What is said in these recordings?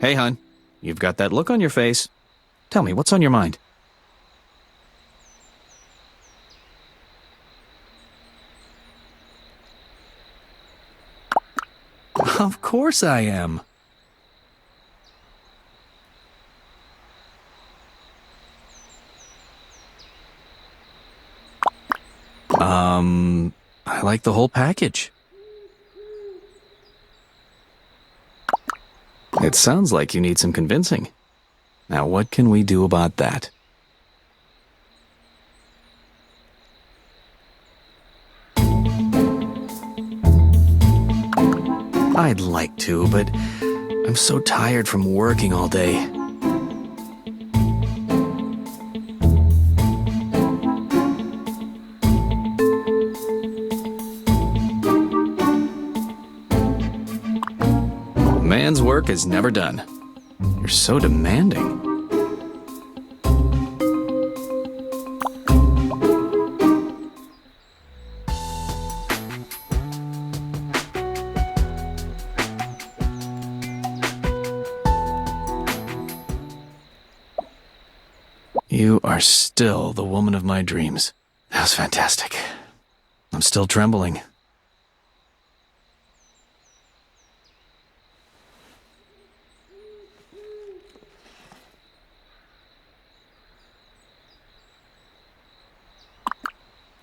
Hey, hon, you've got that look on your face. Tell me, what's on your mind? Of course I am. I like the whole package. It sounds like you need some convincing. Now, what can we do about that? I'd like to, but I'm so tired from working all day. A man's work is never done. You're so demanding. You are still the woman of my dreams. That was fantastic. I'm still trembling.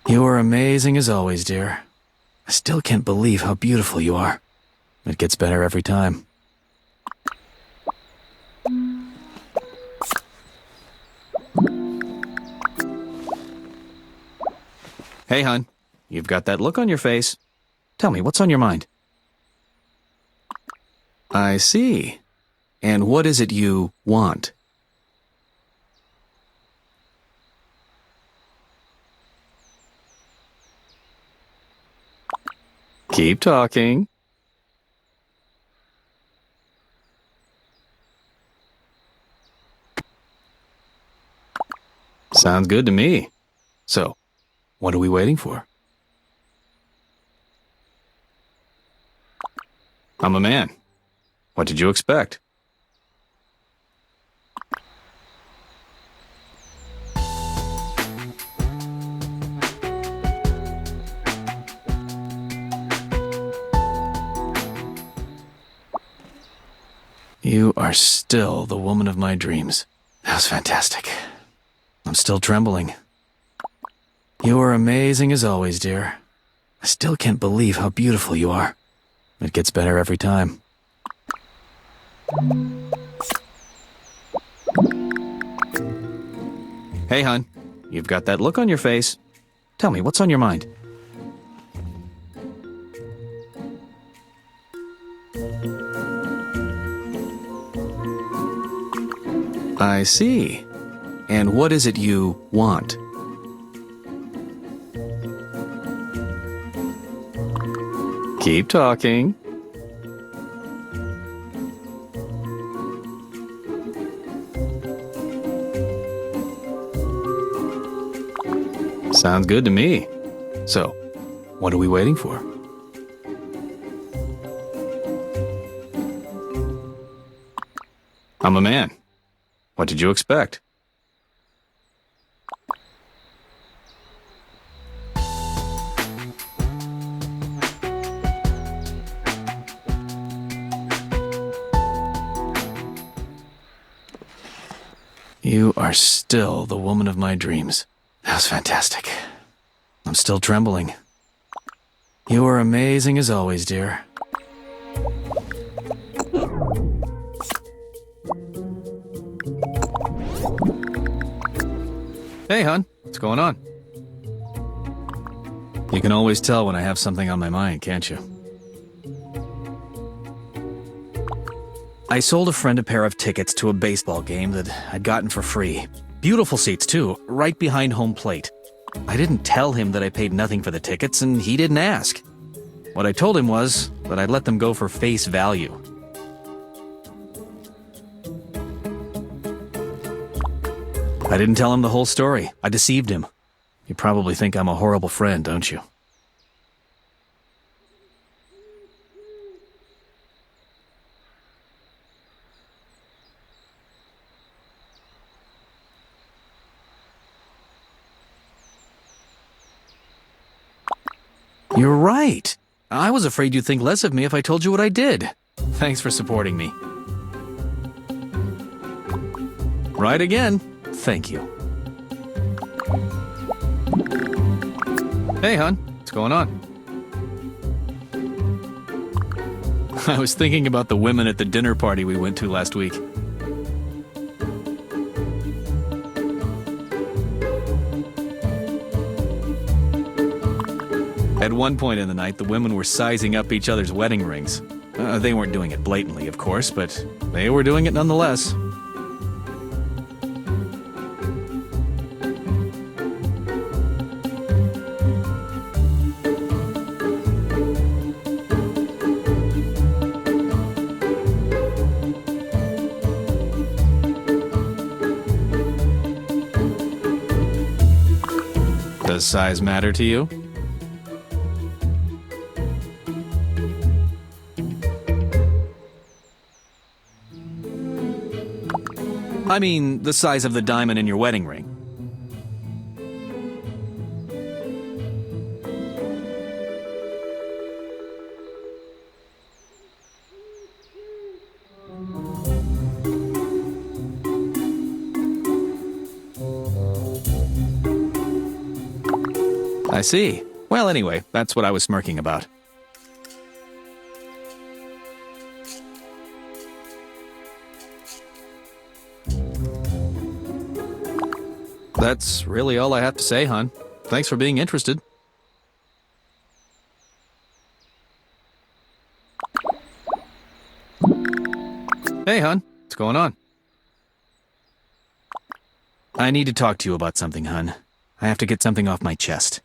You are amazing as always, dear. I still can't believe how beautiful you are. It gets better every time. Hey, hon, you've got that look on your face. Tell me, what's on your mind? I see. And what is it you want? Keep talking. Sounds good to me. So, what are we waiting for? I'm a man. What did you expect? You are still the woman of my dreams. That was fantastic. I'm still trembling. You are amazing as always, dear. I still can't believe how beautiful you are. It gets better every time. Hey, hon, you've got that look on your face. Tell me, what's on your mind? I see. And what is it you want? Keep talking. Sounds good to me. So, what are we waiting for? I'm a man. What did you expect? You are still the woman of my dreams. That was fantastic. I'm still trembling. You are amazing as always, dear. Hey, hon, what's going on? You can always tell when I have something on my mind, can't you? I sold a friend a pair of tickets to a baseball game that I'd gotten for free. Beautiful seats, too, right behind home plate. I didn't tell him that I paid nothing for the tickets, and he didn't ask. What I told him was that I'd let them go for face value. I didn't tell him the whole story. I deceived him. You probably think I'm a horrible friend, don't you? You're right. I was afraid you'd think less of me if I told you what I did. Thanks for supporting me. Right again. Thank you. Hey, hon. What's going on? I was thinking about the women at the dinner party we went to last week. At one point in the night, the women were sizing up each other's wedding rings. They weren't doing it blatantly, of course, but they were doing it nonetheless. Does size matter to you? I mean, the size of the diamond in your wedding ring. I see. Well, anyway, that's what I was smirking about. That's really all I have to say, hon. Thanks for being interested. Hey, hon. What's going on? I need to talk to you about something, hon. I have to get something off my chest.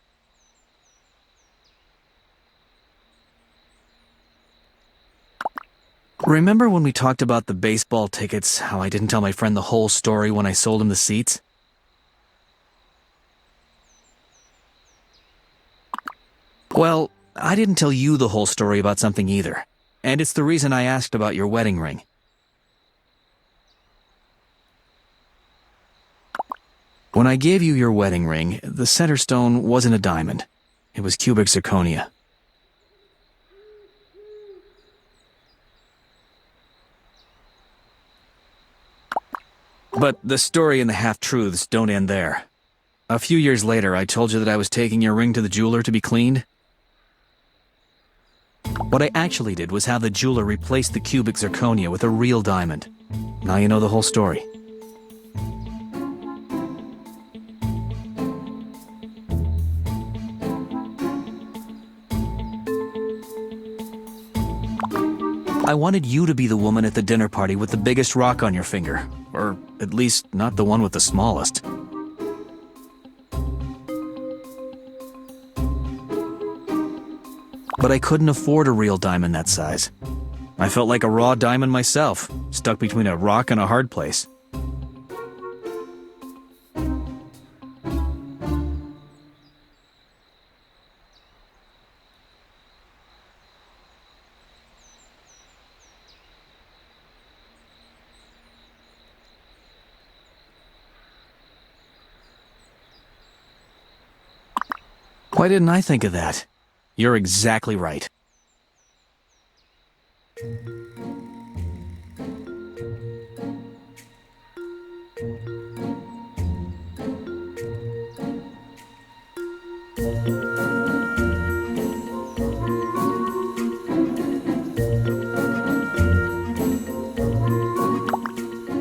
Remember when we talked about the baseball tickets, how I didn't tell my friend the whole story when I sold him the seats? Well, I didn't tell you the whole story about something either, and it's the reason I asked about your wedding ring. When I gave you your wedding ring, the center stone wasn't a diamond. It was cubic zirconia. But the story and the half-truths don't end there. A few years later, I told you that I was taking your ring to the jeweler to be cleaned. What I actually did was have the jeweler replace the cubic zirconia with a real diamond. Now you know the whole story. I wanted you to be the woman at the dinner party with the biggest rock on your finger. Or at least, not the one with the smallest. But I couldn't afford a real diamond that size. I felt like a raw diamond myself, stuck between a rock and a hard place. Why didn't I think of that? You're exactly right.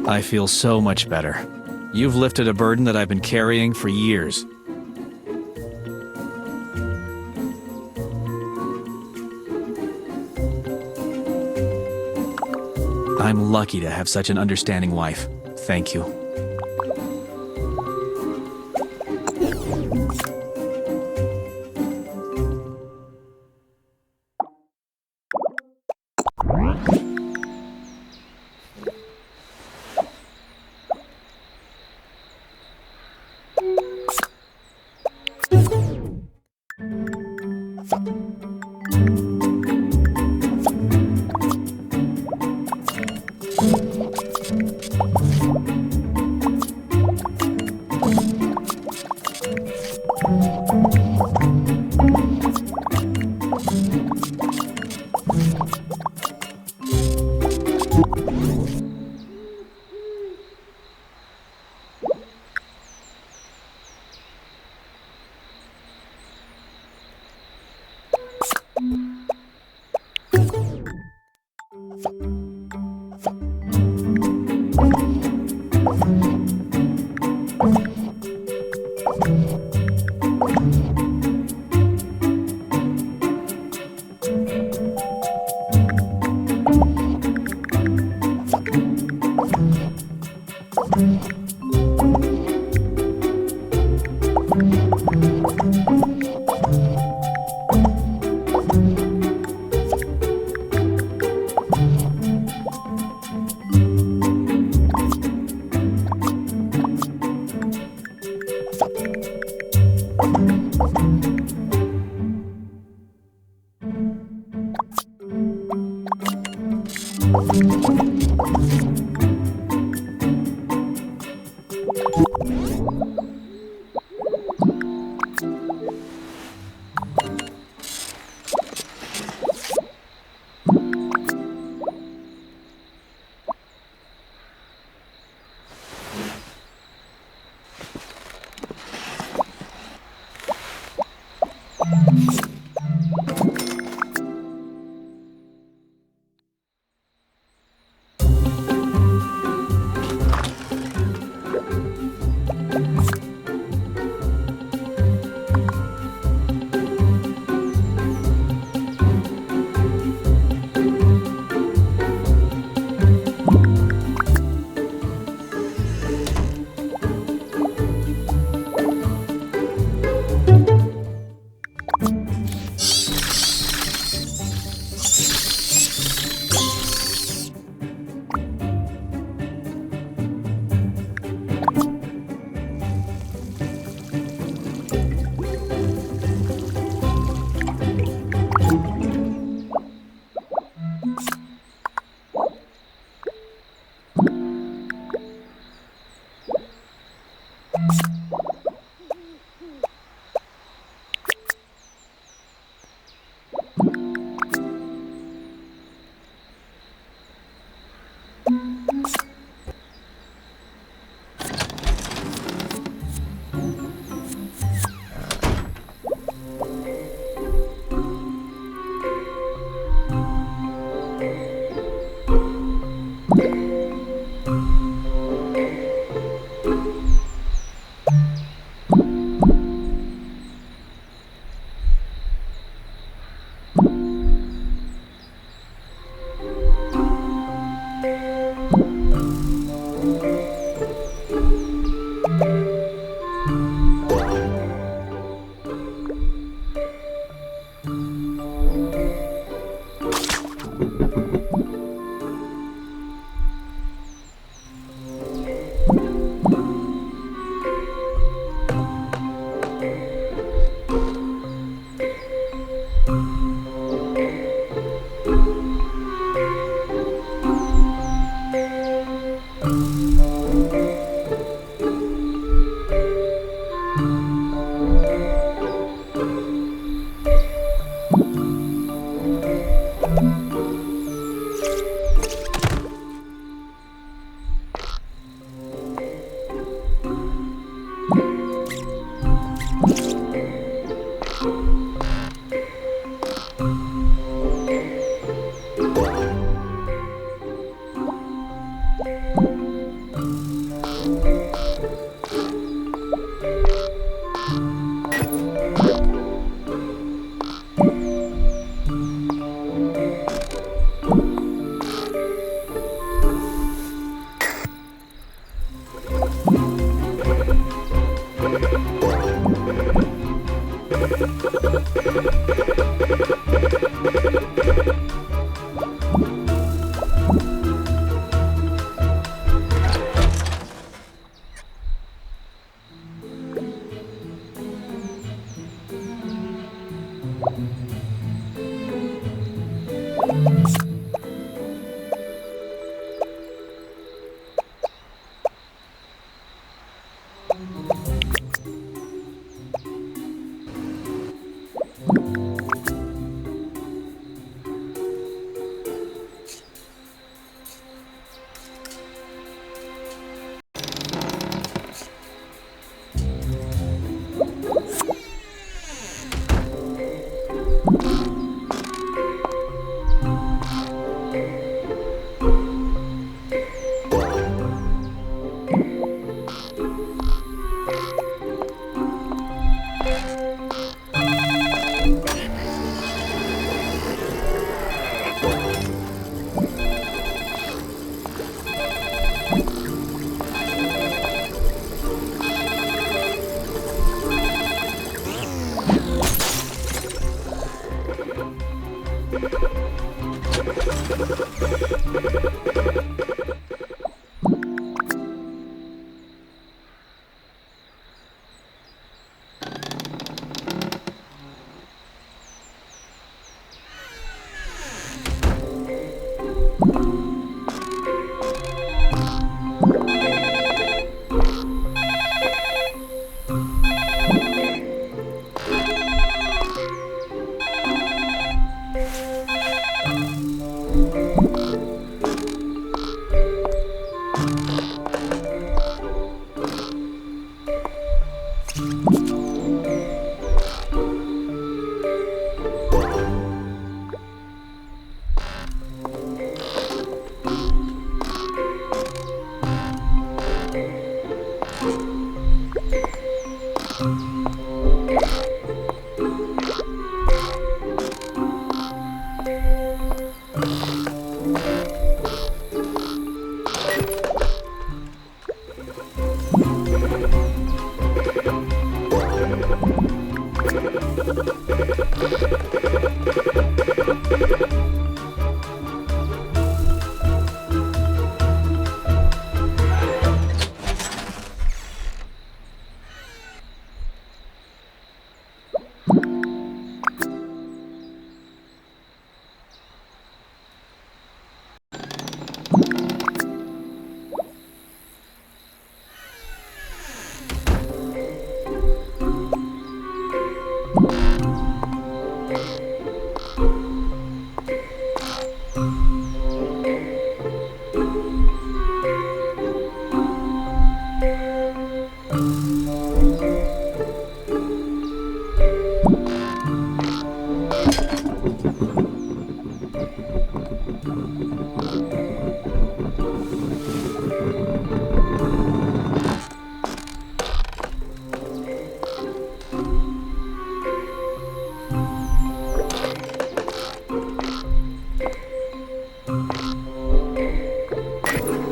I feel so much better. You've lifted a burden that I've been carrying for years. I'm lucky to have such an understanding wife. Thank you.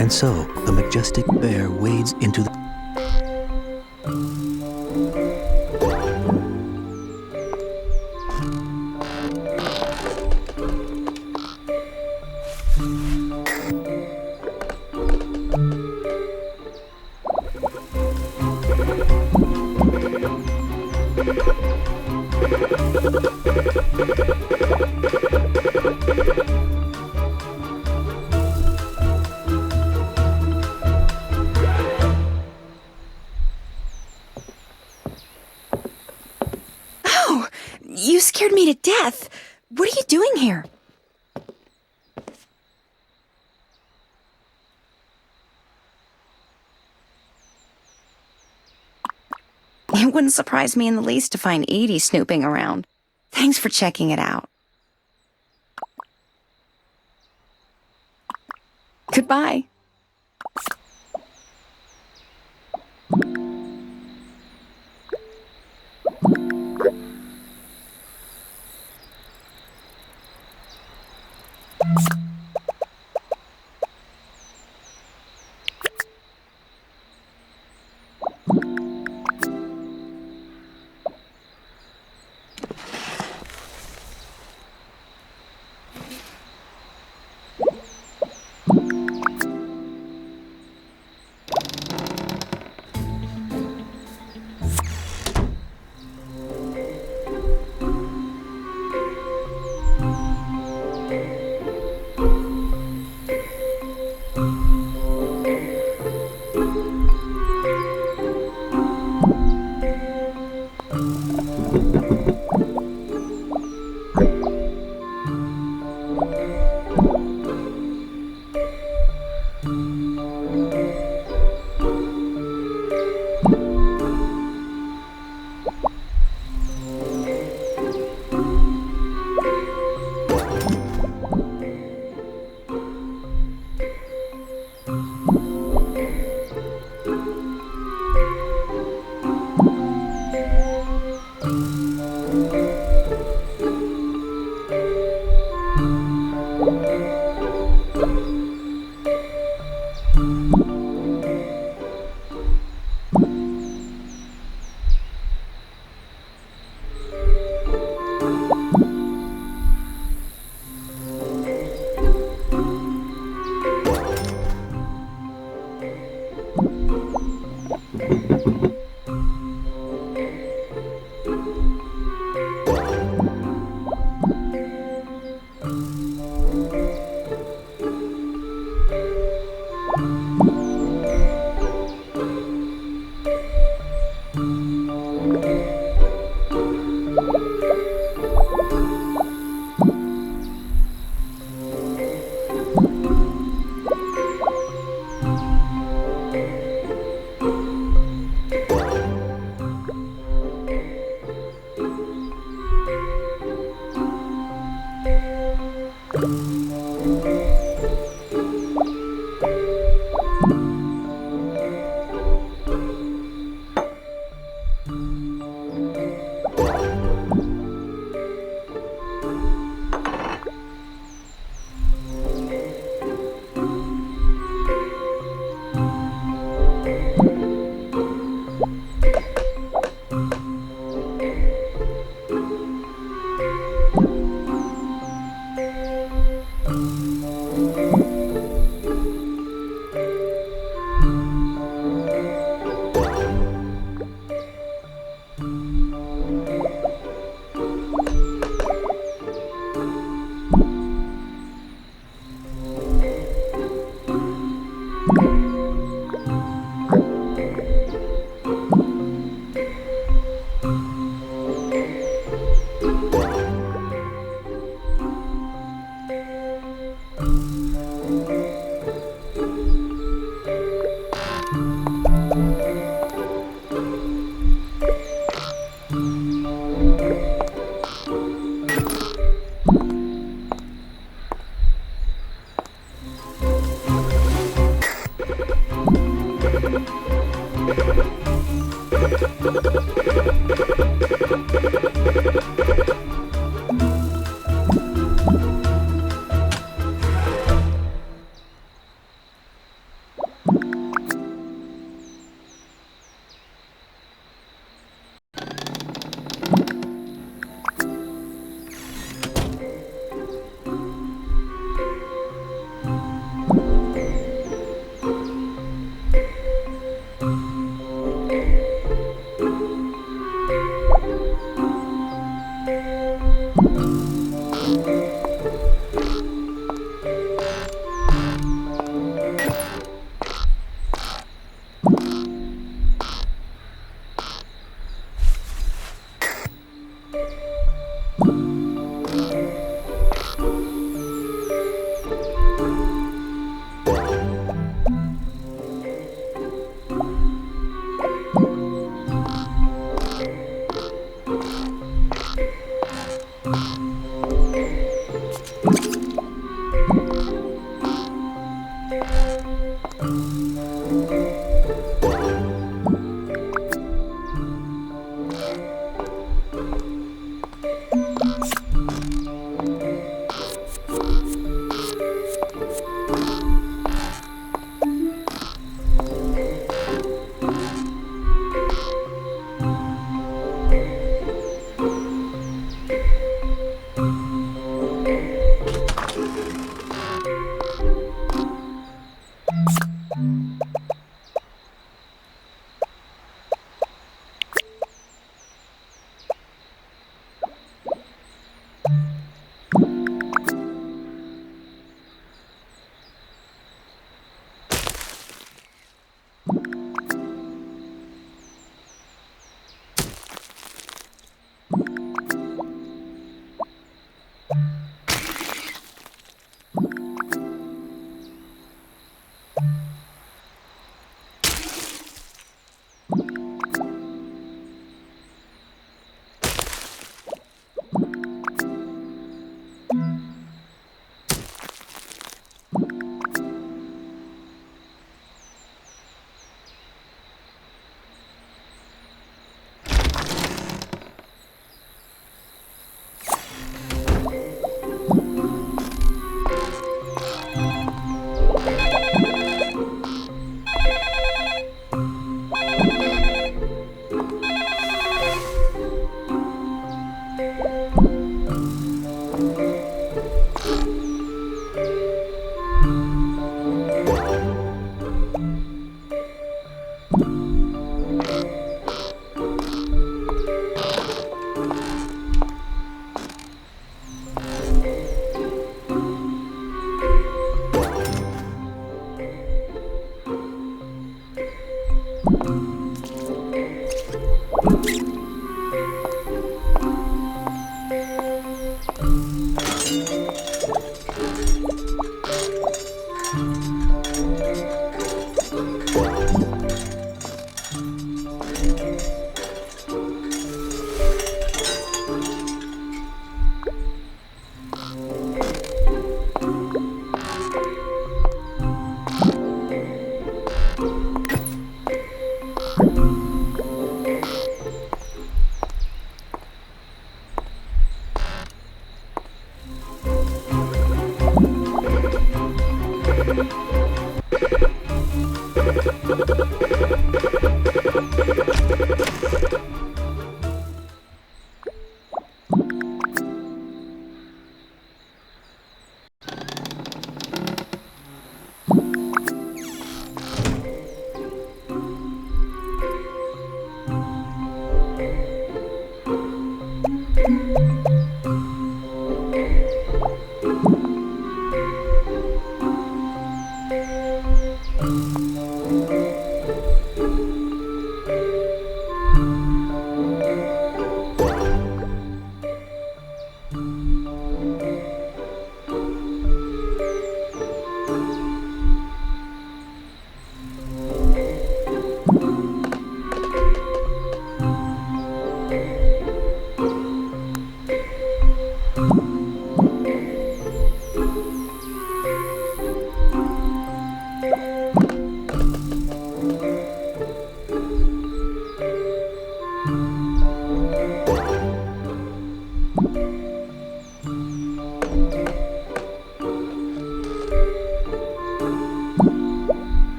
And so, the majestic bear wades into the... You scared me to death. What are you doing here? It wouldn't surprise me in the least to find Edie snooping around. Thanks for checking it out. Goodbye.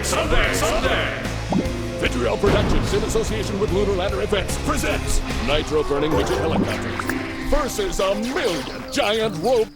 Someday. Vitriol Productions, in association with Lunar Ladder Events, presents nitro-burning midget helicopters versus a million giant rope.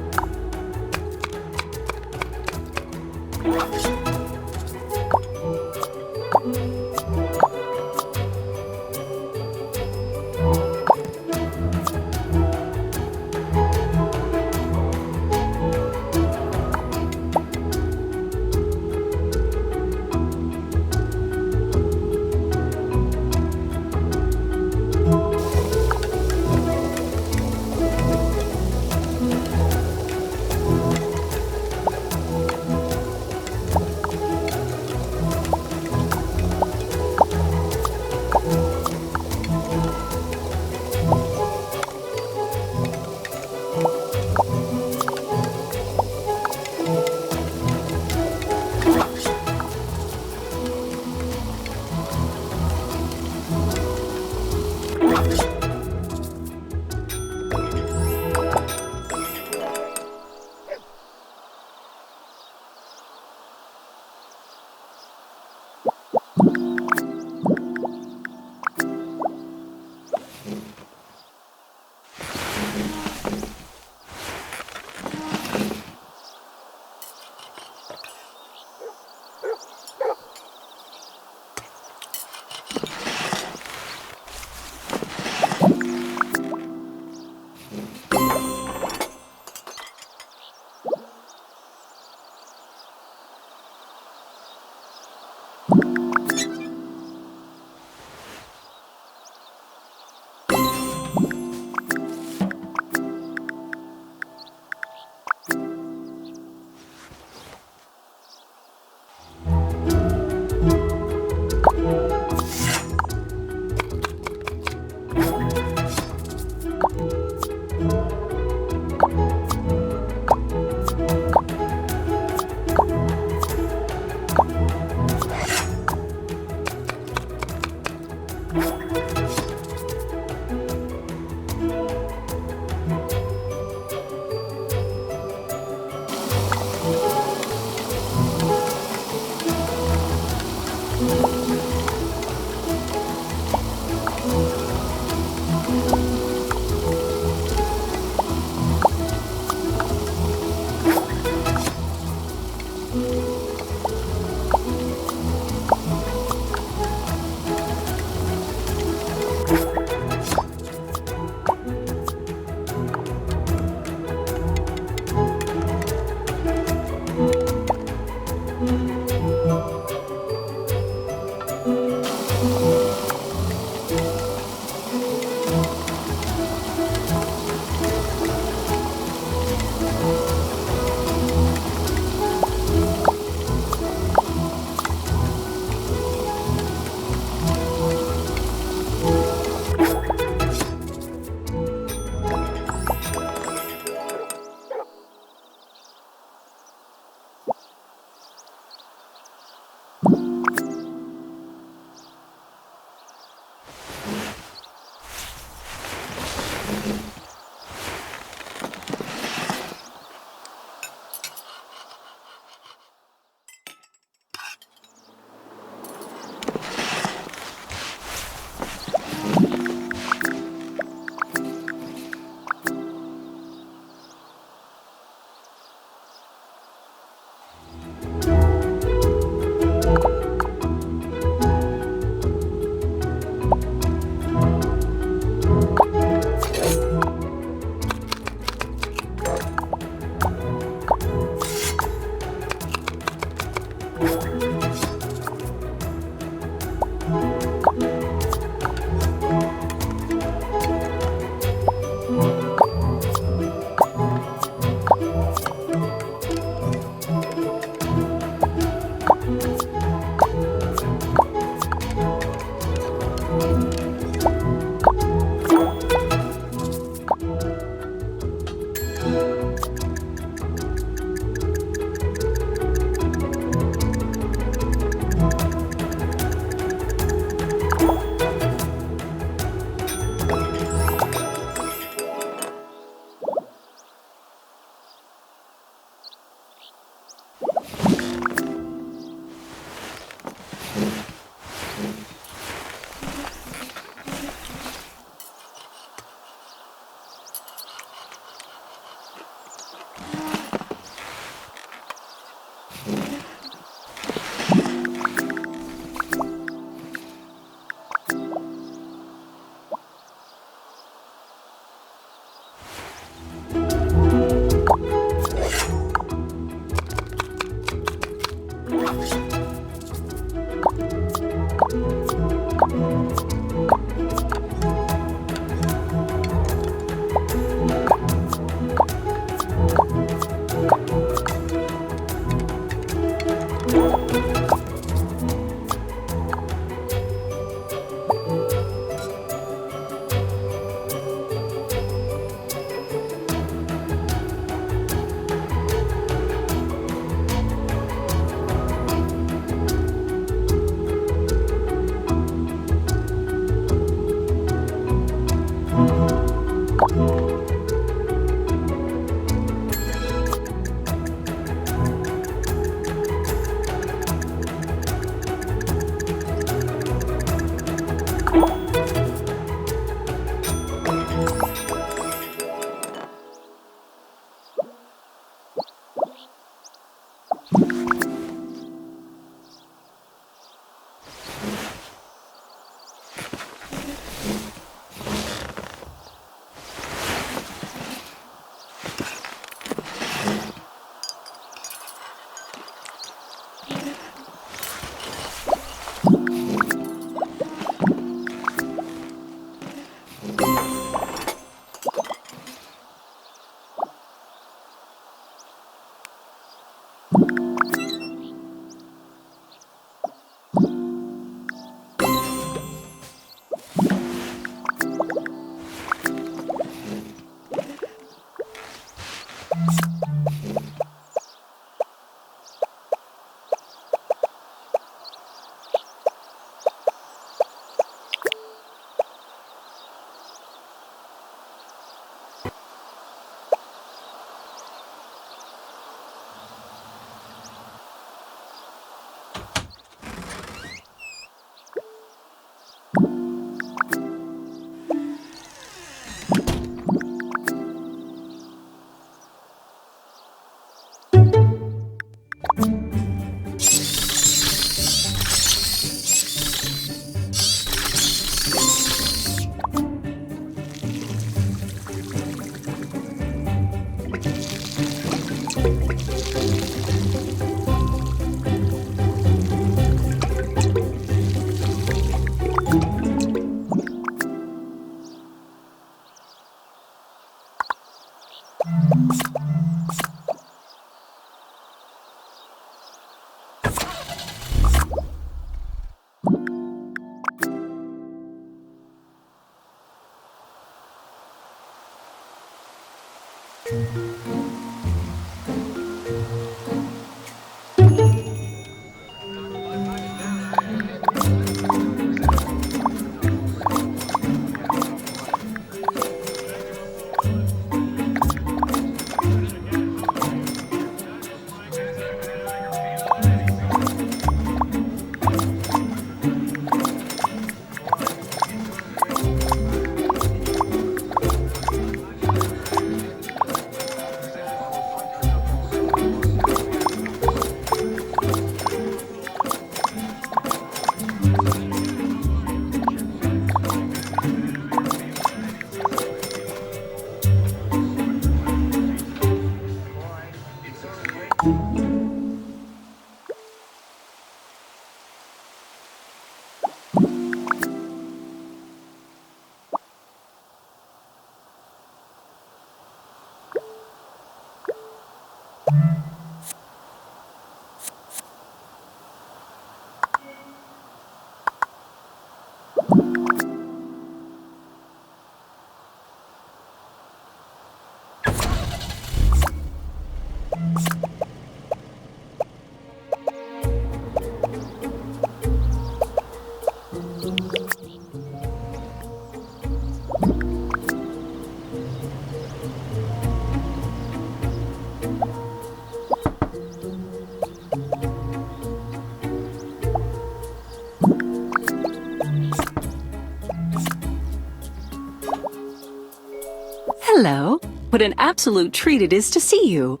Hello. What an absolute treat it is to see you.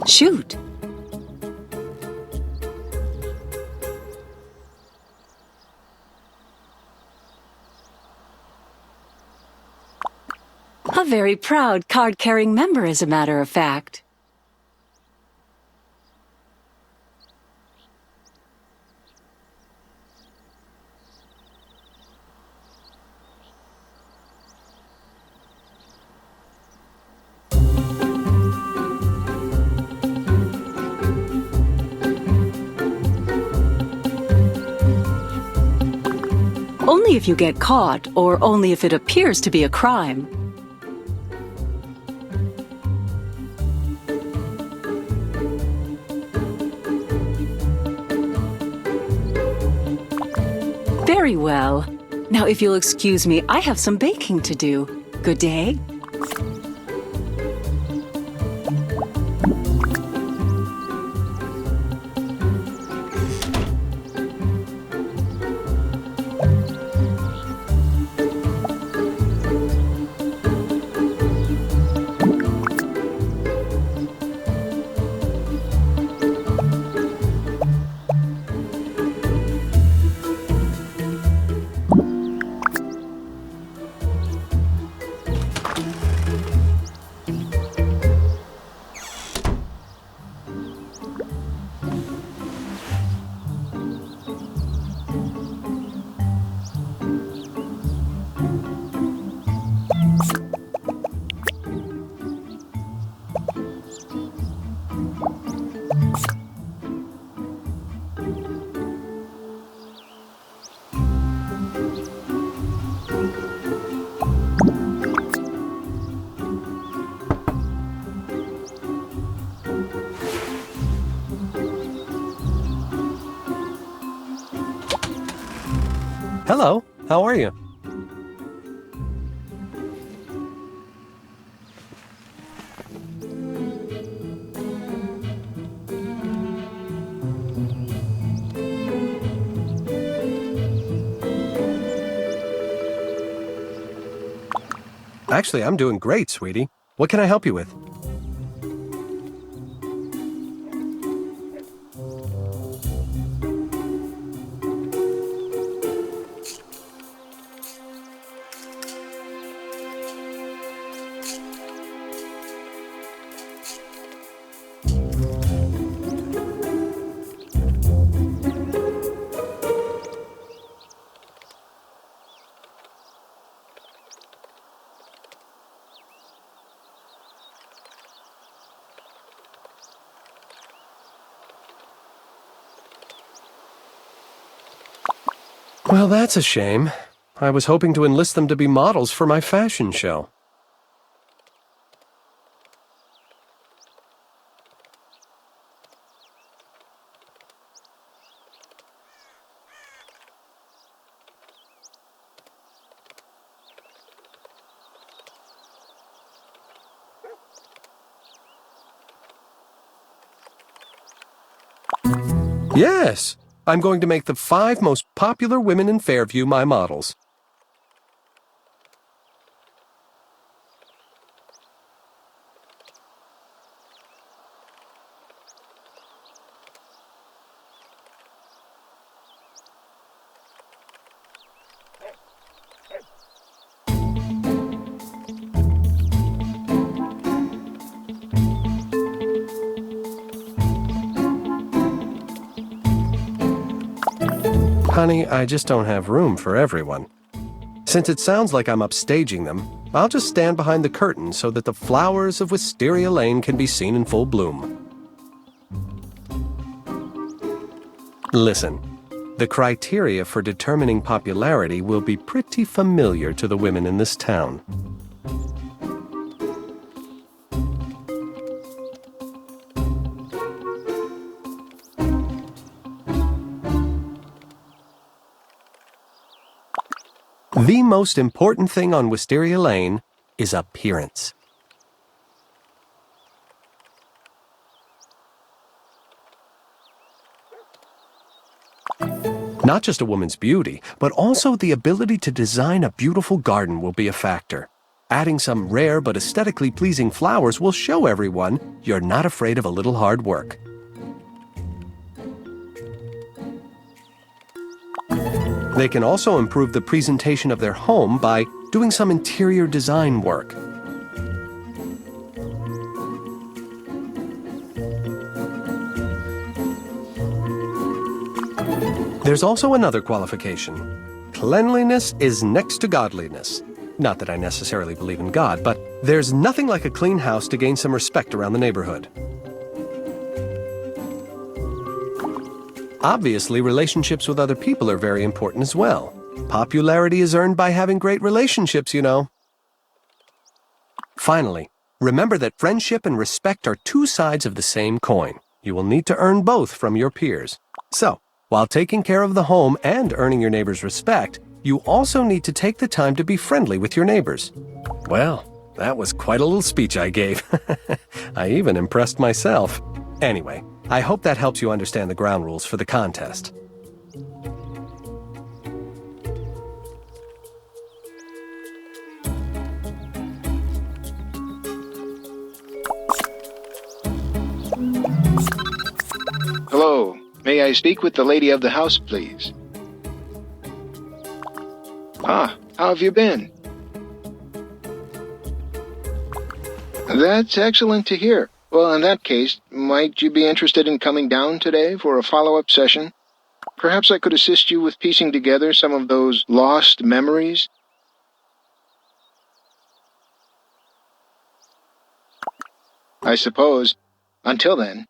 Shoot. A very proud card-carrying member, as a matter of fact. Only if you get caught, or only if it appears to be a crime. Very well. Now, if you'll excuse me, I have some baking to do. Good day. Hello, how are you? Actually, I'm doing great, sweetie. What can I help you with? Well, that's a shame. I was hoping to enlist them to be models for my fashion show. Yes, I'm going to make the 5 most popular women in Fairview my models. Honey, I just don't have room for everyone. Since it sounds like I'm upstaging them, I'll just stand behind the curtain so that the flowers of Wisteria Lane can be seen in full bloom. Listen, the criteria for determining popularity will be pretty familiar to the women in this town. The most important thing on Wisteria Lane is appearance. Not just a woman's beauty, but also the ability to design a beautiful garden will be a factor. Adding some rare but aesthetically pleasing flowers will show everyone you're not afraid of a little hard work. They can also improve the presentation of their home by doing some interior design work. There's also another qualification. Cleanliness is next to godliness. Not that I necessarily believe in God, but there's nothing like a clean house to gain some respect around the neighborhood. Obviously, relationships with other people are very important as well. Popularity is earned by having great relationships, you know. Finally, remember that friendship and respect are 2 sides of the same coin. You will need to earn both from your peers. So, while taking care of the home and earning your neighbors' respect, you also need to take the time to be friendly with your neighbors. Well, that was quite a little speech I gave. I even impressed myself. Anyway, I hope that helps you understand the ground rules for the contest. Hello. May I speak with the lady of the house, please? Ah, how have you been? That's excellent to hear. Well, in that case, might you be interested in coming down today for a follow-up session? Perhaps I could assist you with piecing together some of those lost memories? I suppose. Until then.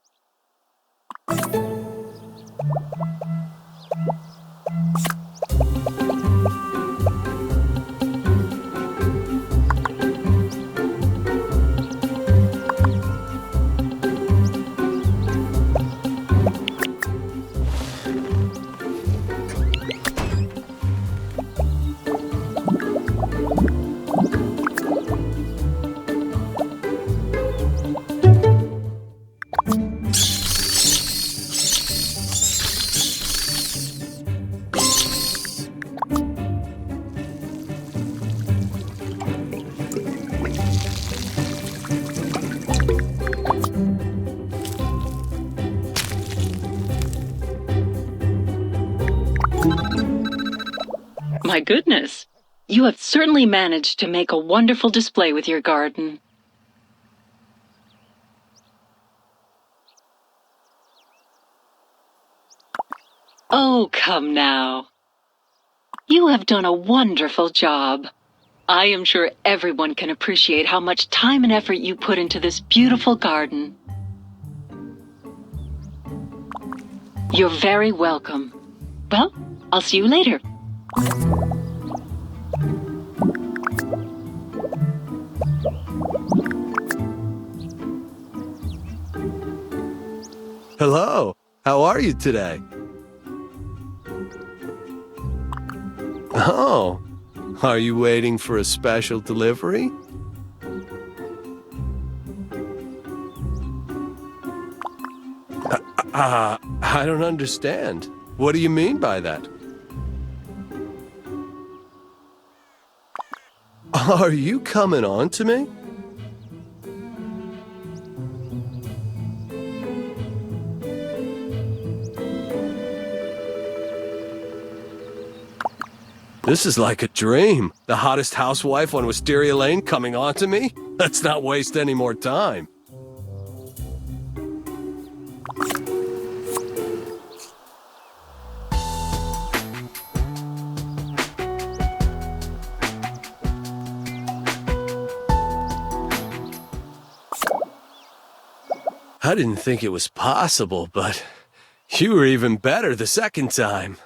My goodness, you have certainly managed to make a wonderful display with your garden. Oh, come now. You have done a wonderful job. I am sure everyone can appreciate how much time and effort you put into this beautiful garden. You're very welcome. Well, I'll see you later. Hello, how are you today? Oh, are you waiting for a special delivery? I don't understand. What do you mean by that? Are you coming on to me? This is like a dream. The hottest housewife on Wisteria Lane coming on to me? Let's not waste any more time. I didn't think it was possible, but you were even better the second time.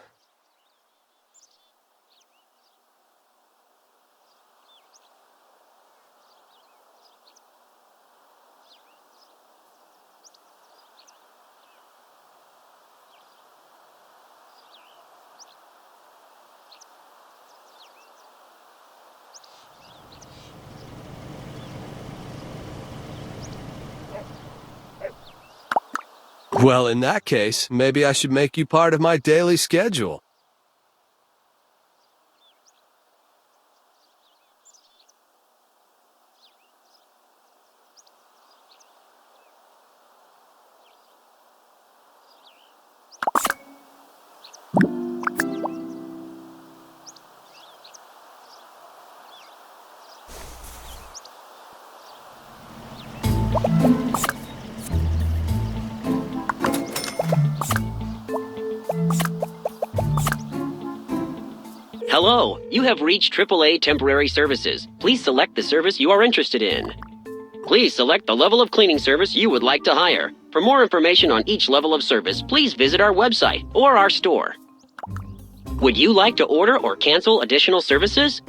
Well, in that case, maybe I should make you part of my daily schedule. Hello, you have reached AAA Temporary Services. Please select the service you are interested in. Please select the level of cleaning service you would like to hire. For more information on each level of service, please visit our website or our store. Would you like to order or cancel additional services?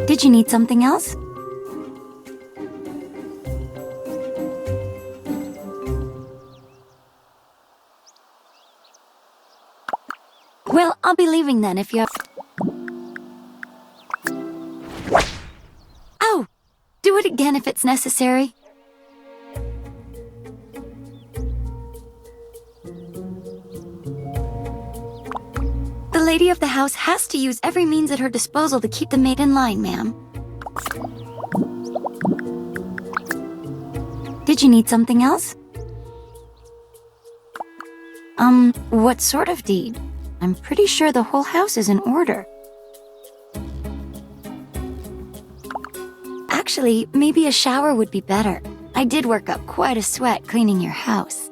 Did you need something else? Well, I'll be leaving then if you have... Oh! Do it again if it's necessary. The lady of the house has to use every means at her disposal to keep the maid in line, ma'am. Did you need something else? What sort of deed? I'm pretty sure the whole house is in order. Actually, maybe a shower would be better. I did work up quite a sweat cleaning your house.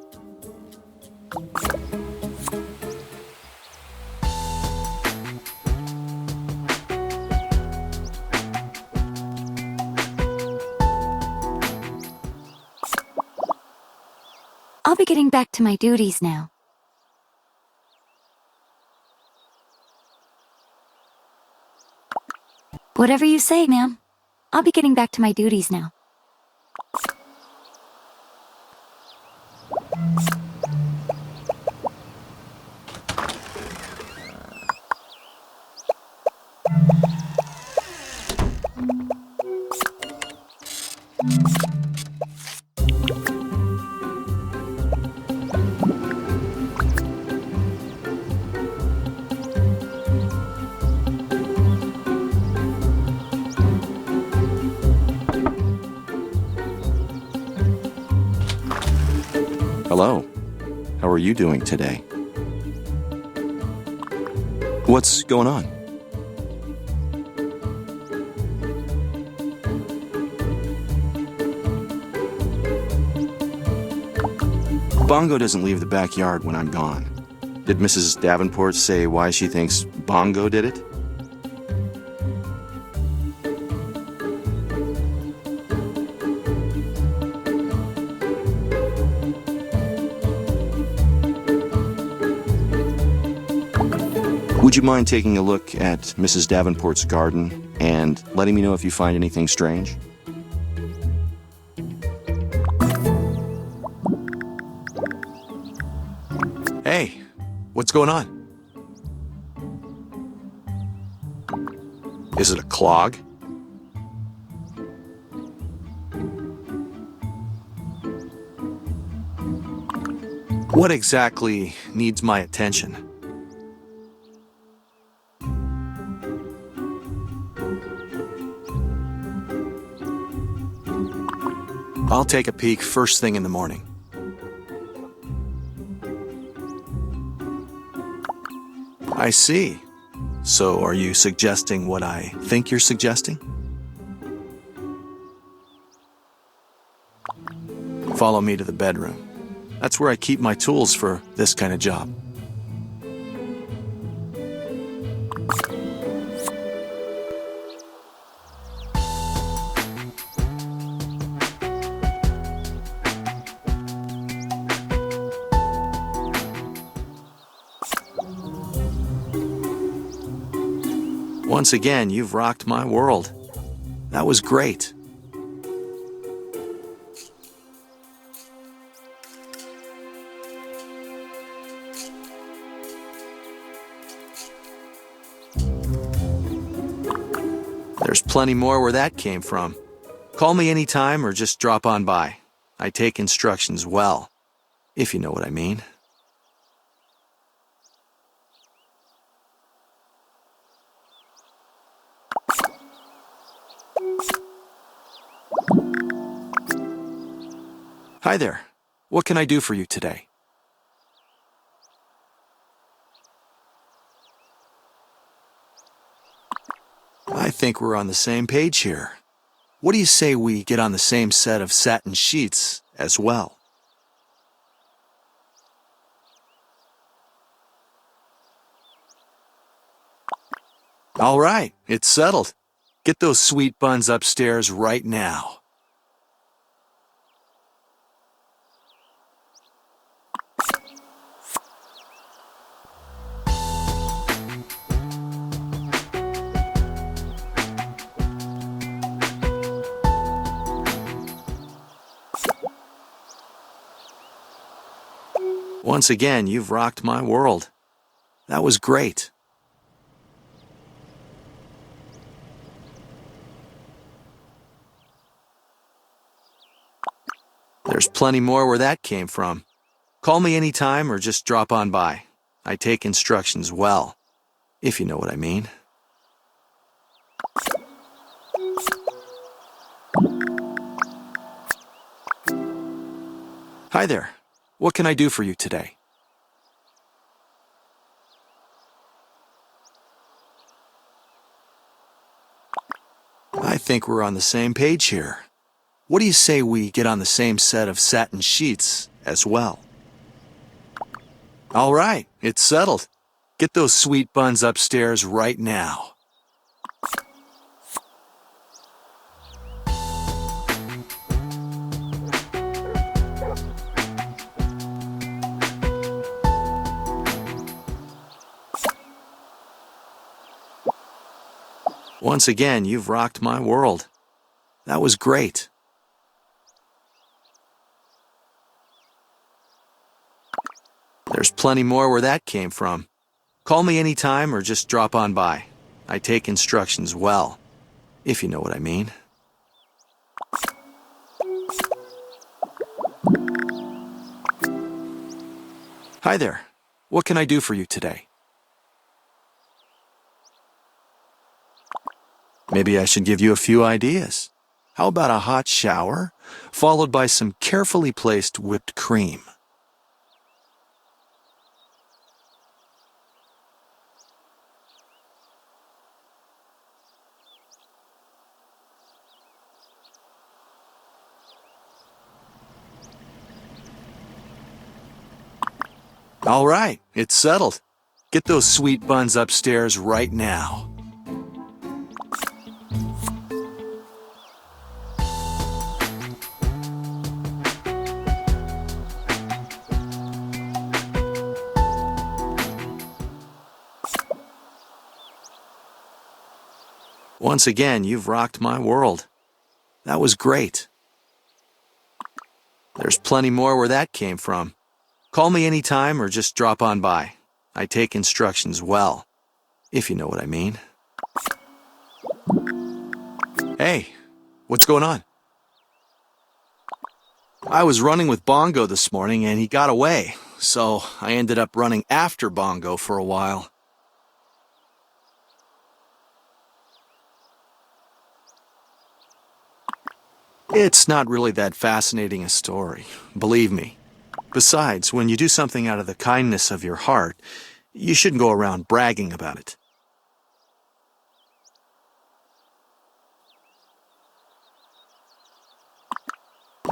I'll be getting back to my duties now. Whatever you say, ma'am. I'll be getting back to my duties now. Hello. How are you doing today? What's going on? Bongo doesn't leave the backyard when I'm gone. Did Mrs. Davenport say why she thinks Bongo did it? Would you mind taking a look at Mrs. Davenport's garden and letting me know if you find anything strange? Hey, what's going on? Is it a clog? What exactly needs my attention? I'll take a peek first thing in the morning. I see. So are you suggesting what I think you're suggesting? Follow me to the bedroom. That's where I keep my tools for this kind of job. Once again, you've rocked my world. That was great. There's plenty more where that came from. Call me anytime or just drop on by. I take instructions well, if you know what I mean. Hi there. What can I do for you today? I think we're on the same page here. What do you say we get on the same set of satin sheets as well? All right, it's settled. Get those sweet buns upstairs right now. Once again, you've rocked my world. That was great. There's plenty more where that came from. Call me anytime or just drop on by. I take instructions well, if you know what I mean. Hi there. What can I do for you today? I think we're on the same page here. What do you say we get on the same set of satin sheets as well? All right, it's settled. Get those sweet buns upstairs right now. Once again, you've rocked my world. That was great. There's plenty more where that came from. Call me anytime or just drop on by. I take instructions well, if you know what I mean. Hi there. What can I do for you today? Maybe I should give you a few ideas. How about a hot shower, followed by some carefully placed whipped cream? All right, it's settled. Get those sweet buns upstairs right now. Once again, you've rocked my world. That was great. There's plenty more where that came from. Call me anytime or just drop on by. I take instructions well, if you know what I mean. Hey, what's going on? I was running with Bongo this morning and he got away, so I ended up running after Bongo for a while. It's not really that fascinating a story, believe me. Besides, when you do something out of the kindness of your heart, you shouldn't go around bragging about it.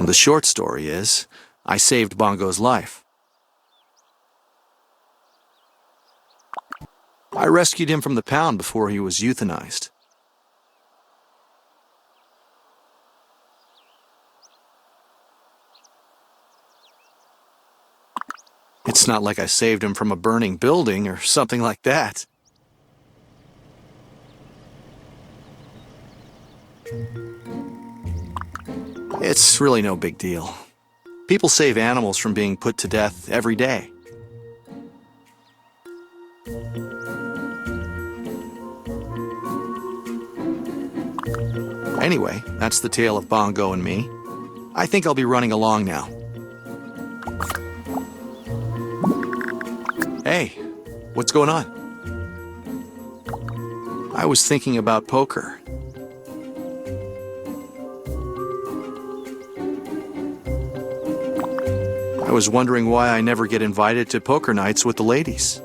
The short story is, I saved Bongo's life. I rescued him from the pound before he was euthanized. It's not like I saved him from a burning building or something like that. It's really no big deal. People save animals from being put to death every day. Anyway, that's the tale of Bongo and me. I think I'll be running along now. Hey, what's going on? I was thinking about poker. I was wondering why I never get invited to poker nights with the ladies.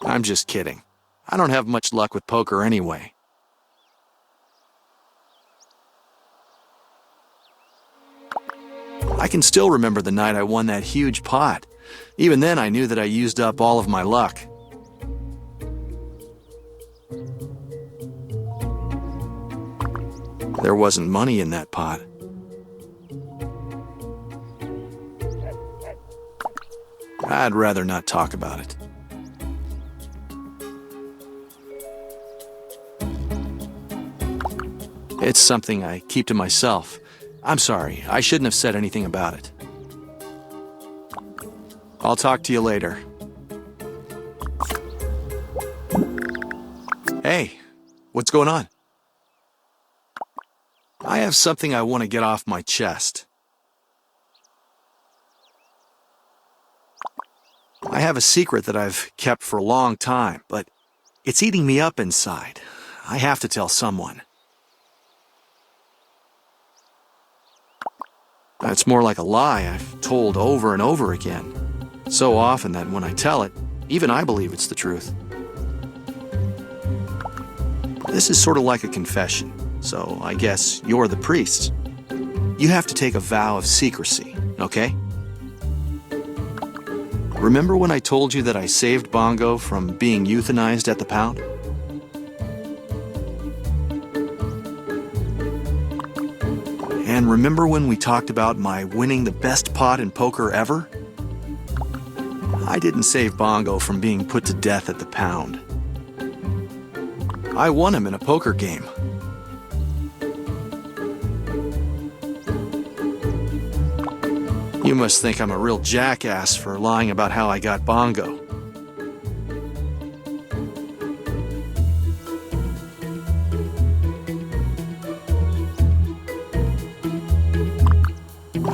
I'm just kidding. I don't have much luck with poker anyway. I can still remember the night I won that huge pot. Even then, I knew that I used up all of my luck. There wasn't money in that pot. I'd rather not talk about it. It's something I keep to myself. I'm sorry, I shouldn't have said anything about it. I'll talk to you later. Hey, what's going on? I have something I want to get off my chest. I have a secret that I've kept for a long time, but it's eating me up inside. I have to tell someone. It's more like a lie I've told over and over again. So often that when I tell it, even I believe it's the truth. This is sort of like a confession, so I guess you're the priest. You have to take a vow of secrecy, okay? Remember when I told you that I saved Bongo from being euthanized at the pound? And remember when we talked about my winning the best pot in poker ever? I didn't save Bongo from being put to death at the pound. I won him in a poker game. You must think I'm a real jackass for lying about how I got Bongo.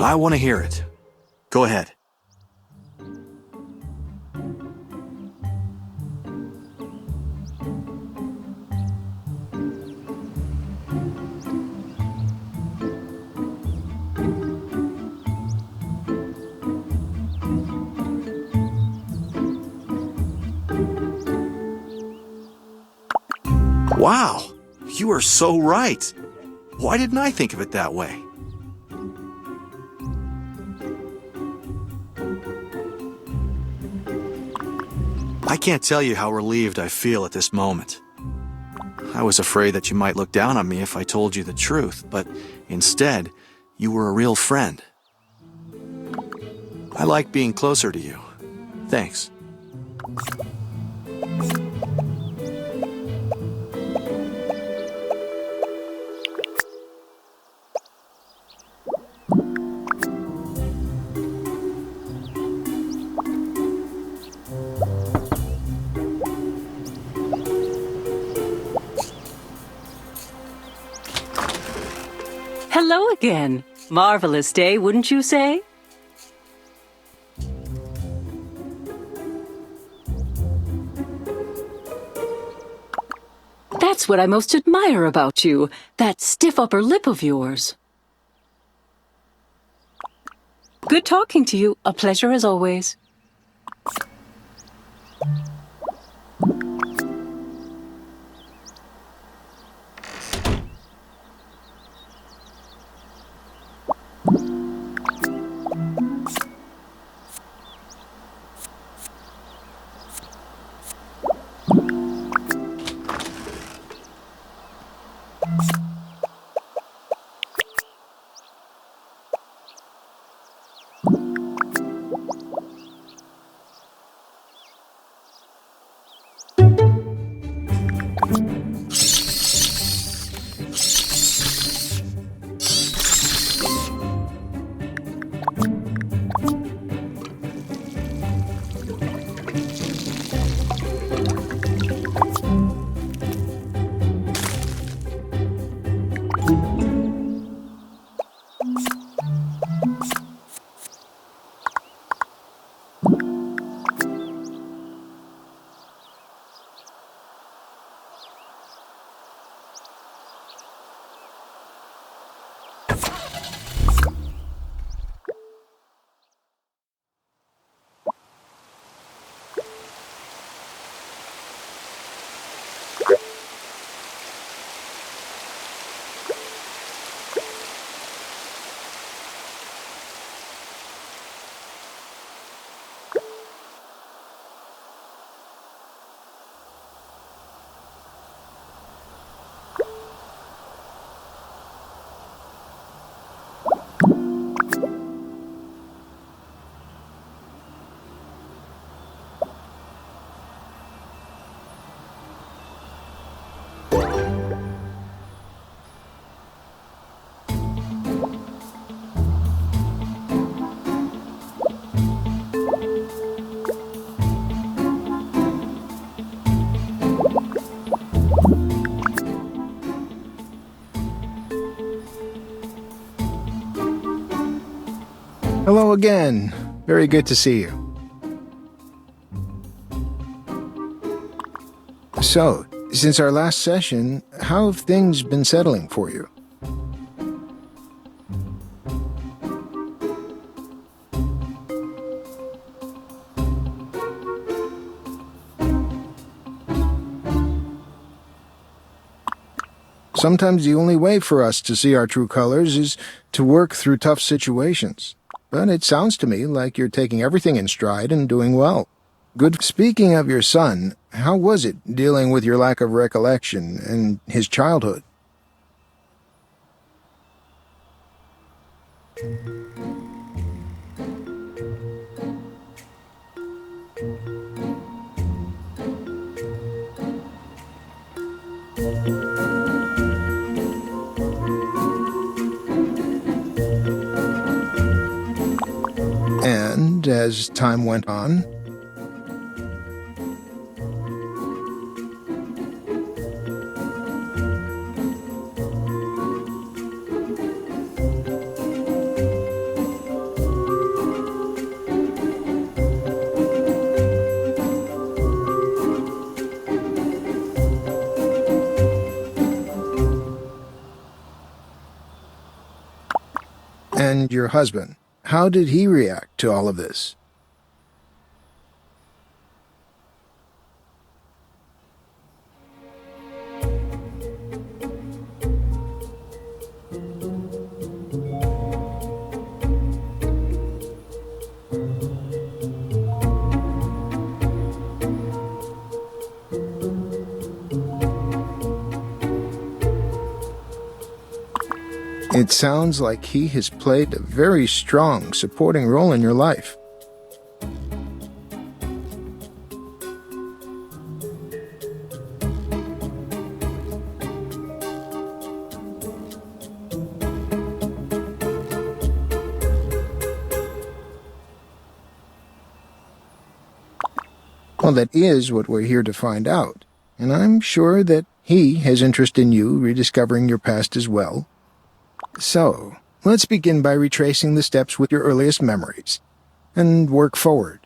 I want to hear it. Go ahead. Wow, you are so right. Why didn't I think of it that way? I can't tell you how relieved I feel at this moment. I was afraid that you might look down on me if I told you the truth, but instead, you were a real friend. I like being closer to you. Thanks. Hello again. Marvelous day, wouldn't you say? That's what I most admire about you, that stiff upper lip of yours. Good talking to you. A pleasure as always. Hello again. Very good to see you. So, since our last session, how have things been settling for you? Sometimes the only way for us to see our true colors is to work through tough situations. But it sounds to me like you're taking everything in stride and doing well. Good. Speaking of your son, how was it dealing with your lack of recollection and his childhood? And as time went on, and your husband, how did he react to all of this? It sounds like he has played a very strong supporting role in your life. Well, that is what we're here to find out, and I'm sure that he has interest in you rediscovering your past as well. So, let's begin by retracing the steps with your earliest memories, and work forward.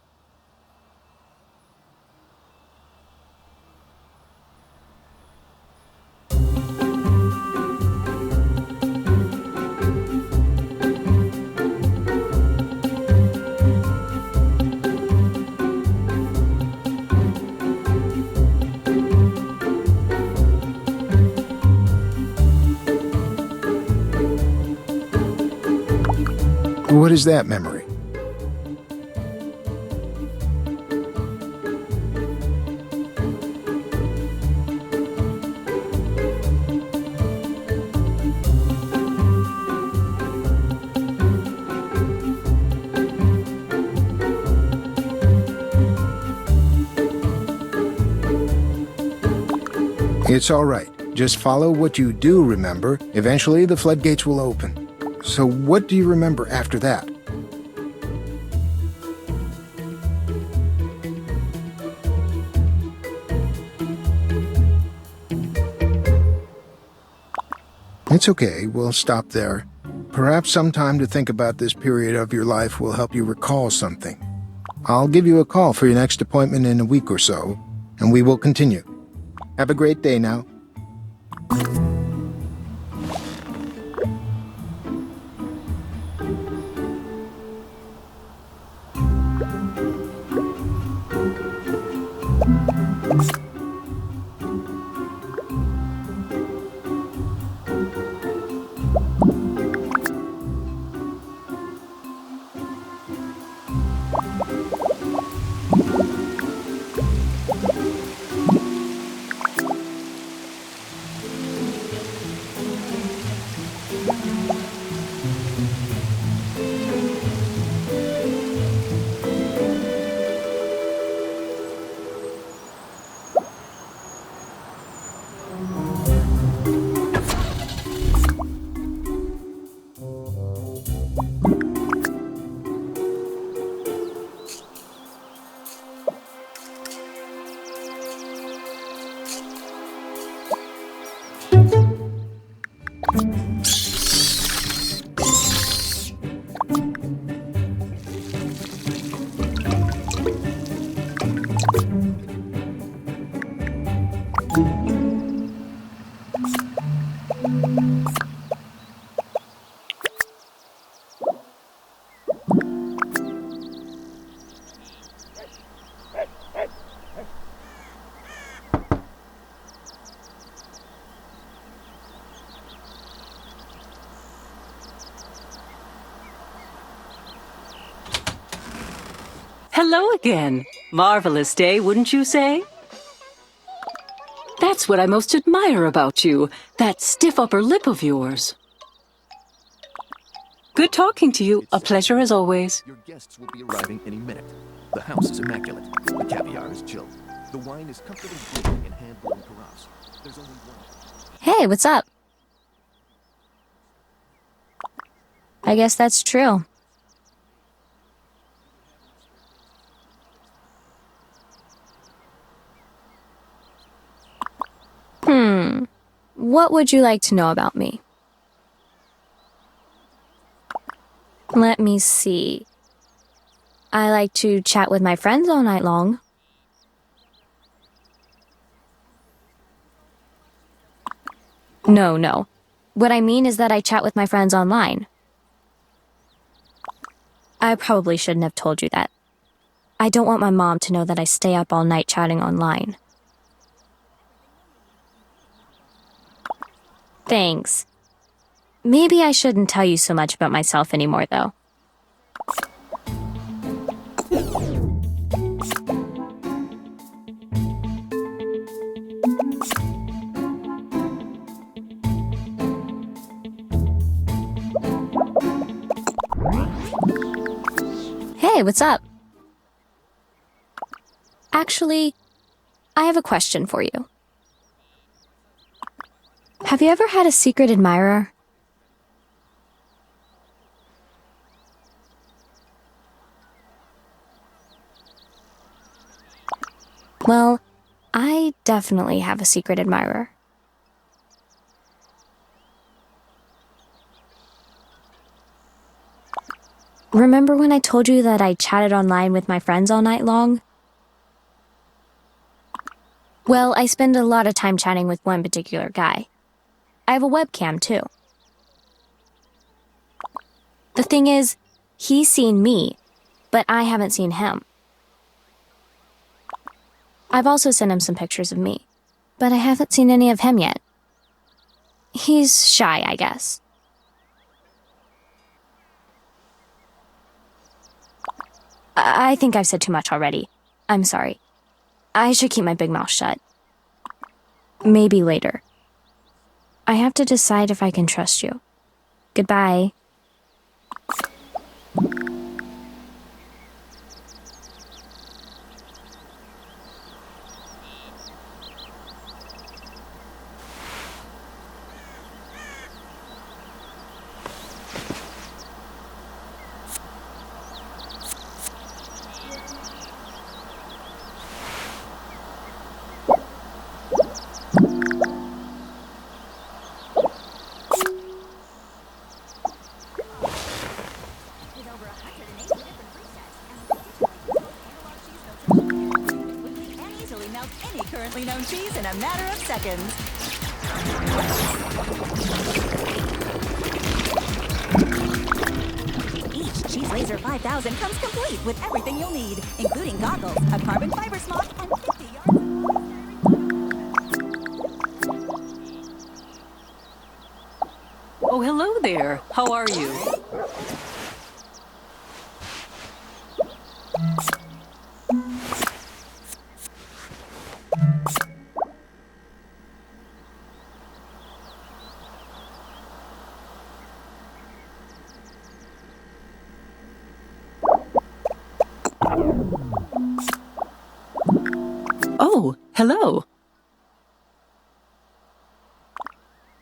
What is that memory? It's all right. Just follow what you do remember. Eventually, the floodgates will open. So what do you remember after that? It's okay, we'll stop there. Perhaps some time to think about this period of your life will help you recall something. I'll give you a call for your next appointment in a week or so, and we will continue. Have a great day now. Hello again. Marvelous day, wouldn't you say? That's what I most admire about you, that stiff upper lip of yours. Good talking to you. A pleasure as always. Your guests will be arriving any minute. The house is immaculate. The caviar is chilled. The wine is comfortably brewing in hand-blown carafes. There's only one. Hey, what's up? I guess that's true. What would you like to know about me? Let me see. I like to chat with my friends all night long. No. What I mean is that I chat with my friends online. I probably shouldn't have told you that. I don't want my mom to know that I stay up all night chatting online. Thanks. Maybe I shouldn't tell you so much about myself anymore, though. Hey, what's up? Actually, I have a question for you. Have you ever had a secret admirer? Well, I definitely have a secret admirer. Remember when I told you that I chatted online with my friends all night long? Well, I spend a lot of time chatting with one particular guy. I have a webcam, too. The thing is, he's seen me, but I haven't seen him. I've also sent him some pictures of me, but I haven't seen any of him yet. He's shy, I guess. I think I've said too much already. I'm sorry. I should keep my big mouth shut. Maybe later. I have to decide if I can trust you. Goodbye. Currently known cheese in a matter of seconds. Each Cheese Laser 5000 comes complete with everything you'll need, including goggles, a carbon fiber smock, and 50 yards. Oh, hello there. How are you? Oh, hello.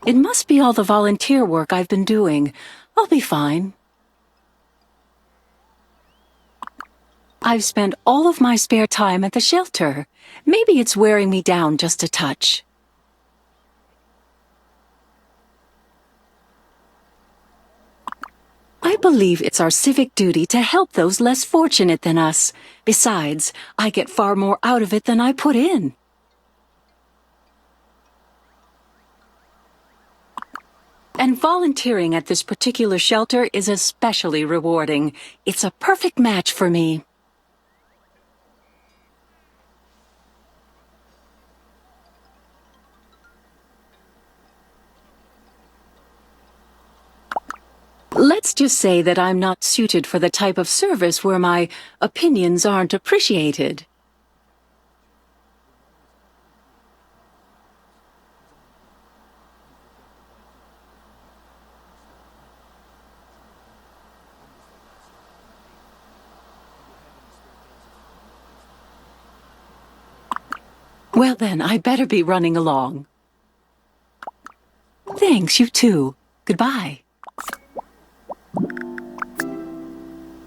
It must be all the volunteer work I've been doing. I'll be fine. I've spent all of my spare time at the shelter. Maybe it's wearing me down just a touch. I believe it's our civic duty to help those less fortunate than us. Besides, I get far more out of it than I put in. And volunteering at this particular shelter is especially rewarding. It's a perfect match for me. Let's just say that I'm not suited for the type of service where my opinions aren't appreciated. Well then, I better be running along. Thanks, you too. Goodbye.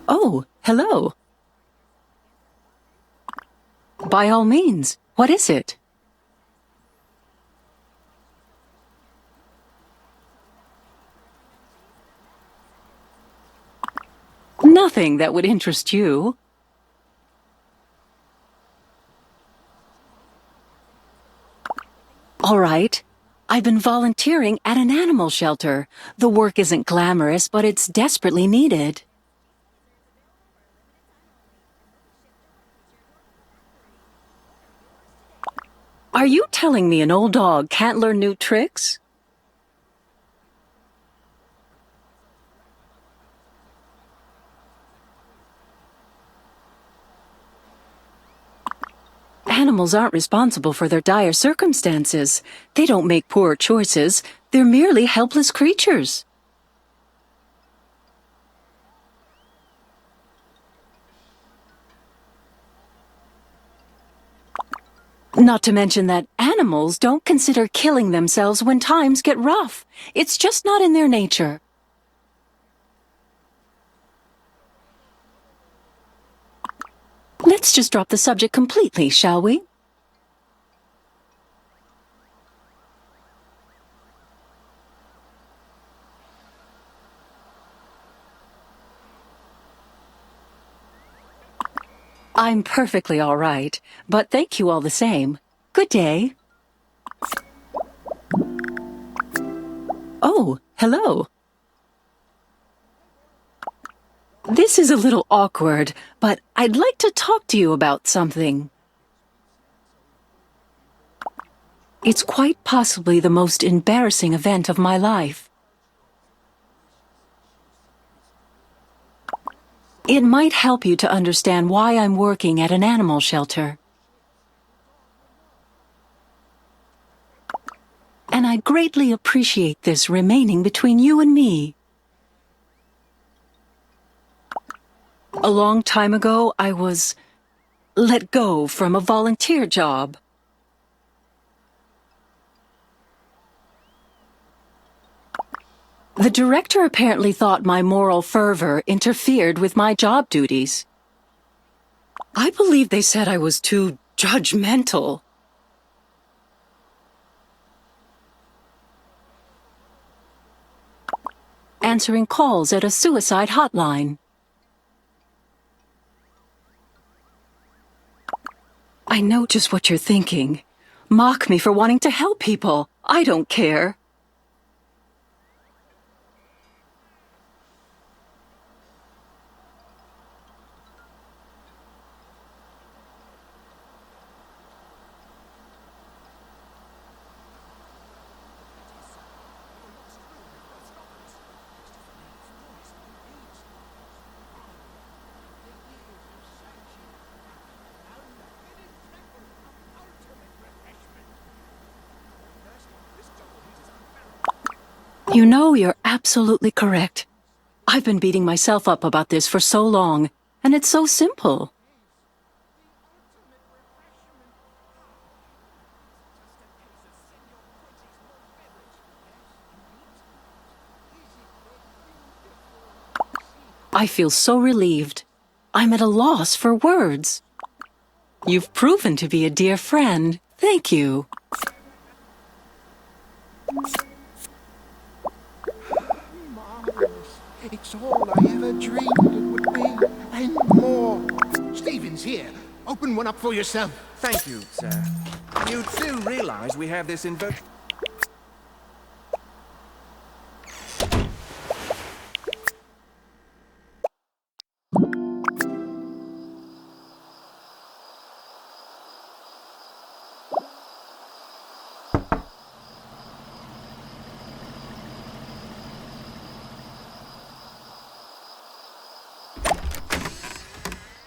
Oh, hello. By all means, what is it? Nothing that would interest you. All right. I've been volunteering at an animal shelter. The work isn't glamorous, but it's desperately needed. Are you telling me an old dog can't learn new tricks? Animals aren't responsible for their dire circumstances. They don't make poor choices. They're merely helpless creatures. Not to mention that animals don't consider killing themselves when times get rough. It's just not in their nature. Let's just drop the subject completely, shall we? I'm perfectly all right, but thank you all the same. Good day. Oh, hello. This is a little awkward, but I'd like to talk to you about something. It's quite possibly the most embarrassing event of my life. It might help you to understand why I'm working at an animal shelter. And I'd greatly appreciate this remaining between you and me. A long time ago, I was let go from a volunteer job. The director apparently thought my moral fervor interfered with my job duties. I believe they said I was too judgmental. Answering calls at a suicide hotline. I know just what you're thinking. Mock me for wanting to help people. I don't care. You know, you're absolutely correct. I've been beating myself up about this for so long, and it's so simple. I feel so relieved. I'm at a loss for words. You've proven to be a dear friend. Thank you. It's all I ever dreamed it would be, and more. Stephen's here. Open one up for yourself. Thank you, sir. You do realize we have this in virtual...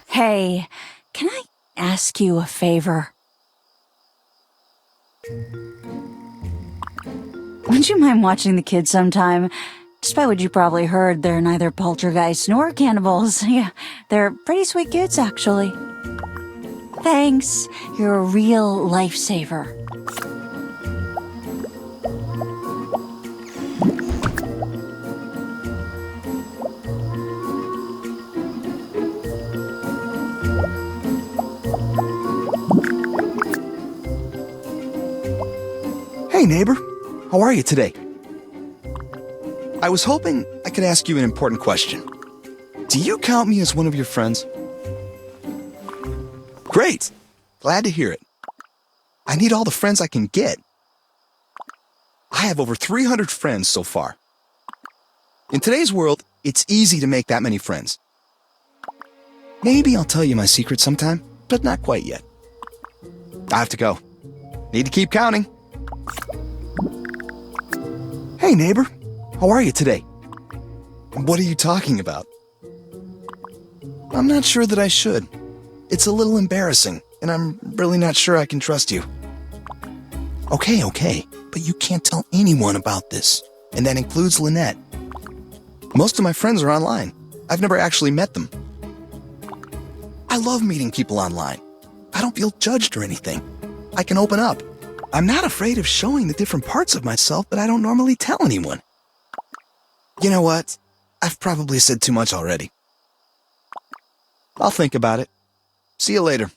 Hey, can I ask you a favor? Would you mind watching the kids sometime? Despite what you probably heard, they're neither poltergeists nor cannibals. Yeah, they're pretty sweet kids, actually. Thanks. You're a real lifesaver. Hey, neighbor. How are you today? I was hoping I could ask you an important question. Do you count me as one of your friends? Great. Glad to hear it. I need all the friends I can get. I have over 300 friends so far. In today's world, it's easy to make that many friends. Maybe I'll tell you my secret sometime, but not quite yet. I have to go. Need to keep counting. Hey, neighbor. How are you today? What are you talking about? I'm not sure that I should. It's a little embarrassing, and I'm really not sure I can trust you. Okay, but you can't tell anyone about this, and that includes Lynette. Most of my friends are online. I've never actually met them. I love meeting people online. I don't feel judged or anything. I can open up. I'm not afraid of showing the different parts of myself that I don't normally tell anyone. You know what? I've probably said too much already. I'll think about it. See you later.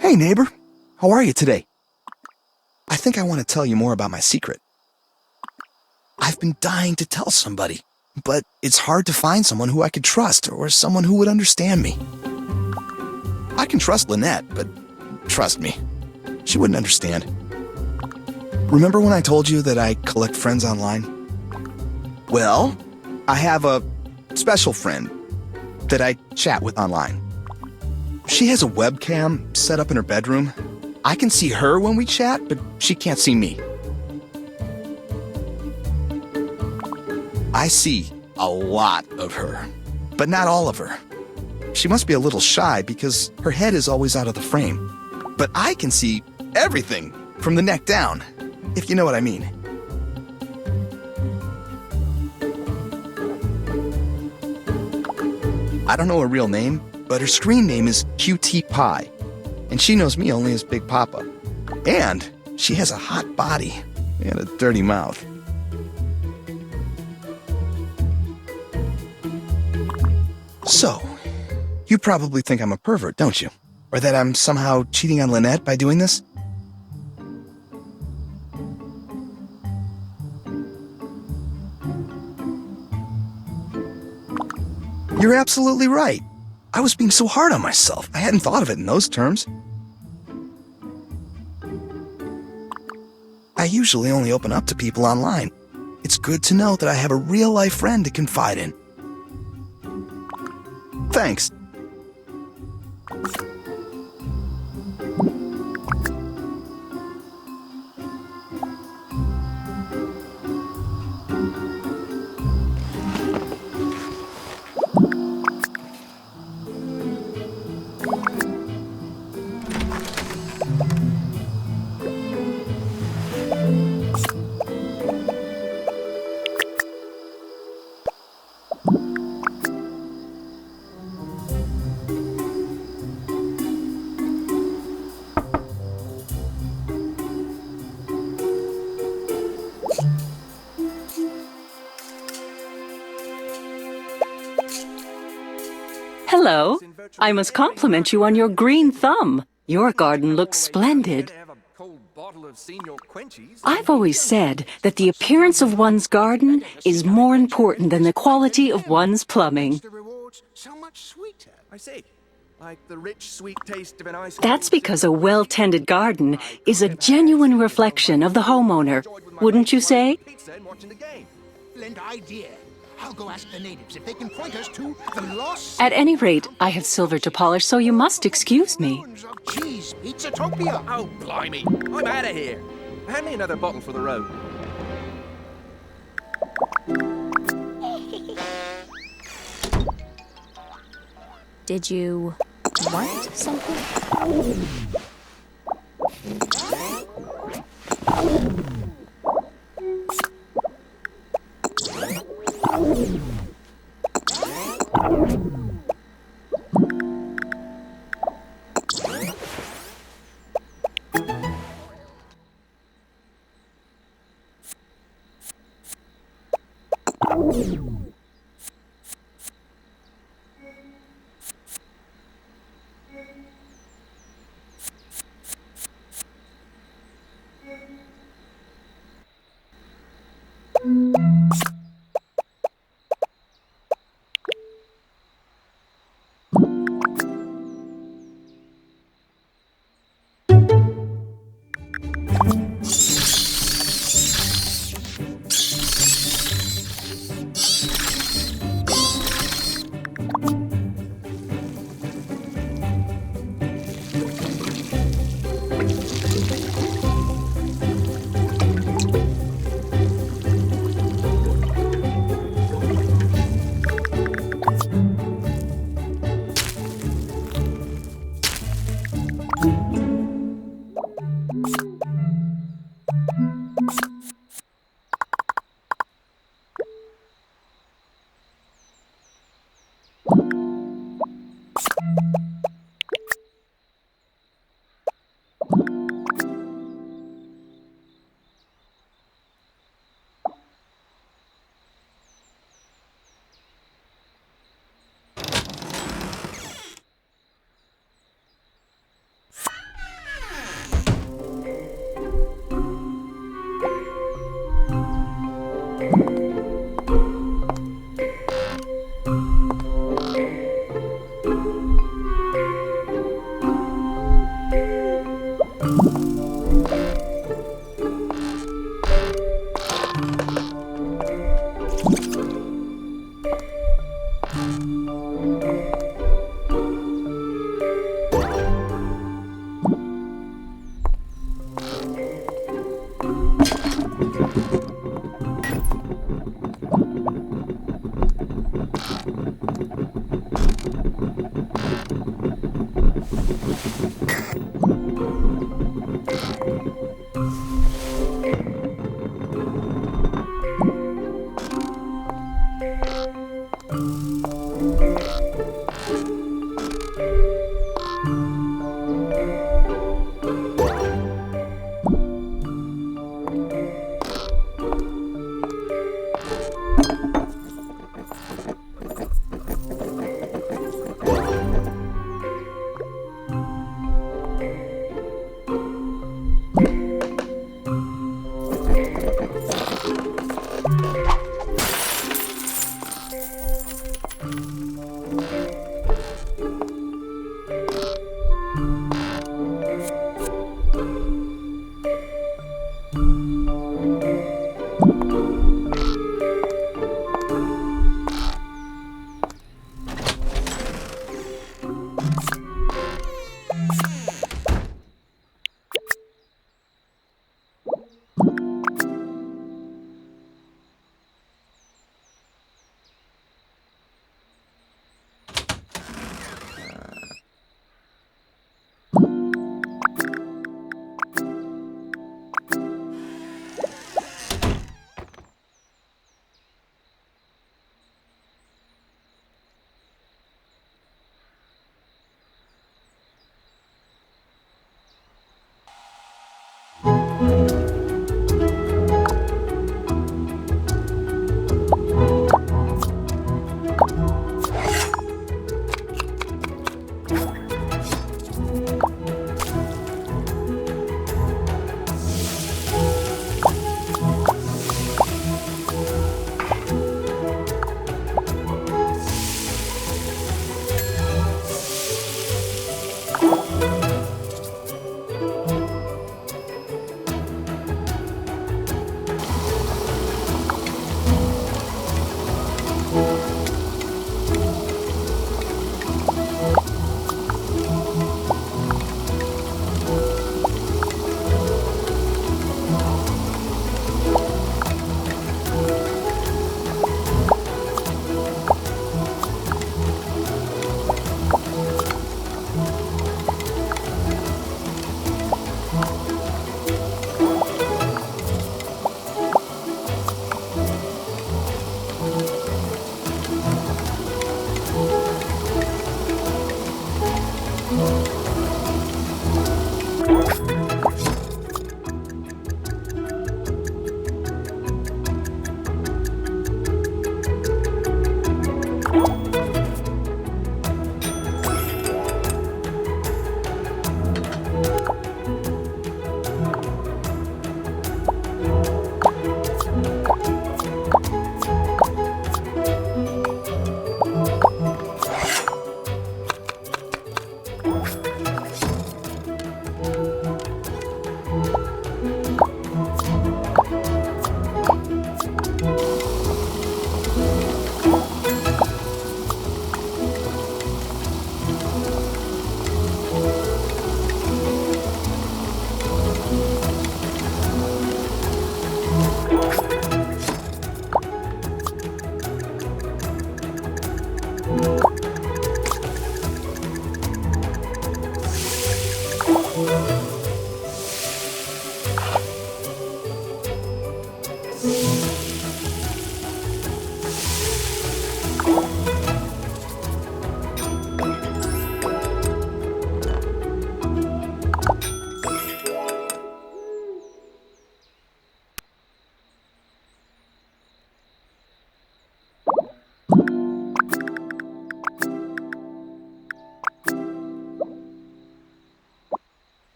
Hey, neighbor. How are you today? I think I want to tell you more about my secret. I've been dying to tell somebody, but it's hard to find someone who I could trust or someone who would understand me. I can trust Lynette, but trust me, she wouldn't understand. Remember when I told you that I collect friends online? Well, I have a special friend that I chat with online. She has a webcam set up in her bedroom. I can see her when we chat, but she can't see me. I see a lot of her, but not all of her. She must be a little shy because her head is always out of the frame. But I can see everything from the neck down, if you know what I mean. I don't know her real name, but her screen name is QT Pie, and she knows me only as Big Papa. And she has a hot body and a dirty mouth. So, you probably think I'm a pervert, don't you? Or that I'm somehow cheating on Lynette by doing this? You're absolutely right. I was being so hard on myself. I hadn't thought of it in those terms. I usually only open up to people online. It's good to know that I have a real-life friend to confide in. Thanks. Hello. I must compliment you on your green thumb. Your garden looks splendid. I've always said that the appearance of one's garden is more important than the quality of one's plumbing. I see. Like the rich, sweet taste of an ice. That's because a well-tended garden is a genuine reflection of the homeowner, wouldn't you say? Excellent idea. I'll go ask the natives if they can point us to the lost At any rate, I have silver to polish, so you must excuse me. ruins of Cheese Pizzatopia. Oh, blimey. I'm out of here. Hand me another bottle for the road. Did you want something?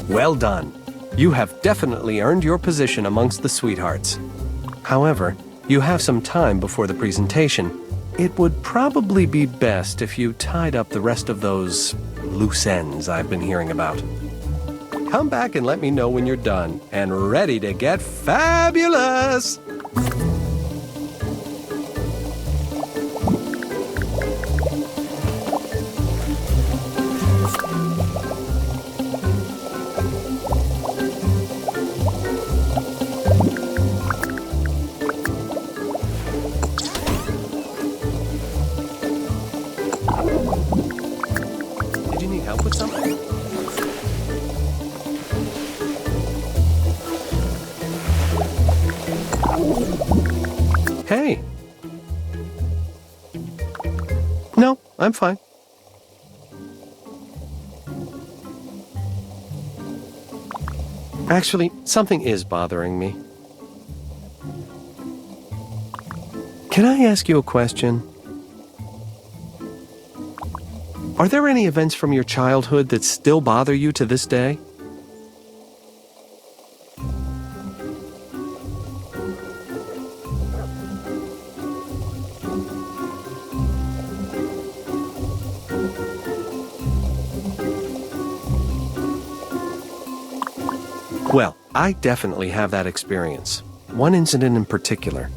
Well done. You have definitely earned your position amongst the sweethearts. However, you have some time before the presentation. It would probably be best if you tied up the rest of those loose ends I've been hearing about. Come back and let me know when you're done and ready to get fabulous! Did you need help with something? Hey. No, I'm fine. Actually, something is bothering me. Can I ask you a question? Are there any events from your childhood that still bother you to this day? Well, I definitely have that experience. One incident in particular.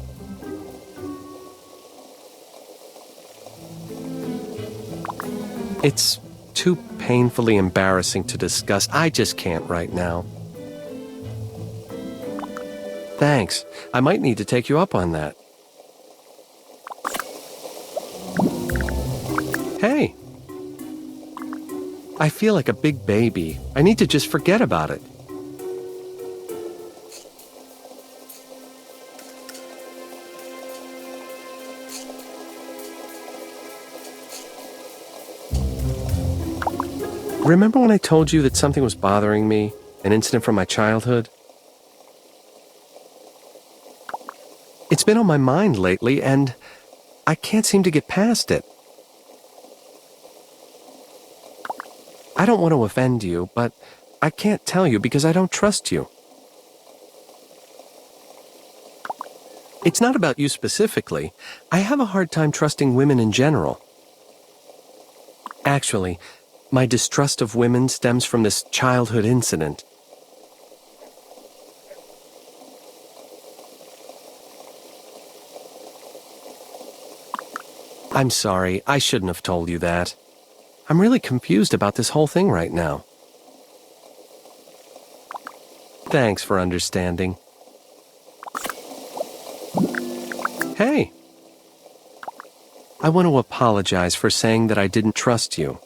It's too painfully embarrassing to discuss. I just can't right now. Thanks. I might need to take you up on that. Hey. I feel like a big baby. I need to just forget about it. Remember when I told you that something was bothering me? An incident from my childhood? It's been on my mind lately, and I can't seem to get past it. I don't want to offend you, but I can't tell you because I don't trust you. It's not about you specifically. I have a hard time trusting women in general. Actually, my distrust of women stems from this childhood incident. I'm sorry, I shouldn't have told you that. I'm really confused about this whole thing right now. Thanks for understanding. Hey! I want to apologize for saying that I didn't trust you.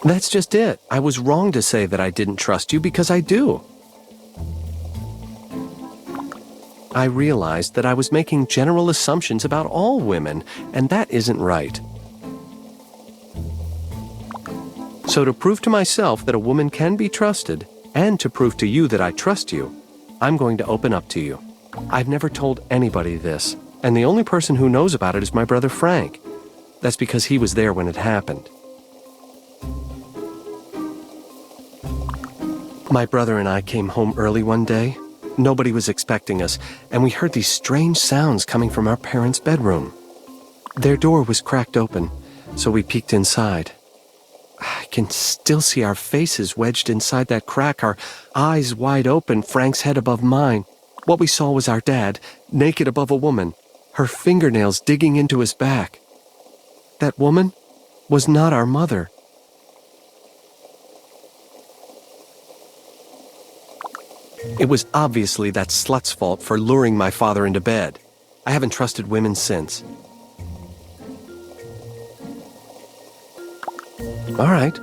That's just it. I was wrong to say that I didn't trust you because I do. I realized that I was making general assumptions about all women, and that isn't right. So to prove to myself that a woman can be trusted, and to prove to you that I trust you, I'm going to open up to you. I've never told anybody this, and the only person who knows about it is my brother Frank. That's because he was there when it happened. My brother and I came home early one day. Nobody was expecting us, and we heard these strange sounds coming from our parents' bedroom. Their door was cracked open, so we peeked inside. I can still see our faces wedged inside that crack, our eyes wide open, Frank's head above mine. What we saw was our dad, naked above a woman, her fingernails digging into his back. That woman was not our mother. It was obviously that slut's fault for luring my father into bed. I haven't trusted women since. All right.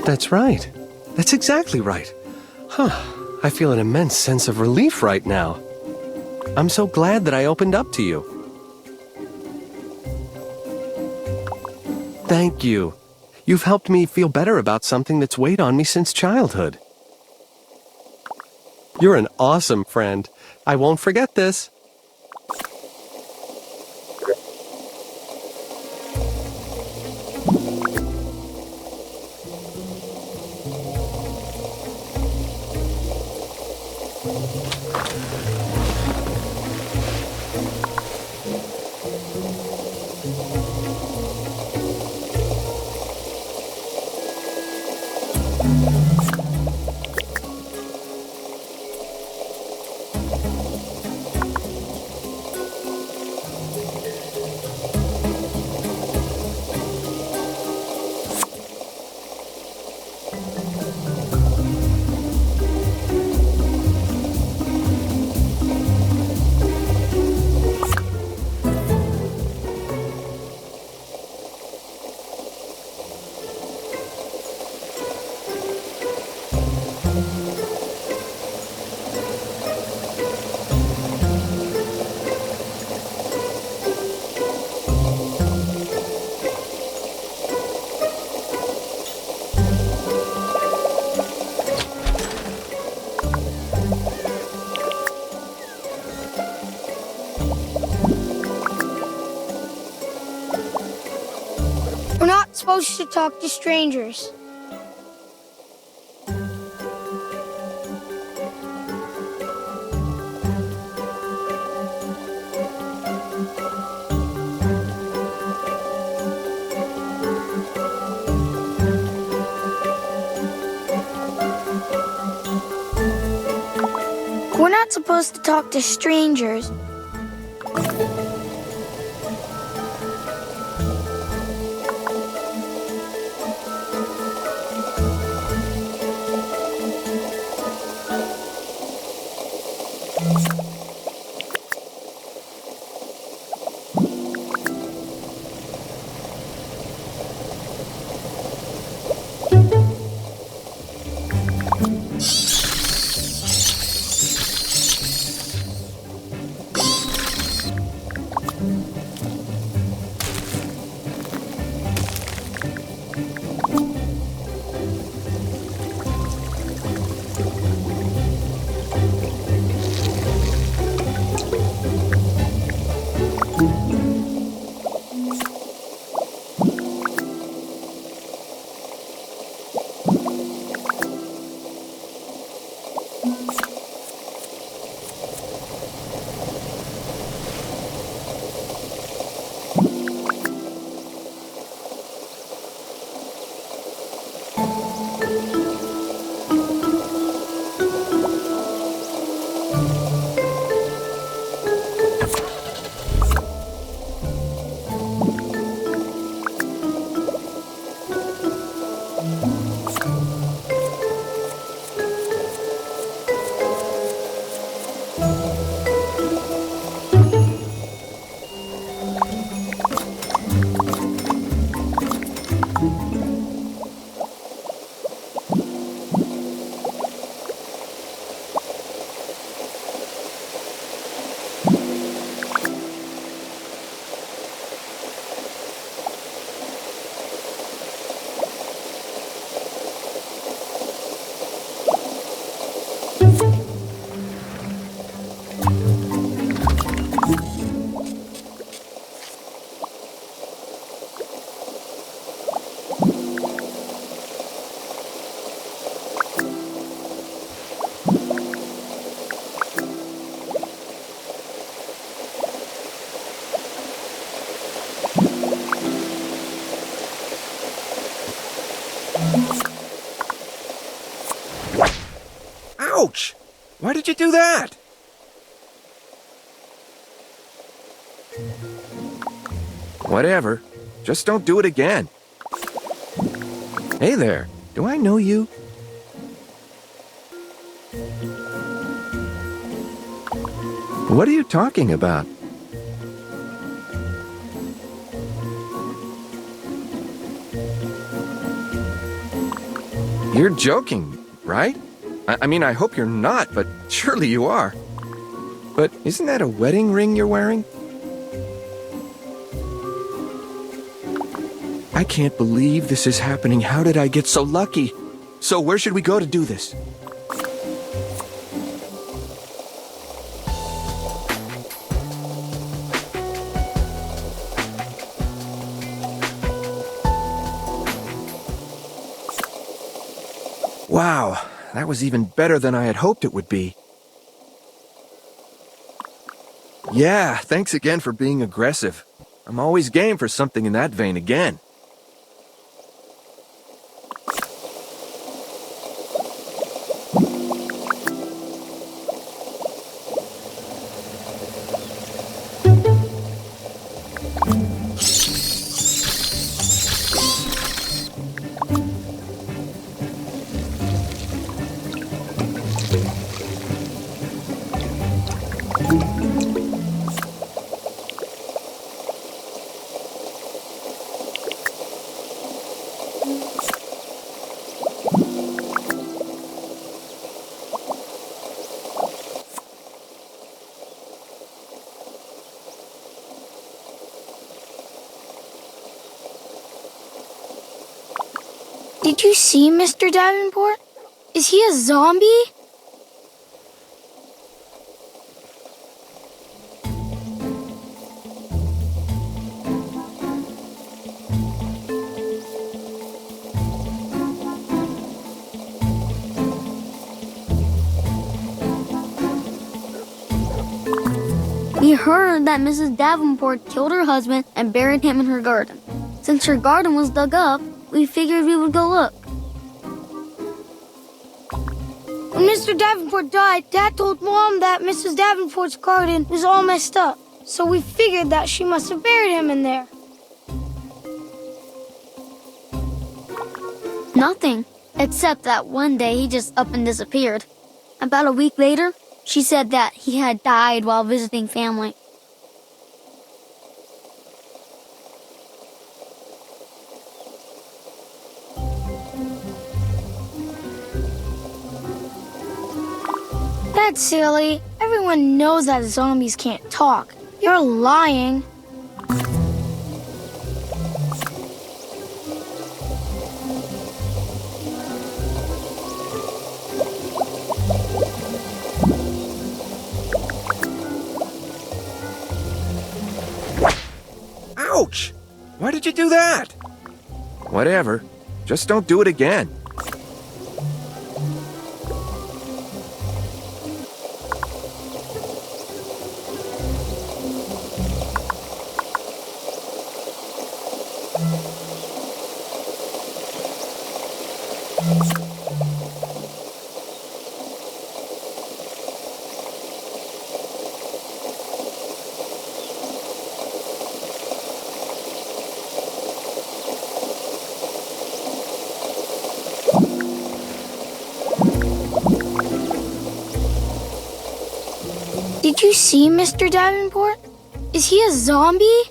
That's right. That's exactly right. Huh. I feel an immense sense of relief right now. I'm so glad that I opened up to you. Thank you. You've helped me feel better about something that's weighed on me since childhood. You're an awesome friend. I won't forget this. We're not supposed to talk to strangers. We're not supposed to talk to strangers. Ouch! Why did you do that? Whatever. Just don't do it again. Hey there. Do I know you? What are you talking about? You're joking, right? I mean, I hope you're not, but surely you are. But isn't that a wedding ring you're wearing? I can't believe this is happening. How did I get so lucky? So where should we go to do this? Wow, that was even better than I had hoped it would be. Yeah, thanks again for being aggressive. I'm always game for something in that vein again. Did you see Mr. Davenport? Is he a zombie? We heard that Mrs. Davenport killed her husband and buried him in her garden. Since her garden was dug up, we figured we would go look. When Mr. Davenport died, Dad told Mom that Mrs. Davenport's garden was all messed up. So we figured that she must have buried him in there. Nothing, except that one day he just up and disappeared. About a week later, she said that he had died while visiting family. That's silly. Everyone knows that zombies can't talk. You're lying. Ouch! Why did you do that? Whatever. Just don't do it again. Did you see Mr. Davenport? Is he a zombie?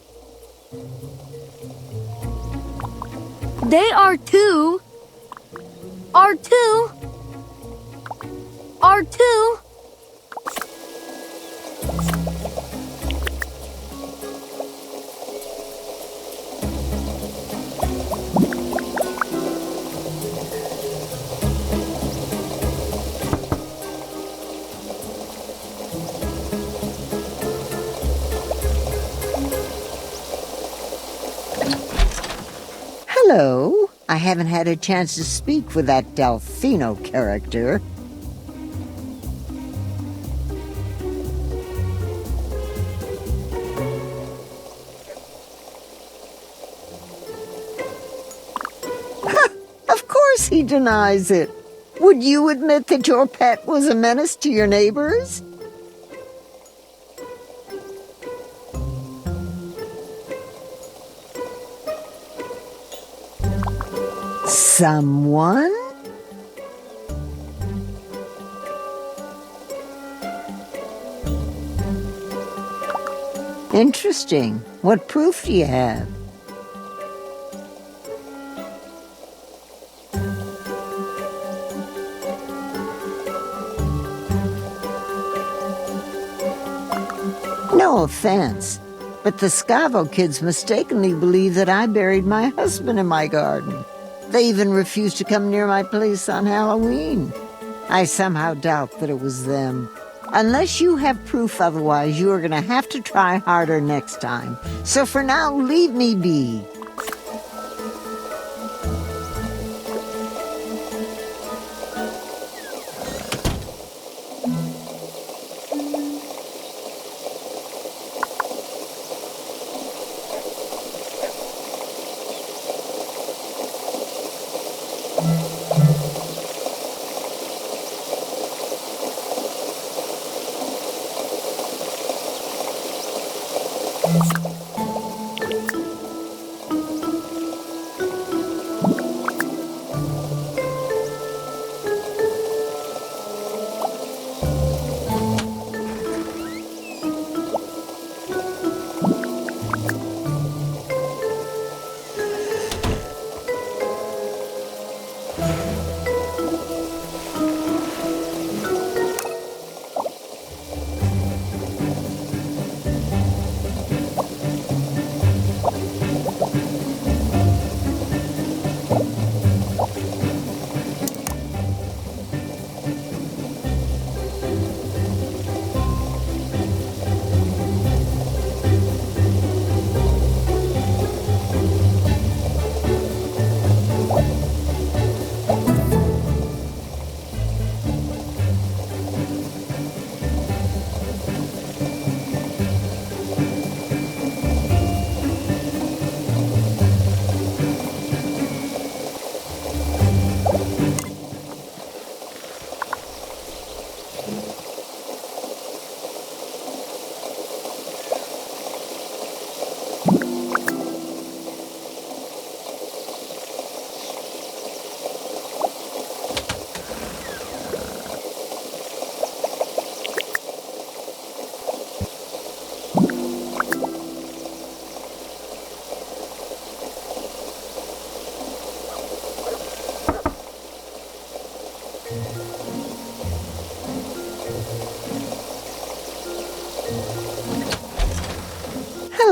They are too. R2. R2. Hello. I haven't had a chance to speak with that Delfino character. Of course he denies it. Would you admit that your pet was a menace to your neighbors? Someone? Interesting. What proof do you have? No offense, but the Scavo kids mistakenly believe that I buried my husband in my garden. They even refused to come near my place on Halloween. I somehow doubt that it was them. Unless you have proof otherwise, you are going to have to try harder next time. So for now, leave me be.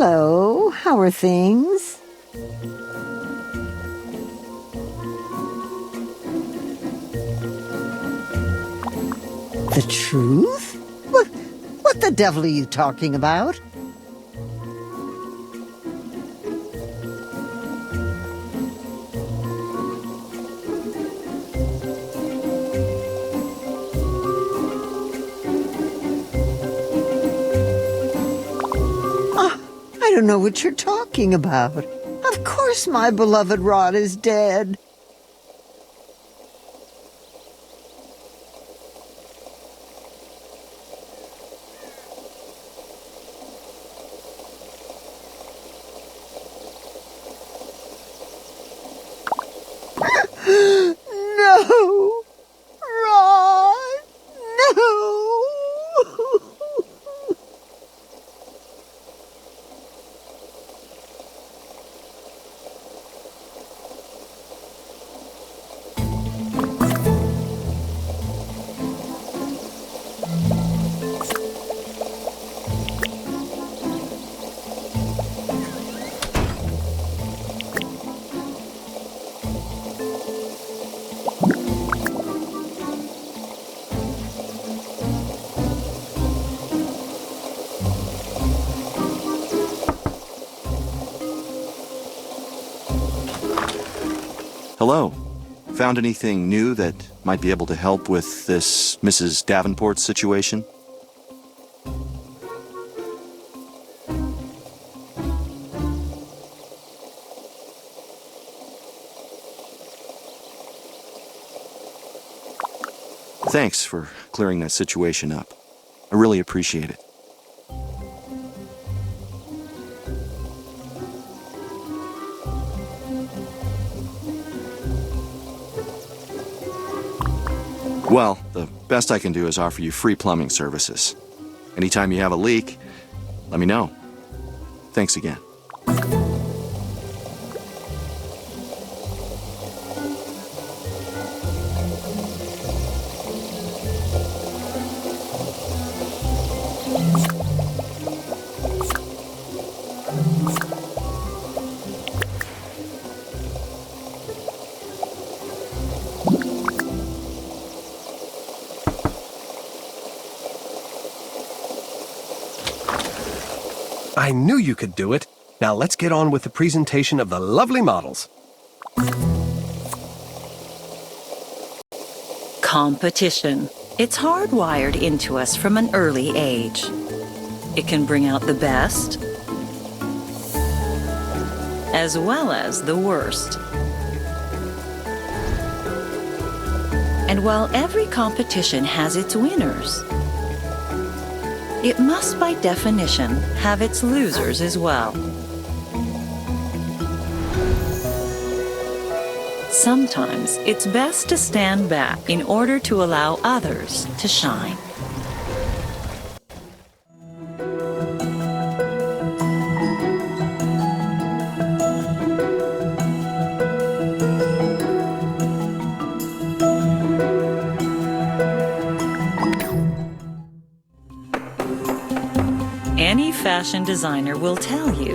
Hello, how are things? The truth? What the devil are you talking about? I don't know what you're talking about. Of course my beloved Rod is dead. No! Rod! No! Hello. Found anything new that might be able to help with this Mrs. Davenport situation? thanks for clearing that situation up. I really appreciate it. Well, the best I can do is offer you free plumbing services. Anytime you have a leak, let me know. Thanks again. I knew you could do it. Now let's get on with the presentation of the lovely models. Competition. It's hardwired into us from an early age. It can bring out the best, as well as the worst. And while every competition has its winners, it must by definition have its losers as well. Sometimes it's best to stand back in order to allow others to shine. Any fashion designer will tell you,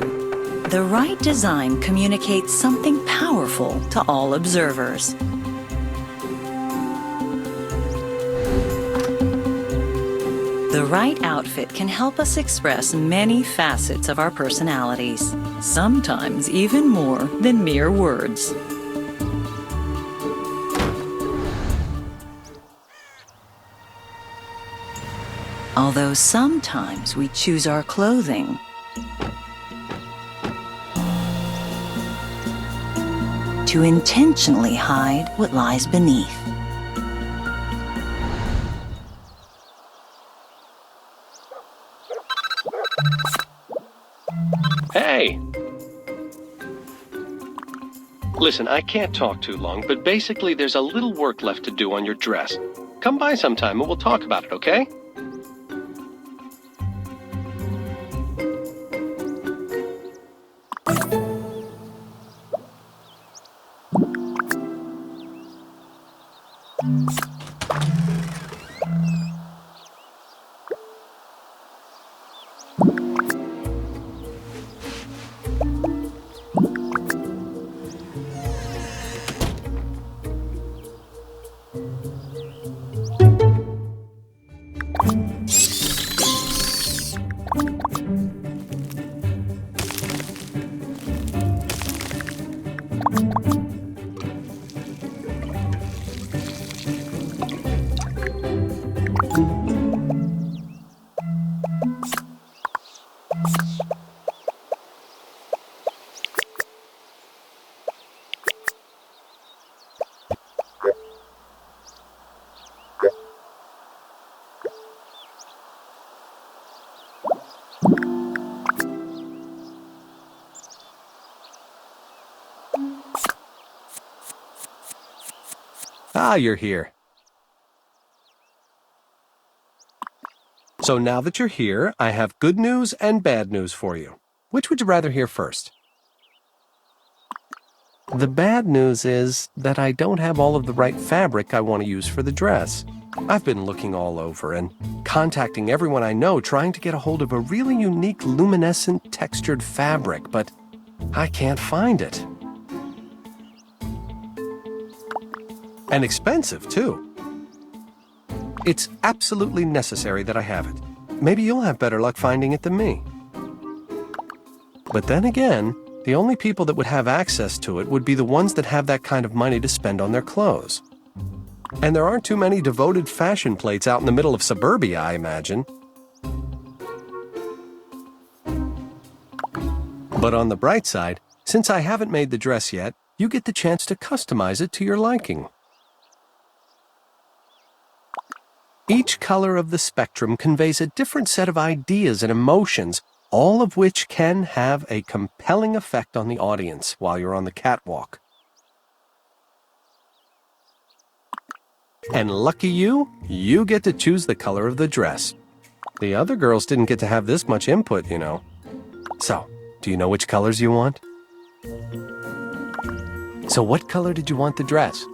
the right design communicates something powerful to all observers. The right outfit can help us express many facets of our personalities, sometimes even more than mere words. Although sometimes we choose our clothing to intentionally hide what lies beneath. Hey! Listen, I can't talk too long, but basically there's a little work left to do on your dress. Come by sometime and we'll talk about it, okay? Ah, you're here. So now that you're here, I have good news and bad news for you. Which would you rather hear first? The bad news is that I don't have all of the right fabric I want to use for the dress. I've been looking all over and contacting everyone I know trying to get a hold of a really unique luminescent textured fabric, but I can't find it. And expensive, too. It's absolutely necessary that I have it. Maybe you'll have better luck finding it than me. But then again, the only people that would have access to it would be the ones that have that kind of money to spend on their clothes. And there aren't too many devoted fashion plates out in the middle of suburbia, I imagine. But on the bright side, since I haven't made the dress yet, you get the chance to customize it to your liking. Each color of the spectrum conveys a different set of ideas and emotions, all of which can have a compelling effect on the audience while you're on the catwalk. And lucky you, you get to choose the color of the dress. The other girls didn't get to have this much input, you know. So, do you know which colors you want? So what color did you want the dress?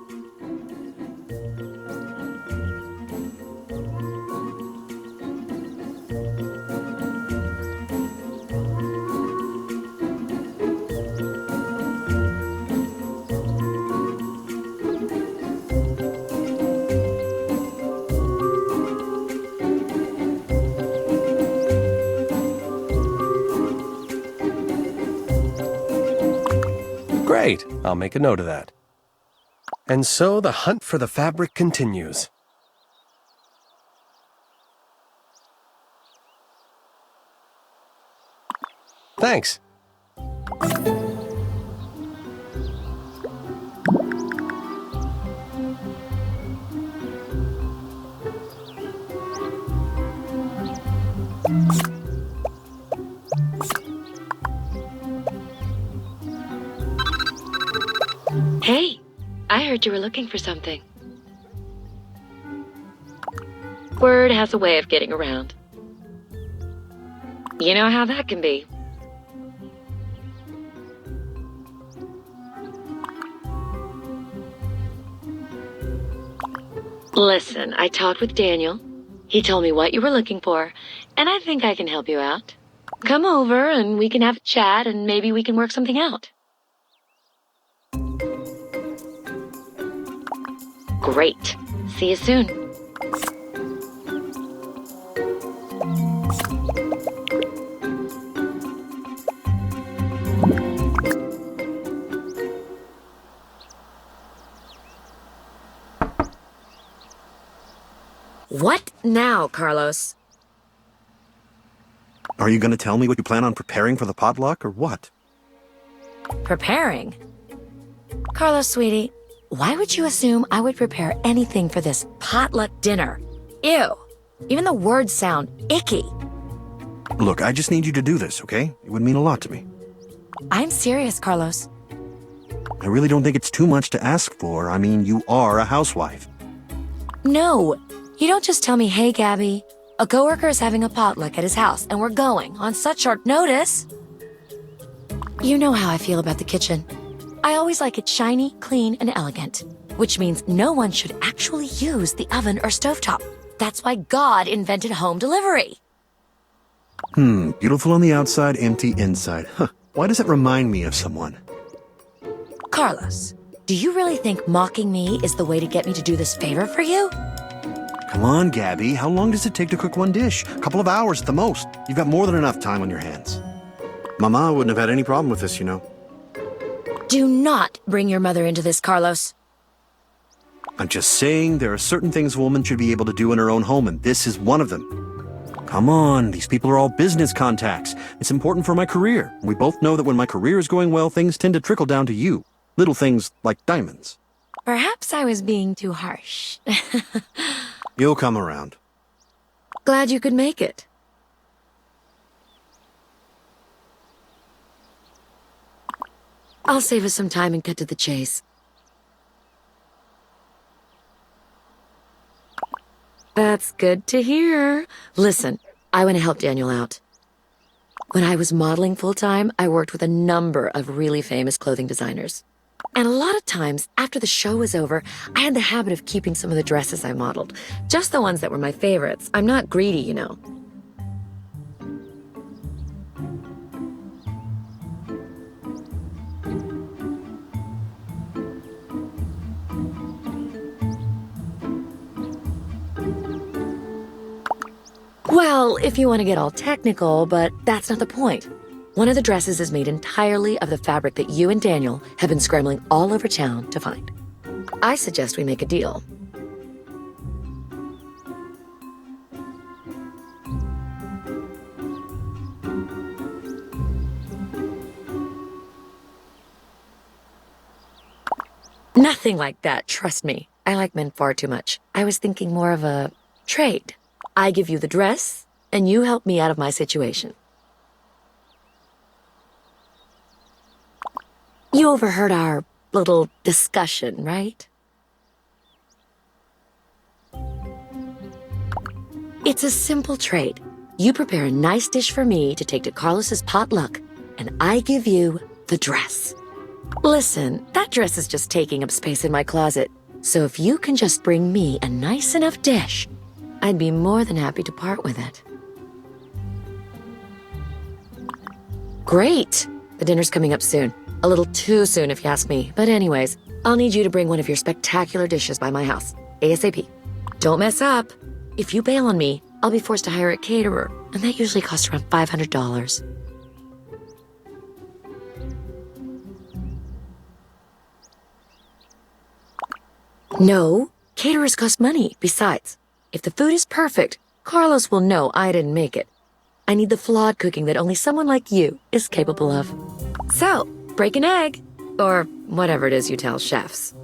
Great, I'll make a note of that. And so the hunt for the fabric continues. Thanks. Hey, I heard you were looking for something. Word has a way of getting around. You know how that can be. Listen, I talked with Daniel. He told me what you were looking for, and I think I can help you out. Come over and we can have a chat and maybe we can work something out. Great. See you soon. What now, Carlos? Are you going to tell me what you plan on preparing for the potluck, or what? Preparing? Carlos, sweetie, why would you assume I would prepare anything for this potluck dinner? Ew. Even the words sound icky. Look, I just need you to do this, okay? It would mean a lot to me. I'm serious, Carlos. I really don't think it's too much to ask for. I mean, you are a housewife. No, you don't just tell me, hey, Gabby, a coworker is having a potluck at his house and we're going on such short notice. You know how I feel about the kitchen. I always like it shiny, clean, and elegant, which means no one should actually use the oven or stovetop. That's why God invented home delivery. Beautiful on the outside, empty inside. Huh. Why does that remind me of someone? Carlos, do you really think mocking me is the way to get me to do this favor for you? Come on, Gabby. How long does it take to cook one dish? A couple of hours at the most. You've got more than enough time on your hands. Mama wouldn't have had any problem with this, you know. Do not bring your mother into this, Carlos. I'm just saying there are certain things a woman should be able to do in her own home, and this is one of them. Come on, these people are all business contacts. It's important for my career. We both know that when my career is going well, things tend to trickle down to you. Little things like diamonds. Perhaps I was being too harsh. You'll come around. Glad you could make it. I'll save us some time and cut to the chase. That's good to hear. Listen, I want to help Daniel out. When I was modeling full-time, I worked with a number of really famous clothing designers. And a lot of times, after the show was over, I had the habit of keeping some of the dresses I modeled. Just the ones that were my favorites. I'm not greedy, you know. Well, if you want to get all technical, but that's not the point. One of the dresses is made entirely of the fabric that you and Daniel have been scrambling all over town to find. I suggest we make a deal. Nothing like that, trust me. I like men far too much. I was thinking more of a Trade. I give you the dress, and you help me out of my situation. You overheard our little discussion, right? It's a simple trade. You prepare a nice dish for me to take to Carlos's potluck, and I give you the dress. Listen, that dress is just taking up space in my closet, so if you can just bring me a nice enough dish, I'd be more than happy to part with it. Great! The dinner's coming up soon. A little too soon if you ask me, but anyways, I'll need you to bring one of your spectacular dishes by my house, ASAP. Don't mess up. If you bail on me, I'll be forced to hire a caterer, and that usually costs around $500. No, caterers cost money. Besides, if the food is perfect, Carlos will know I didn't make it. I need the flawed cooking that only someone like you is capable of. So, break an egg, or whatever it is you tell chefs.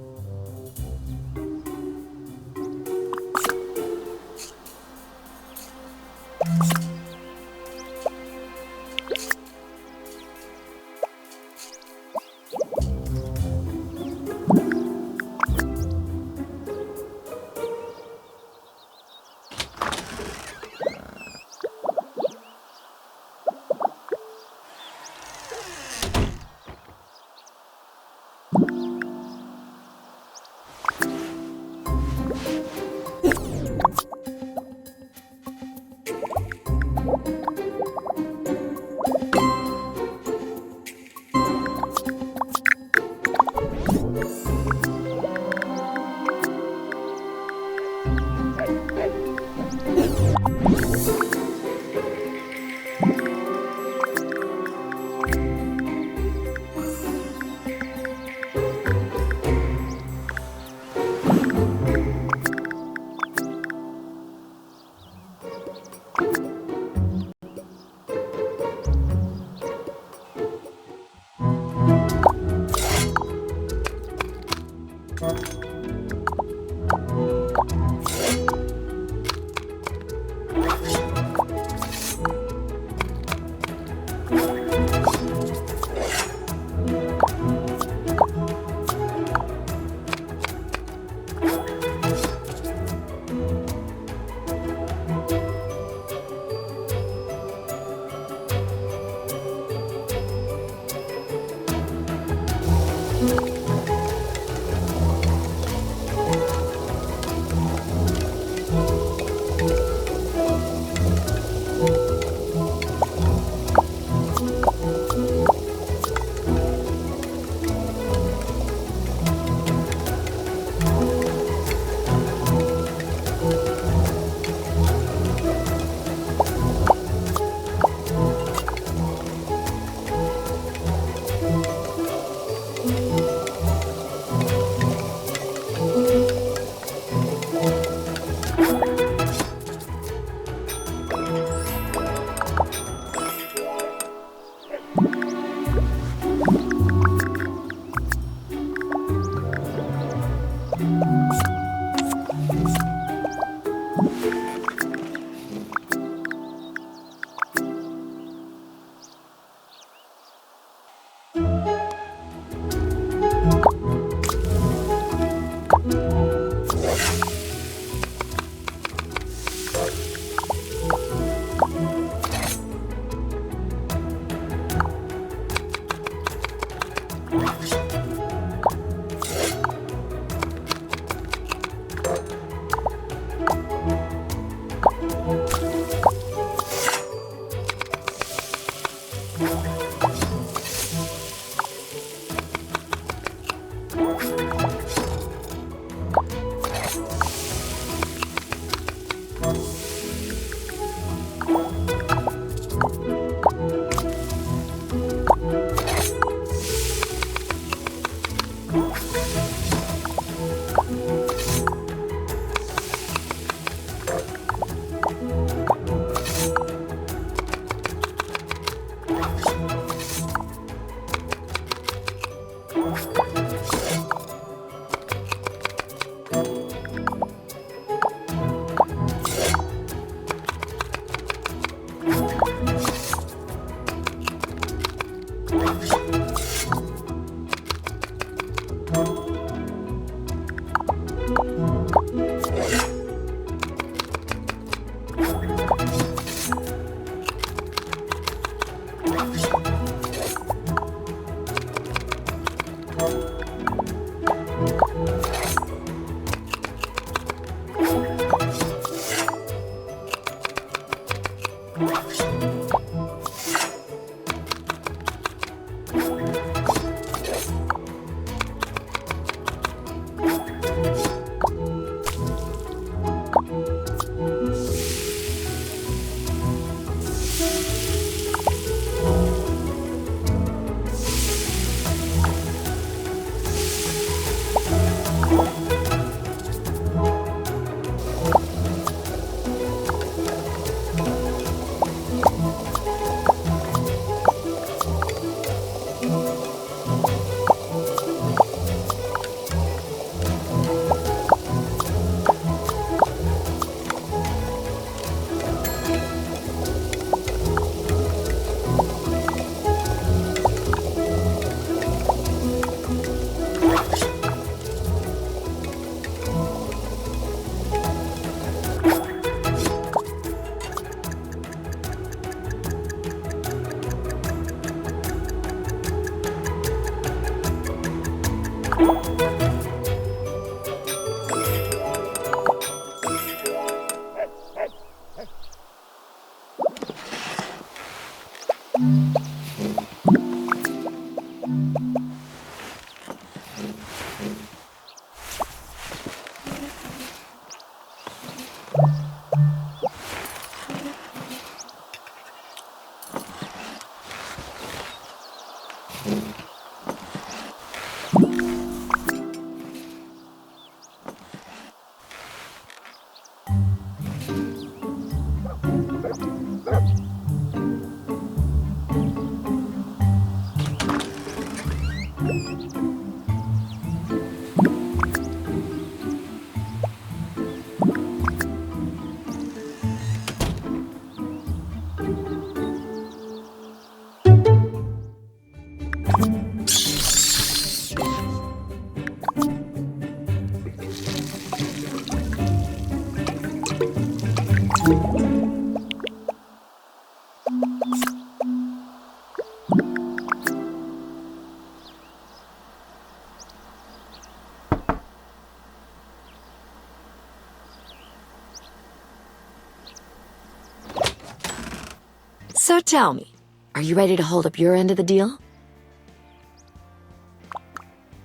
So tell me, are you ready to hold up your end of the deal?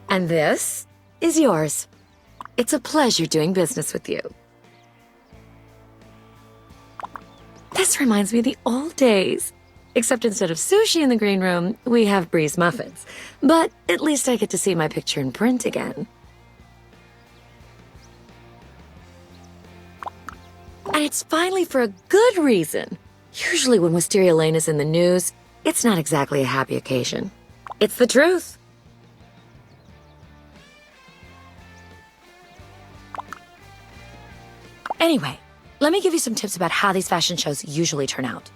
And this is yours. It's a pleasure doing business with you. This reminds me of the old days. Except instead of sushi in the green room, we have Breeze muffins. But at least I get to see my picture in print again. And it's finally for a good reason. Usually when Wisteria Lane is in the news, it's not exactly a happy occasion. It's the truth. Anyway, let me give you some tips about how these fashion shows usually turn out.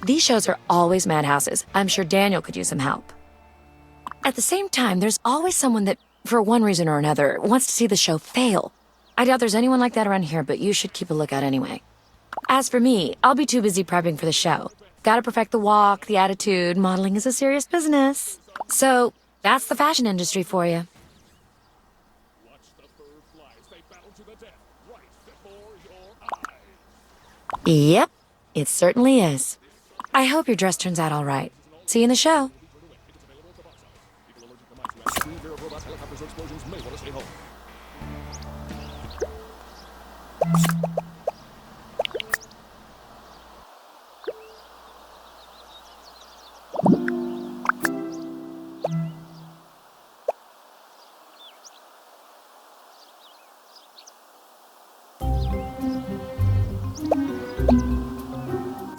These shows are always madhouses. I'm sure Daniel could use some help. At the same time, there's always someone that, for one reason or another, wants to see the show fail. I doubt there's anyone like that around here, but you should keep a lookout anyway. As for me, I'll be too busy prepping for the show. Gotta perfect the walk, the attitude. Modeling is a serious business. So, that's the fashion industry for you. Yep, it certainly is. I hope your dress turns out all right. See you in the show.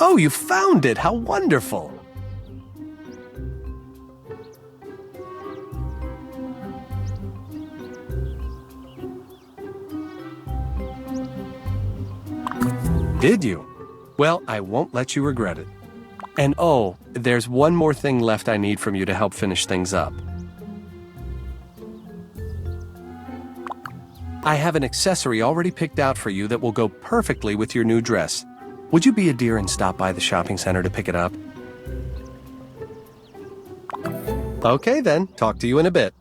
Oh, you found it! How wonderful! Did you? Well, I won't let you regret it. And oh, there's one more thing left I need from you to help finish things up. I have an accessory already picked out for you that will go perfectly with your new dress. Would you be a dear and stop by the shopping center to pick it up? Okay then, talk to you in a bit.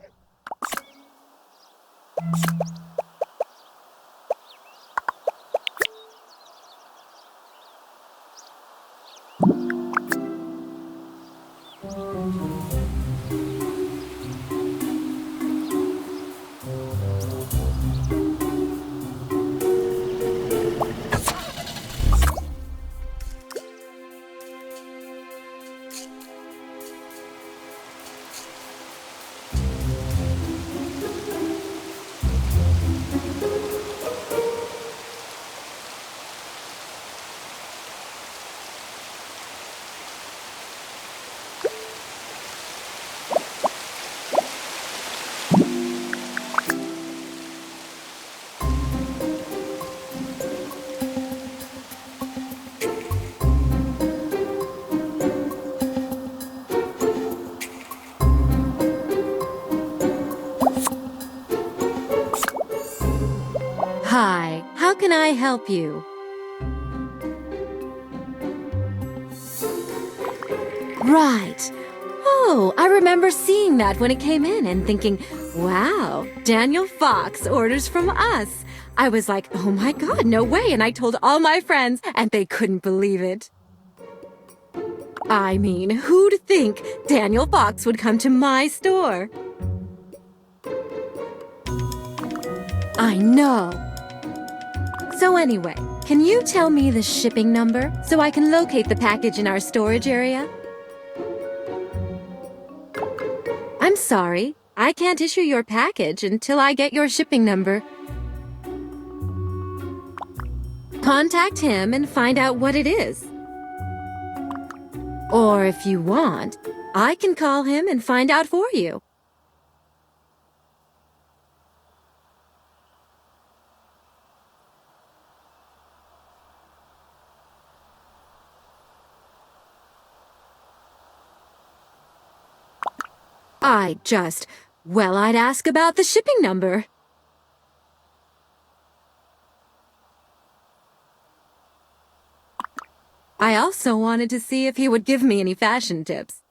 Hi, how can I help you? Right. Oh, I remember seeing that when it came in and thinking, wow, Daniel Fox orders from us. I was like, oh my God, no way. And I told all my friends and they couldn't believe it. I mean, who'd think Daniel Fox would come to my store? I know. So anyway, can you tell me the shipping number so I can locate the package in our storage area? I'm sorry, I can't issue your package until I get your shipping number. Contact him and find out what it is. Or if you want, I can call him and find out for you. Well, I'd ask about the shipping number. I also wanted to see if he would give me any fashion tips.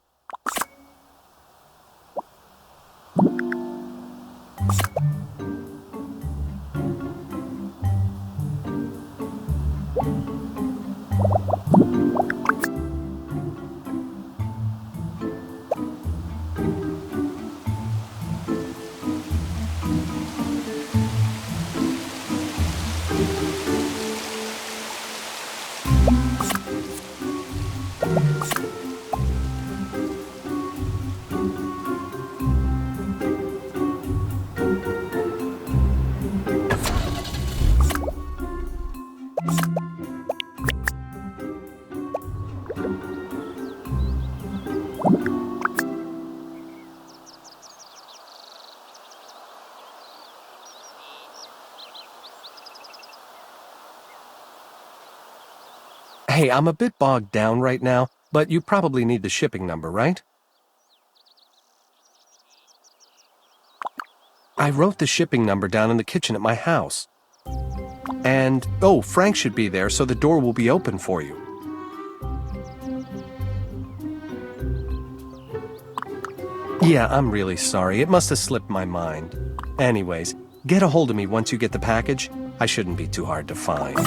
Hey, I'm a bit bogged down right now, but you probably need the shipping number, right? I wrote the shipping number down in the kitchen at my house. And, oh, Frank should be there, so the door will be open for you. Yeah, I'm really sorry. It must have slipped my mind. Anyways, get a hold of me once you get the package. I shouldn't be too hard to find.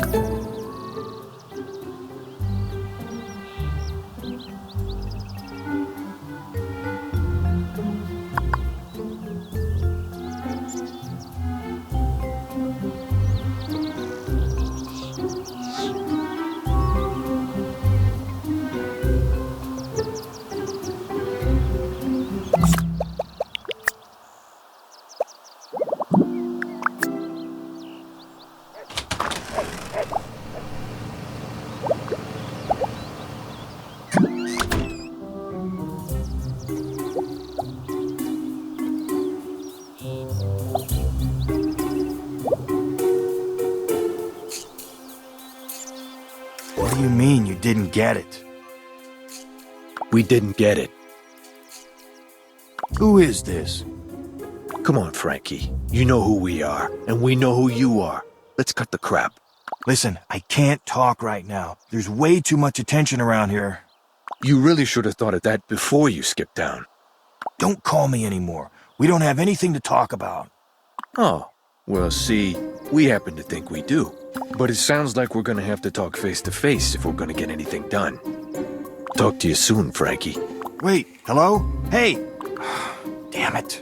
What do you mean you didn't get it? We didn't get it. Who is this? Come on, Frankie. You know who we are, and we know who you are. Let's cut the crap. Listen, I can't talk right now. There's way too much attention around here. You really should have thought of that before you skipped town. Don't call me anymore. We don't have anything to talk about. Oh, well, see, we happen to think we do. But it sounds like we're gonna have to talk face to face if we're gonna get anything done. Talk to you soon, Frankie. Wait, hello? Hey! Damn it.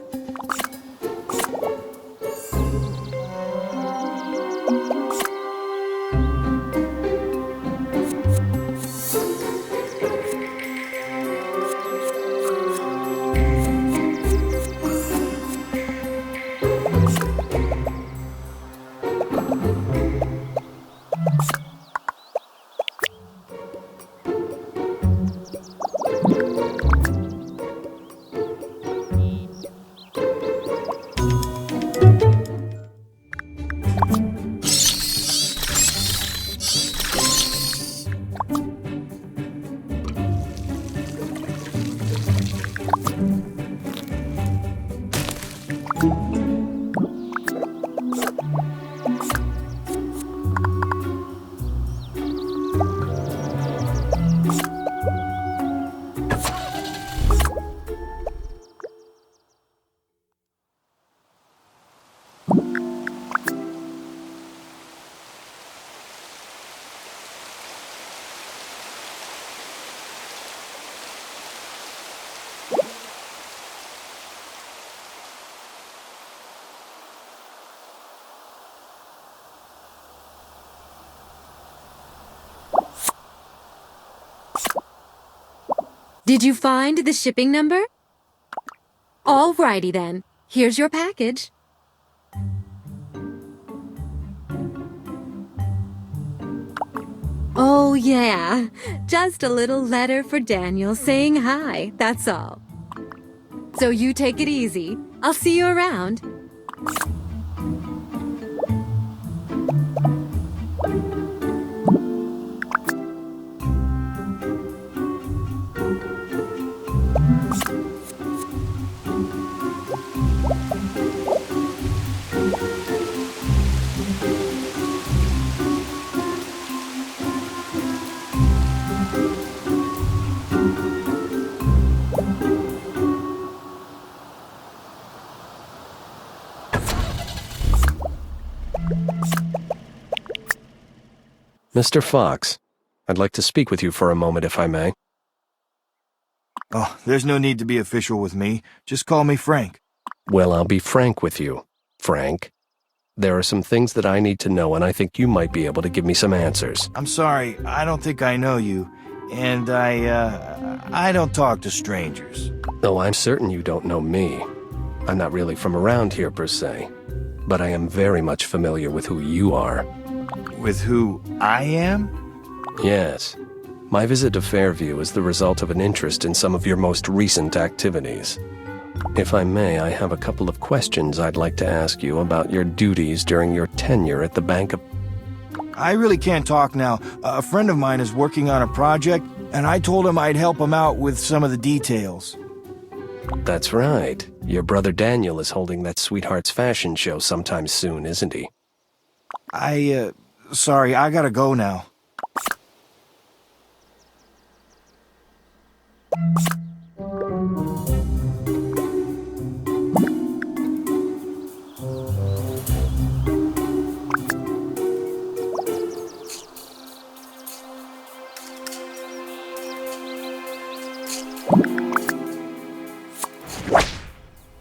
Did you find the shipping number? Alrighty then. Here's your package. Oh yeah, just a little letter for Daniel saying hi, that's all. So you take it easy. I'll see you around. Mr. Fox, I'd like to speak with you for a moment if I may. Oh, there's no need to be official with me. Just call me Frank. Well, I'll be frank with you, Frank. There are some things that I need to know, and I think you might be able to give me some answers. I'm sorry, I don't think I know you. And I don't talk to strangers. Oh, I'm certain you don't know me. I'm not really from around here per se, but I am very much familiar with who you are. With who I am? Yes. My visit to Fairview is the result of an interest in some of your most recent activities. If I may, I have a couple of questions I'd like to ask you about your duties during your tenure at the Bank of... I really can't talk now. A friend of mine is working on a project, and I told him I'd help him out with some of the details. That's right. Your brother Daniel is holding that Sweethearts fashion show sometime soon, isn't he? Sorry, I gotta go now.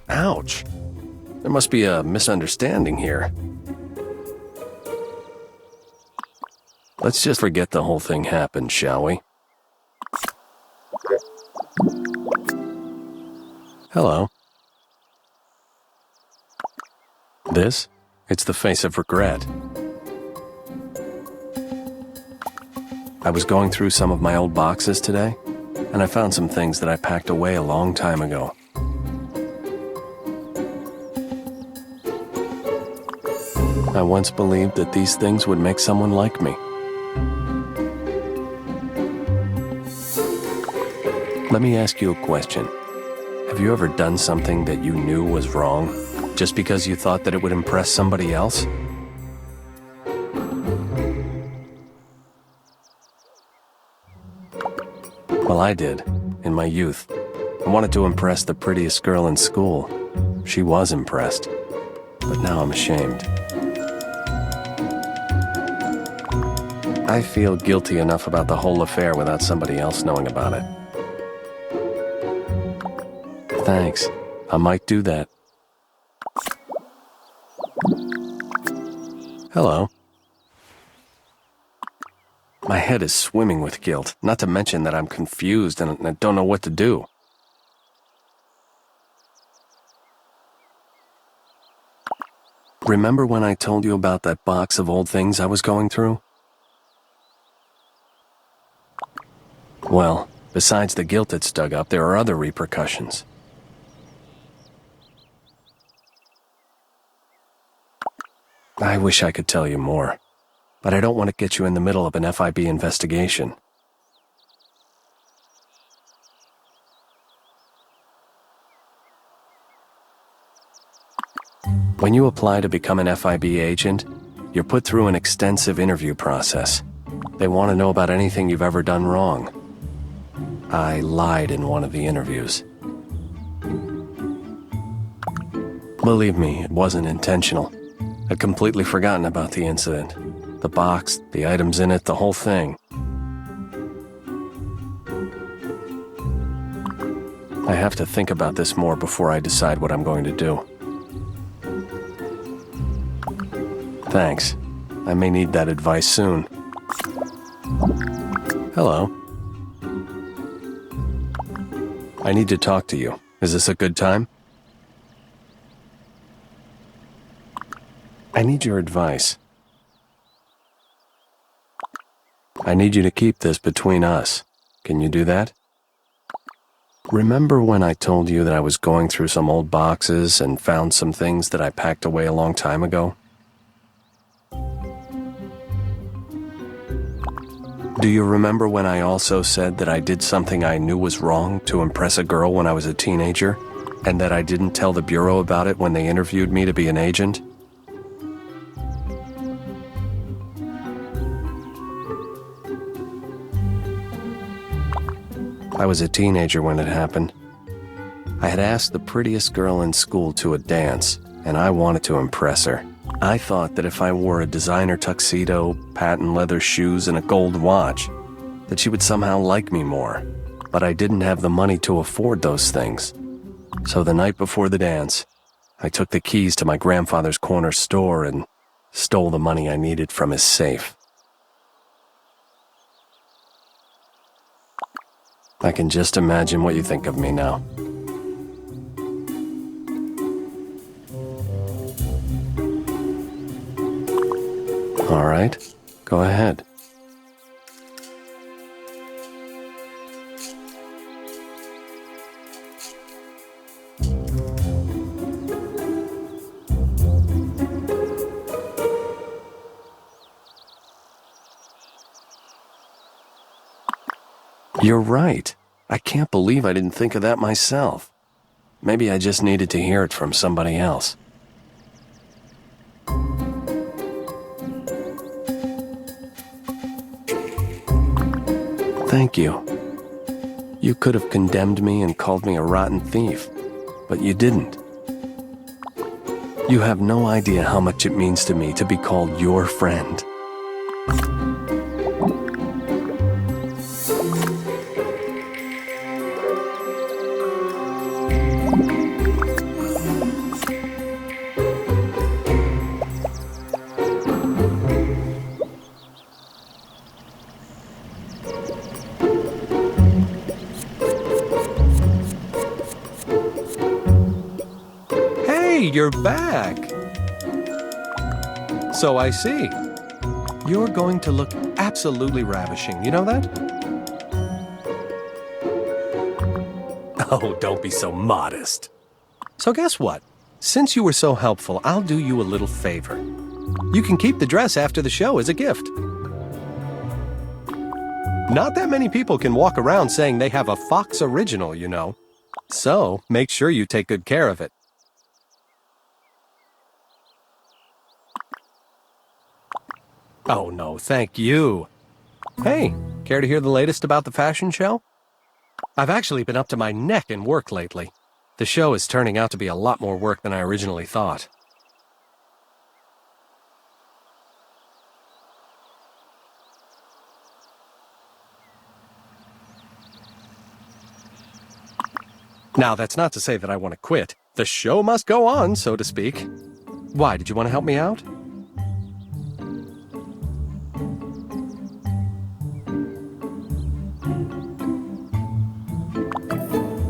Ouch. There must be a misunderstanding here. Let's just forget the whole thing happened, shall we? Hello. This? It's the face of regret. I was going through some of my old boxes today, and I found some things that I packed away a long time ago. I once believed that these things would make someone like me. Let me ask you a question. Have you ever done something that you knew was wrong, just because you thought that it would impress somebody else? Well, I did, in my youth. I wanted to impress the prettiest girl in school. She was impressed, but now I'm ashamed. I feel guilty enough about the whole affair without somebody else knowing about it. Thanks. I might do that. Hello. My head is swimming with guilt, not to mention that I'm confused and I don't know what to do. Remember when I told you about that box of old things I was going through? Well, besides the guilt it's dug up, there are other repercussions. I wish I could tell you more, but I don't want to get you in the middle of an FIB investigation. When you apply to become an FIB agent, you're put through an extensive interview process. They want to know about anything you've ever done wrong. I lied in one of the interviews. Believe me, it wasn't intentional. I'd completely forgotten about the incident. The box, the items in it, the whole thing. I have to think about this more before I decide what I'm going to do. Thanks. I may need that advice soon. Hello. I need to talk to you. Is this a good time? I need your advice. I need you to keep this between us. Can you do that? Remember when I told you that I was going through some old boxes and found some things that I packed away a long time ago? Do you remember when I also said that I did something I knew was wrong to impress a girl when I was a teenager, and that I didn't tell the Bureau about it when they interviewed me to be an agent? I was a teenager when it happened. I had asked the prettiest girl in school to a dance, and I wanted to impress her. I thought that if I wore a designer tuxedo, patent leather shoes, and a gold watch, that she would somehow like me more. But I didn't have the money to afford those things. So the night before the dance, I took the keys to my grandfather's corner store and stole the money I needed from his safe. I can just imagine what you think of me now. All right, go ahead. You're right. I can't believe I didn't think of that myself. Maybe I just needed to hear it from somebody else. Thank you. You could have condemned me and called me a rotten thief, but you didn't. You have no idea how much it means to me to be called your friend. You're back. So I see. You're going to look absolutely ravishing, you know that? Oh, don't be so modest. So guess what? Since you were so helpful, I'll do you a little favor. You can keep the dress after the show as a gift. Not that many people can walk around saying they have a Fox original, you know. So make sure you take good care of it. Oh, no, thank you. Hey, care to hear the latest about the fashion show? I've actually been up to my neck in work lately. The show is turning out to be a lot more work than I originally thought. Now, that's not to say that I want to quit. The show must go on, so to speak. Why, did you want to help me out?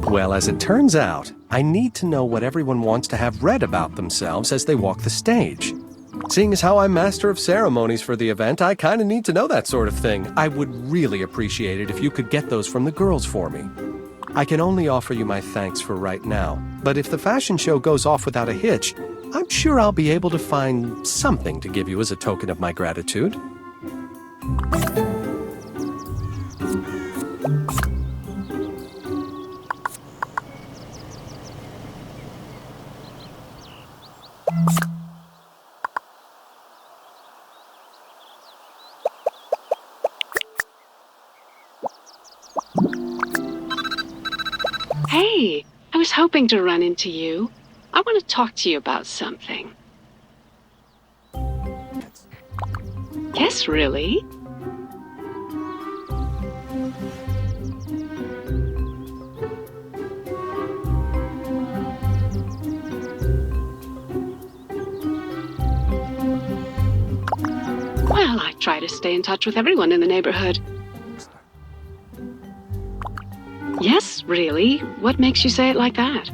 Well, as it turns out, I need to know what everyone wants to have read about themselves as they walk the stage. Seeing as how I'm master of ceremonies for the event, I kind of need to know that sort of thing. I would really appreciate it if you could get those from the girls for me. I can only offer you my thanks for right now, but if the fashion show goes off without a hitch, I'm sure I'll be able to find something to give you as a token of my gratitude. Hey, I was hoping to run into you. I want to talk to you about something. Yes, really? Well, I try to stay in touch with everyone in the neighborhood. Yes, really? What makes you say it like that?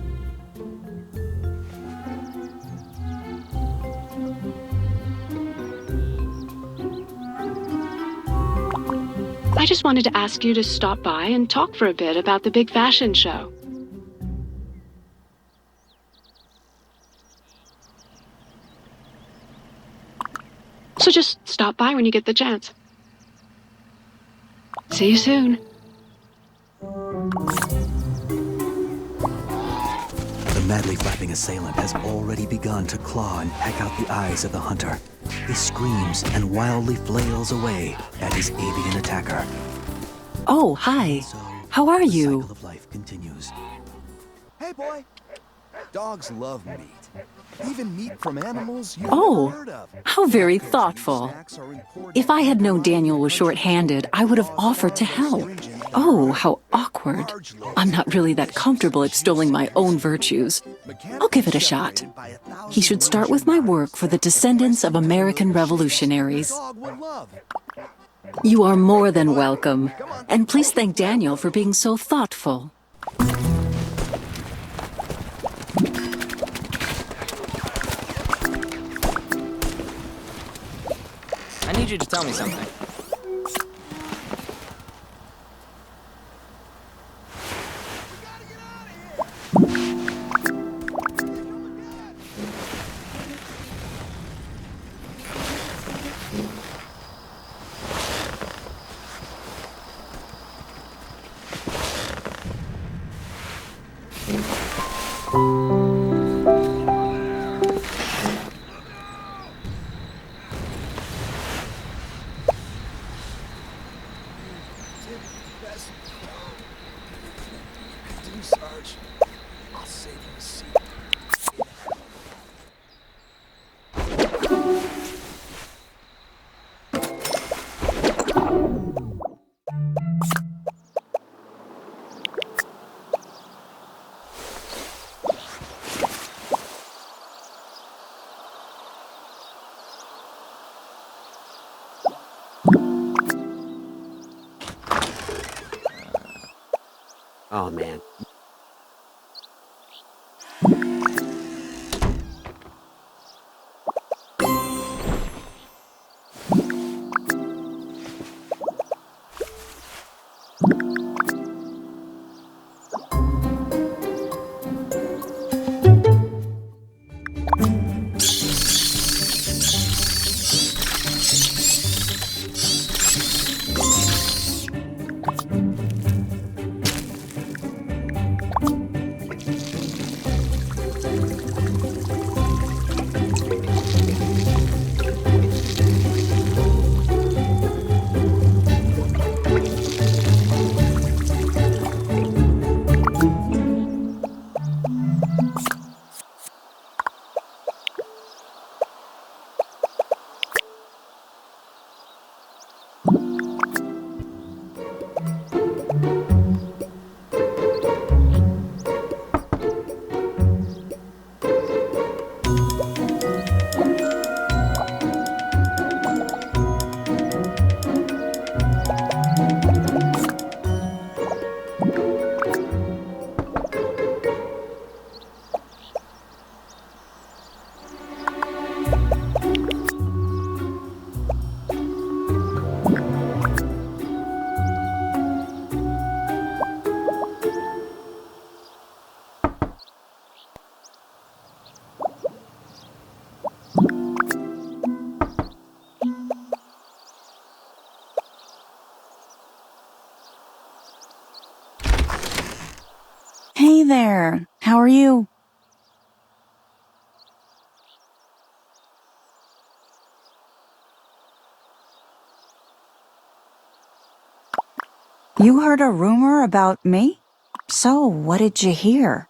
I just wanted to ask you to stop by and talk for a bit about the big fashion show. So just stop by when you get the chance. See you soon. The madly flapping assailant has already begun to claw and peck out the eyes of the hunter. He screams and wildly flails away at his avian attacker. Oh, hi. How are you? The cycle of life continues. Hey, boy. Dogs love meat. Even meat from animals you've never heard of. How very thoughtful. If I had known Daniel was short-handed, I would have offered to help. Oh, how awkward. I'm not really that comfortable extolling my own virtues. I'll give it a shot. He should start with my work for the descendants of American revolutionaries. You are more than welcome. And please thank Daniel for being so thoughtful. I need you to tell me something. Oh, man. Hey there, how are you? You heard a rumor about me? So, what did you hear?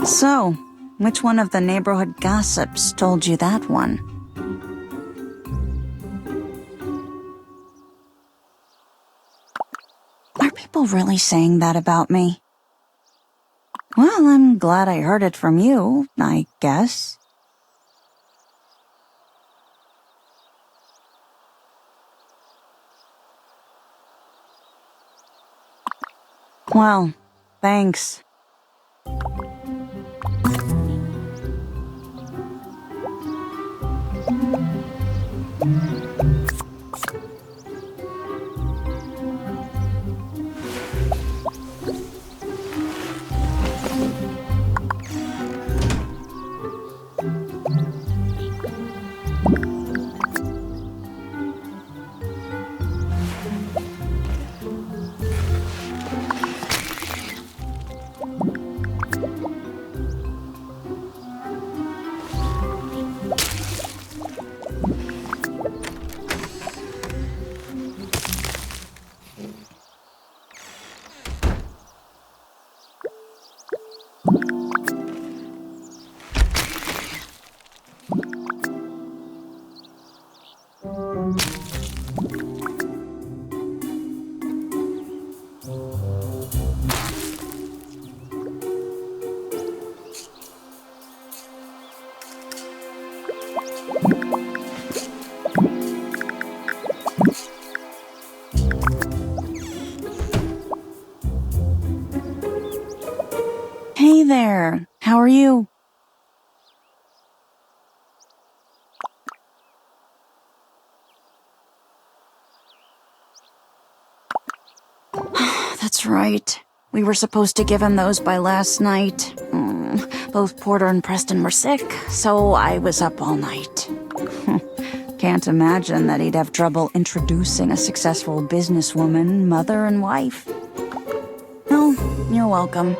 So, which one of the neighborhood gossips told you that one? Are people really saying that about me? Well, I'm glad I heard it from you, I guess. Well, thanks. Hey there, how are you? That's right. We were supposed to give him those by last night. Both Porter and Preston were sick, so I was up all night. Can't imagine that he'd have trouble introducing a successful businesswoman, mother, and wife. Oh, you're welcome.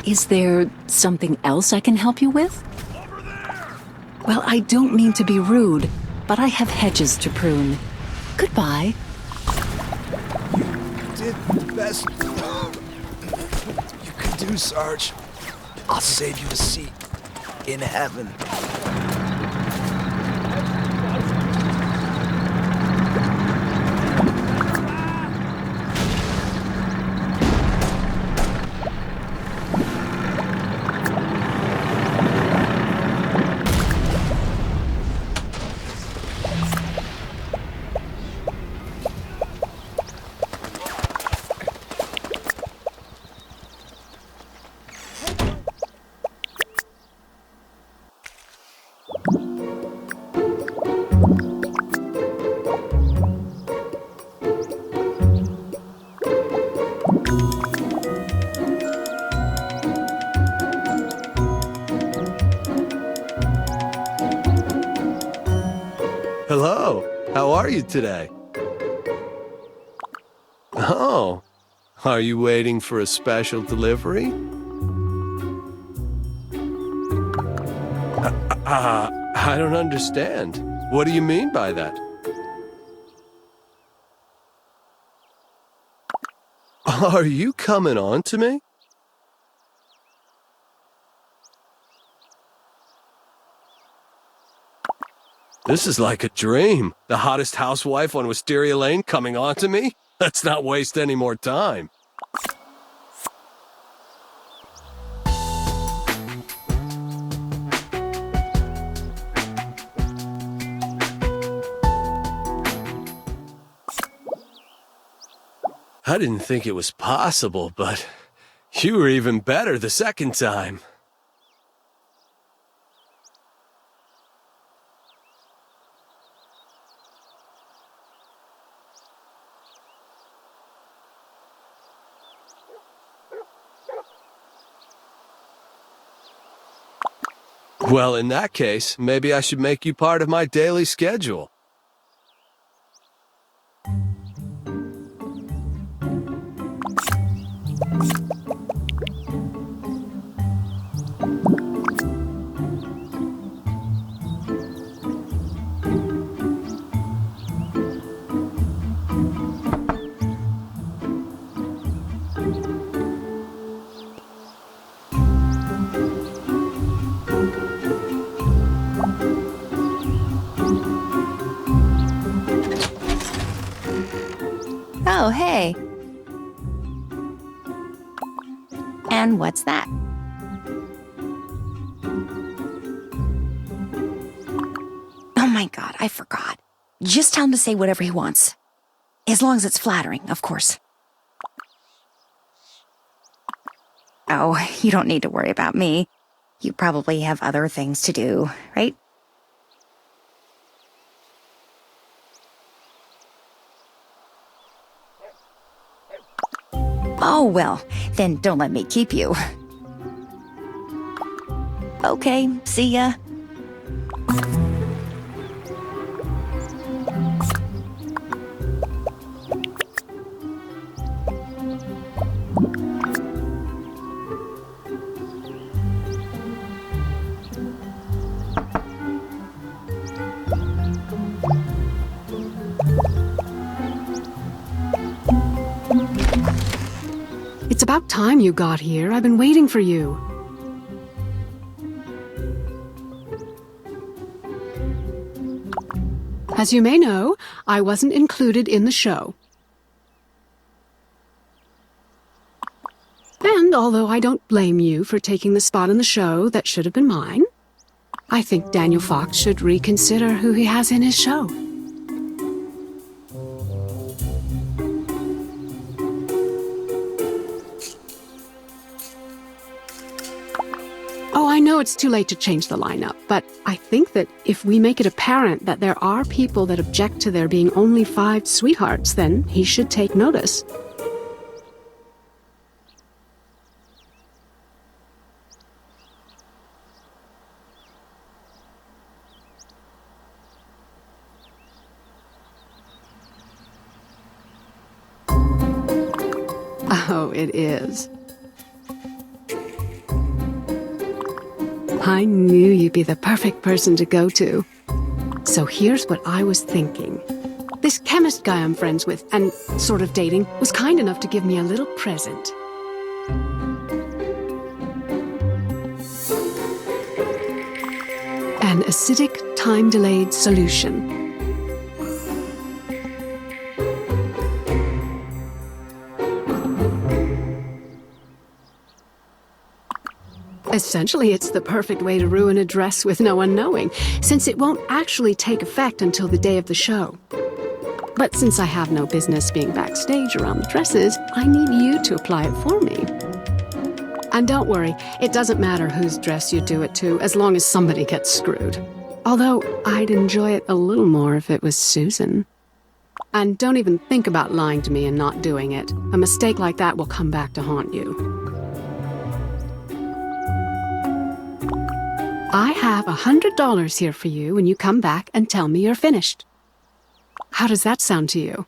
Is there something else I can help you with? Well, I don't mean to be rude, but I have hedges to prune. Goodbye. You did the best you could do, Sarge. I'll save you a seat in heaven. you today? Oh, are you waiting for a special delivery? I don't understand. What do you mean by that? Are you coming on to me? This is like a dream. The hottest housewife on Wisteria Lane coming on to me? Let's not waste any more time. I didn't think it was possible, but you were even better the second time. Well, in that case, maybe I should make you part of my daily schedule. Oh, hey. And what's that? Oh my God, I forgot. Just tell him to say whatever he wants. As long as it's flattering, of course. Oh, you don't need to worry about me. You probably have other things to do, right? Oh, well, then don't let me keep you. Okay, see ya. It's about time you got here. I've been waiting for you. As you may know, I wasn't included in the show. And although I don't blame you for taking the spot in the show that should have been mine, I think Daniel Fox should reconsider who he has in his show. Oh, I know it's too late to change the lineup, but I think that if we make it apparent that there are people that object to there being only 5 sweethearts, then he should take notice. Oh, it is. I knew you'd be the perfect person to go to. So here's what I was thinking. This chemist guy I'm friends with, and sort of dating, was kind enough to give me a little present. An acidic, time-delayed solution. Essentially, it's the perfect way to ruin a dress with no one knowing, since it won't actually take effect until the day of the show. But since I have no business being backstage around the dresses, I need you to apply it for me. And don't worry, it doesn't matter whose dress you do it to, as long as somebody gets screwed. Although, I'd enjoy it a little more if it was Susan. And don't even think about lying to me and not doing it. A mistake like that will come back to haunt you. I have $100 here for you when you come back and tell me you're finished. How does that sound to you?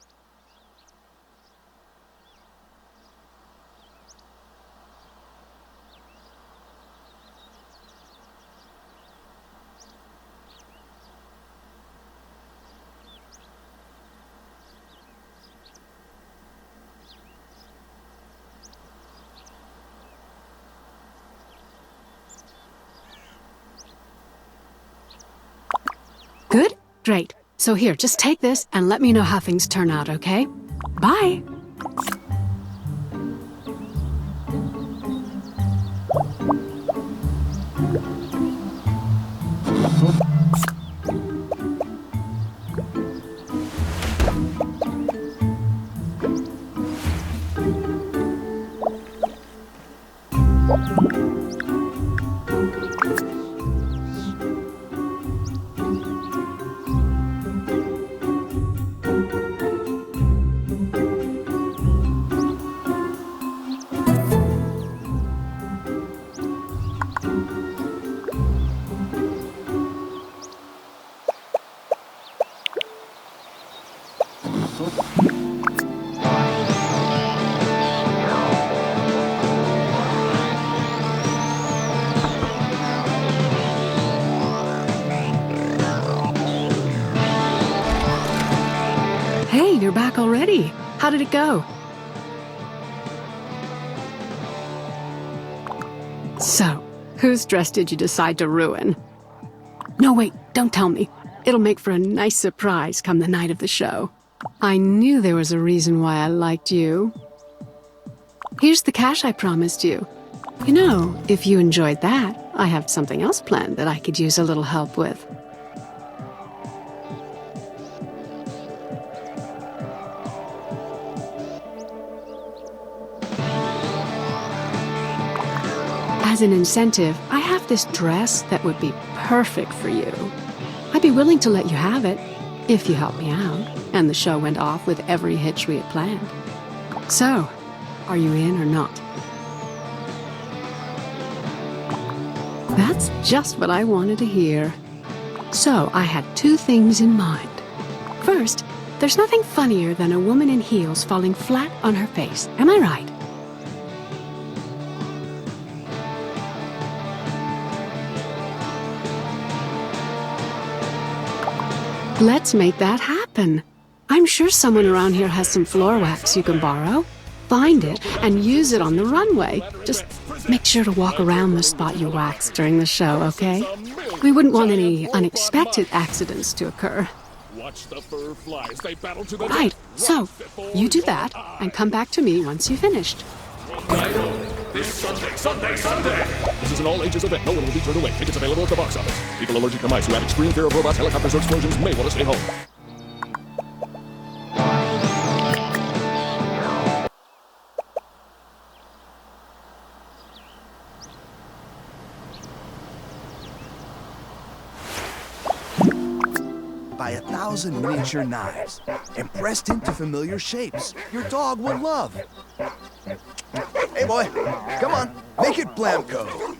Good? Great. So here, just take this and let me know how things turn out, okay? Bye! Hey, you're back already. How did it go? So, whose dress did you decide to ruin? No, wait, don't tell me. It'll make for a nice surprise come the night of the show. I knew there was a reason why I liked you. Here's the cash I promised you. You know, if you enjoyed that, I have something else planned that I could use a little help with. As an incentive, I have this dress that would be perfect for you. I'd be willing to let you have it, if you help me out, and the show went off with every hitch we had planned. So, are you in or not? That's just what I wanted to hear. So, I had two things in mind. First, there's nothing funnier than a woman in heels falling flat on her face. Am I right? Let's make that happen. I'm sure someone around here has some floor wax you can borrow. Find it and use it on the runway. Just make sure to walk around the spot you waxed during the show, okay? We wouldn't want any unexpected accidents to occur. Watch the fur fly as they battle to the Right, so you do that and come back to me once you've finished. This Sunday! This is an all-ages event. No one will be turned away. Tickets available at the box office. People allergic to mice who have extreme fear of robots, helicopters, or explosions may want to stay home. By 1,000 miniature knives and pressed into familiar shapes your dog will love. Hey boy, come on, make it Blamco.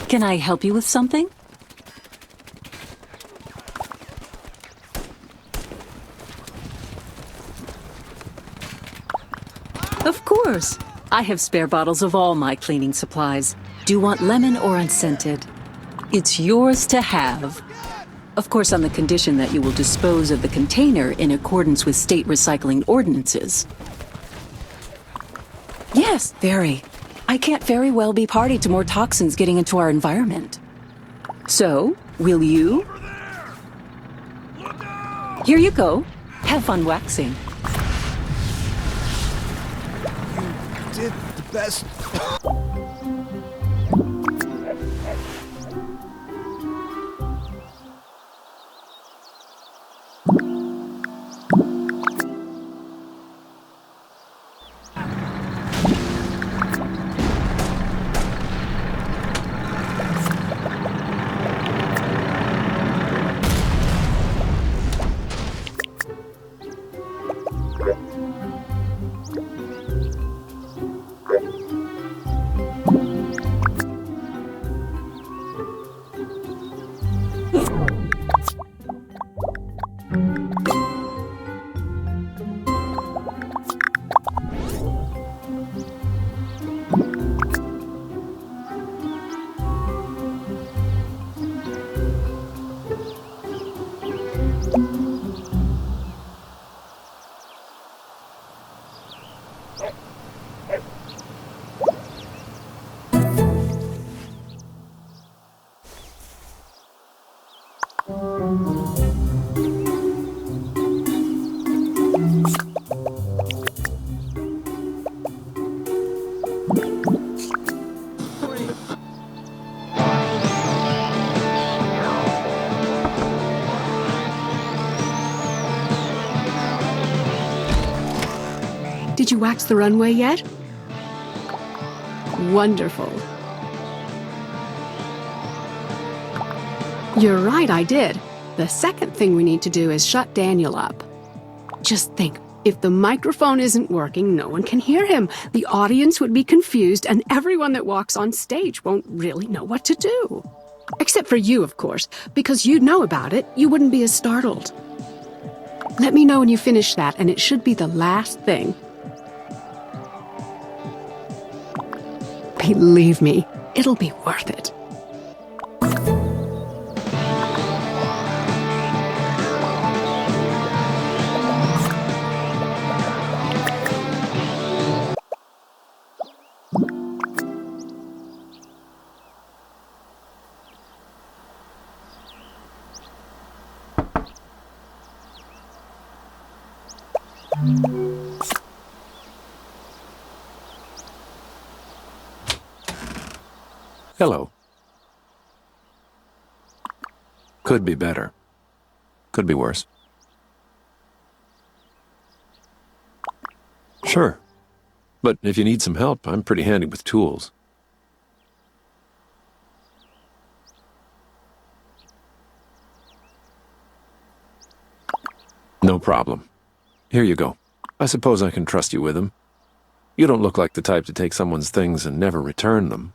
Can I help you with something? Of course. I have spare bottles of all my cleaning supplies. Do you want lemon or unscented? It's yours to have. Of course, on the condition that you will dispose of the container in accordance with state recycling ordinances. Yes, very. I can't very well be party to more toxins getting into our environment. So, will you? Here you go. Have fun waxing. You did the best. Did you wax the runway yet? Wonderful. You're right, I did. The second thing we need to do is shut Daniel up. Just think, if the microphone isn't working, no one can hear him. The audience would be confused, and everyone that walks on stage won't really know what to do. Except for you, of course, because you'd know about it. You wouldn't be as startled. Let me know when you finish that, and it should be the last thing. Believe me, it'll be worth it. Hello. Could be better. Could be worse. Sure. But if you need some help, I'm pretty handy with tools. No problem. Here you go. I suppose I can trust you with them. You don't look like the type to take someone's things and never return them.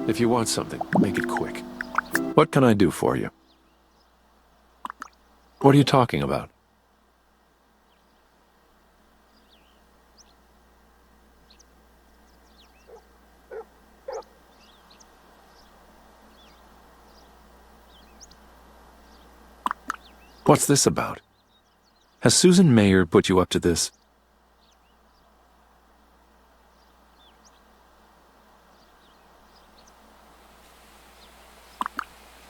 If you want something, make it quick. What can I do for you? What are you talking about? What's this about? Has Susan Mayer put you up to this?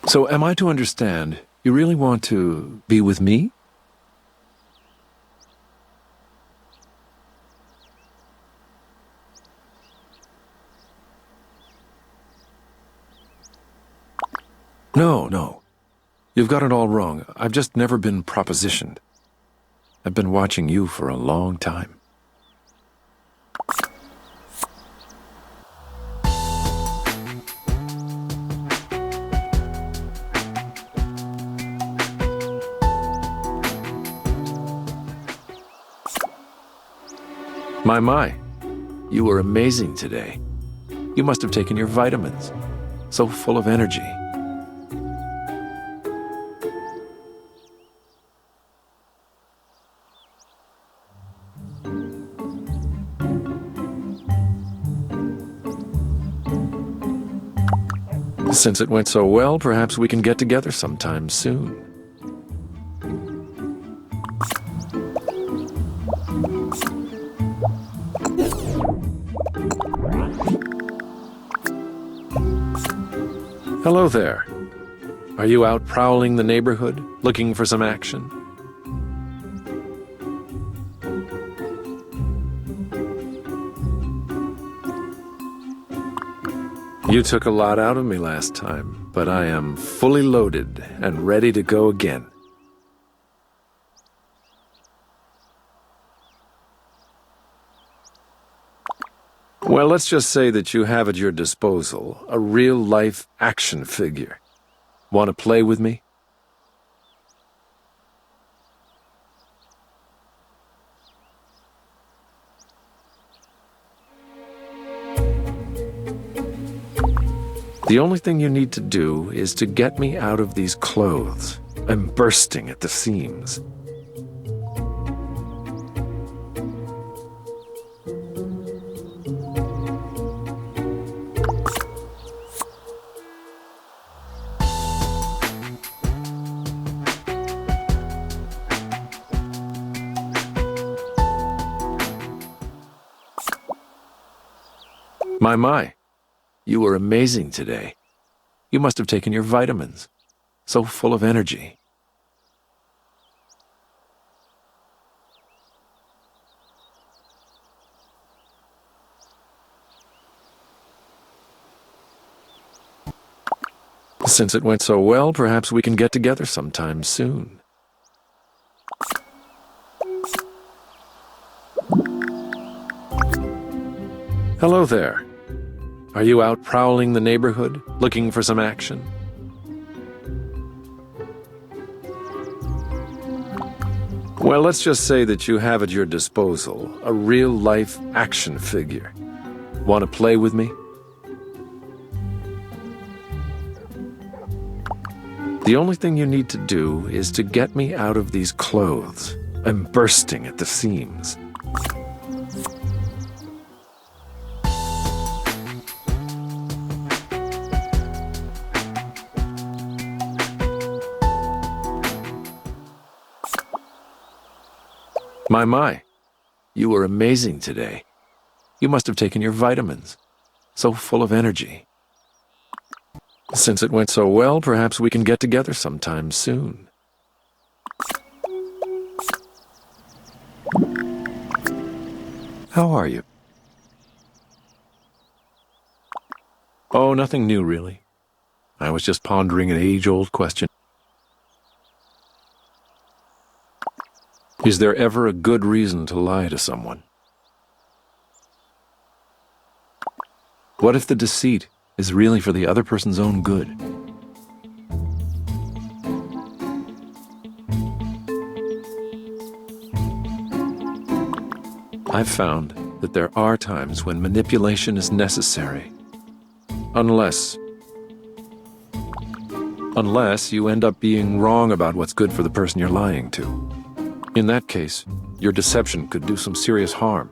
So am I to understand, you really want to be with me? No. You've got it all wrong. I've just never been propositioned. I've been watching you for a long time. My. You were amazing today. You must have taken your vitamins. So full of energy. Since it went so well, perhaps we can get together sometime soon. Hello there. Are you out prowling the neighborhood, looking for some action? You took a lot out of me last time, but I am fully loaded and ready to go again. Well, let's just say that you have at your disposal a real-life action figure. Want to play with me? The only thing you need to do is to get me out of these clothes. I'm bursting at the seams. My. You were amazing today. You must have taken your vitamins. So full of energy. Since it went so well, perhaps we can get together sometime soon. Hello there. Are you out prowling the neighborhood, looking for some action? Well, let's just say that you have at your disposal a real-life action figure. Want to play with me? The only thing you need to do is to get me out of these clothes. I'm bursting at the seams. My, you were amazing today. You must have taken your vitamins. So full of energy. Since it went so well, perhaps we can get together sometime soon. How are you? Oh, nothing new, really. I was just pondering an age-old question. Is there ever a good reason to lie to someone? What if the deceit is really for the other person's own good? I've found that there are times when manipulation is necessary. Unless you end up being wrong about what's good for the person you're lying to. In that case, your deception could do some serious harm.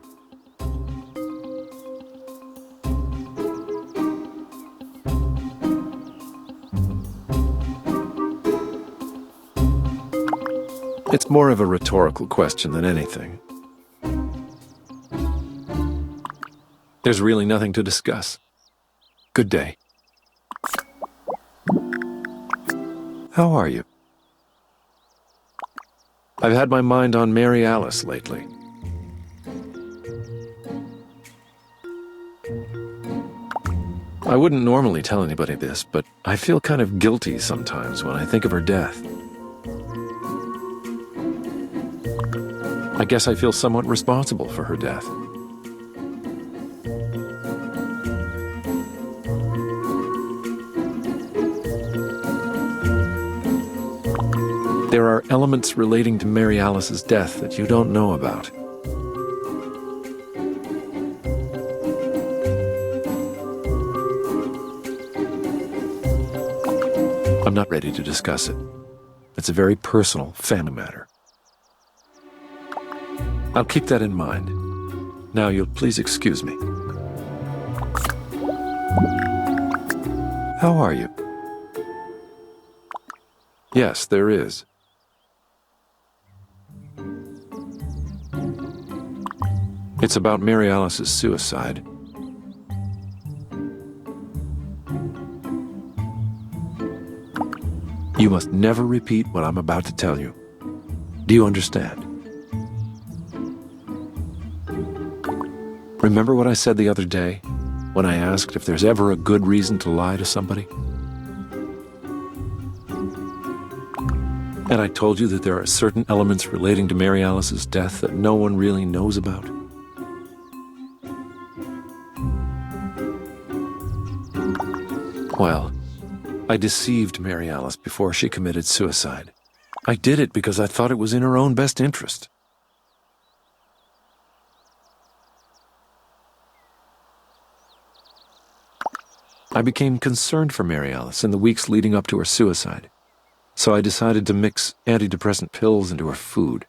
It's more of a rhetorical question than anything. There's really nothing to discuss. Good day. How are you? I've had my mind on Mary Alice lately. I wouldn't normally tell anybody this, but I feel kind of guilty sometimes when I think of her death. I guess I feel somewhat responsible for her death. There are elements relating to Mary Alice's death that you don't know about. I'm not ready to discuss it. It's a very personal family matter. I'll keep that in mind. Now you'll please excuse me. How are you? Yes, there is. It's about Mary Alice's suicide. You must never repeat what I'm about to tell you. Do you understand? Remember what I said the other day when I asked if there's ever a good reason to lie to somebody? And I told you that there are certain elements relating to Mary Alice's death that no one really knows about. Well, I deceived Mary Alice before she committed suicide. I did it because I thought it was in her own best interest. I became concerned for Mary Alice in the weeks leading up to her suicide. So I decided to mix antidepressant pills into her food.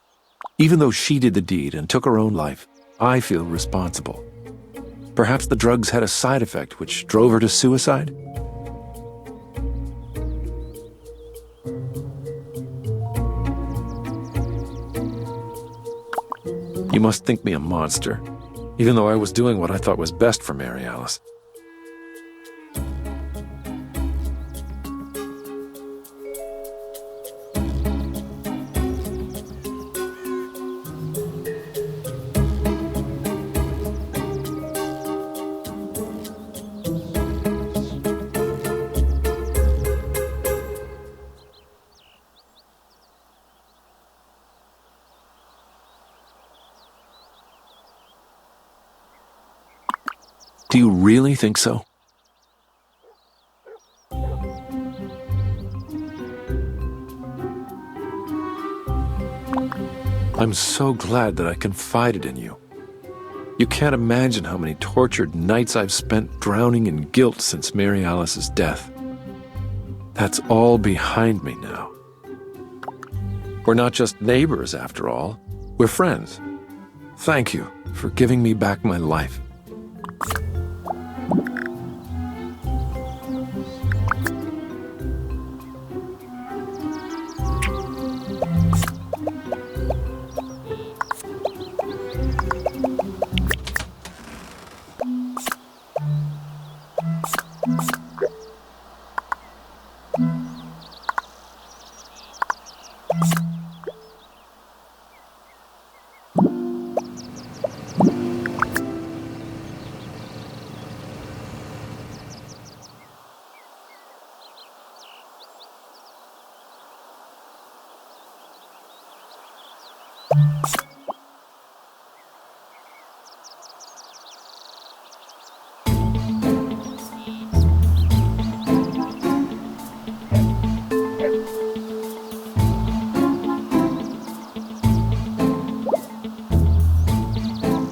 Even though she did the deed and took her own life, I feel responsible. Perhaps the drugs had a side effect which drove her to suicide? You must think me a monster, even though I was doing what I thought was best for Mary Alice. Do you really think so? I'm so glad that I confided in you. You can't imagine how many tortured nights I've spent drowning in guilt since Mary Alice's death. That's all behind me now. We're not just neighbors, after all. We're friends. Thank you for giving me back my life.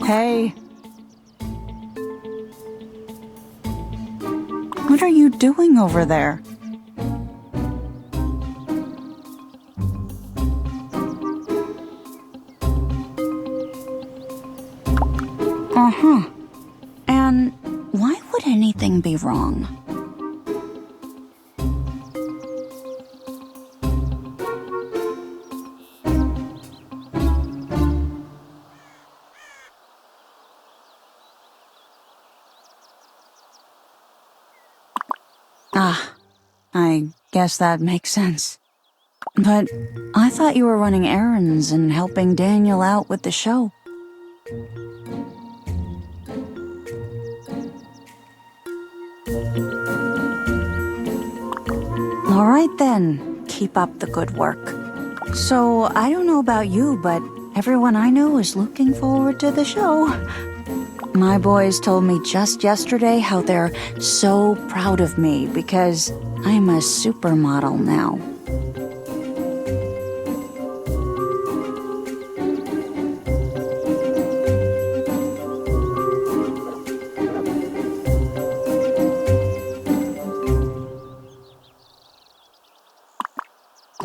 Hey. What are you doing over there? Uh-huh. And why would anything be wrong? Ah, I guess that makes sense. But I thought you were running errands and helping Daniel out with the show. All right then, keep up the good work. So, I don't know about you, but everyone I know is looking forward to the show. My boys told me just yesterday how they're so proud of me because I'm a supermodel now.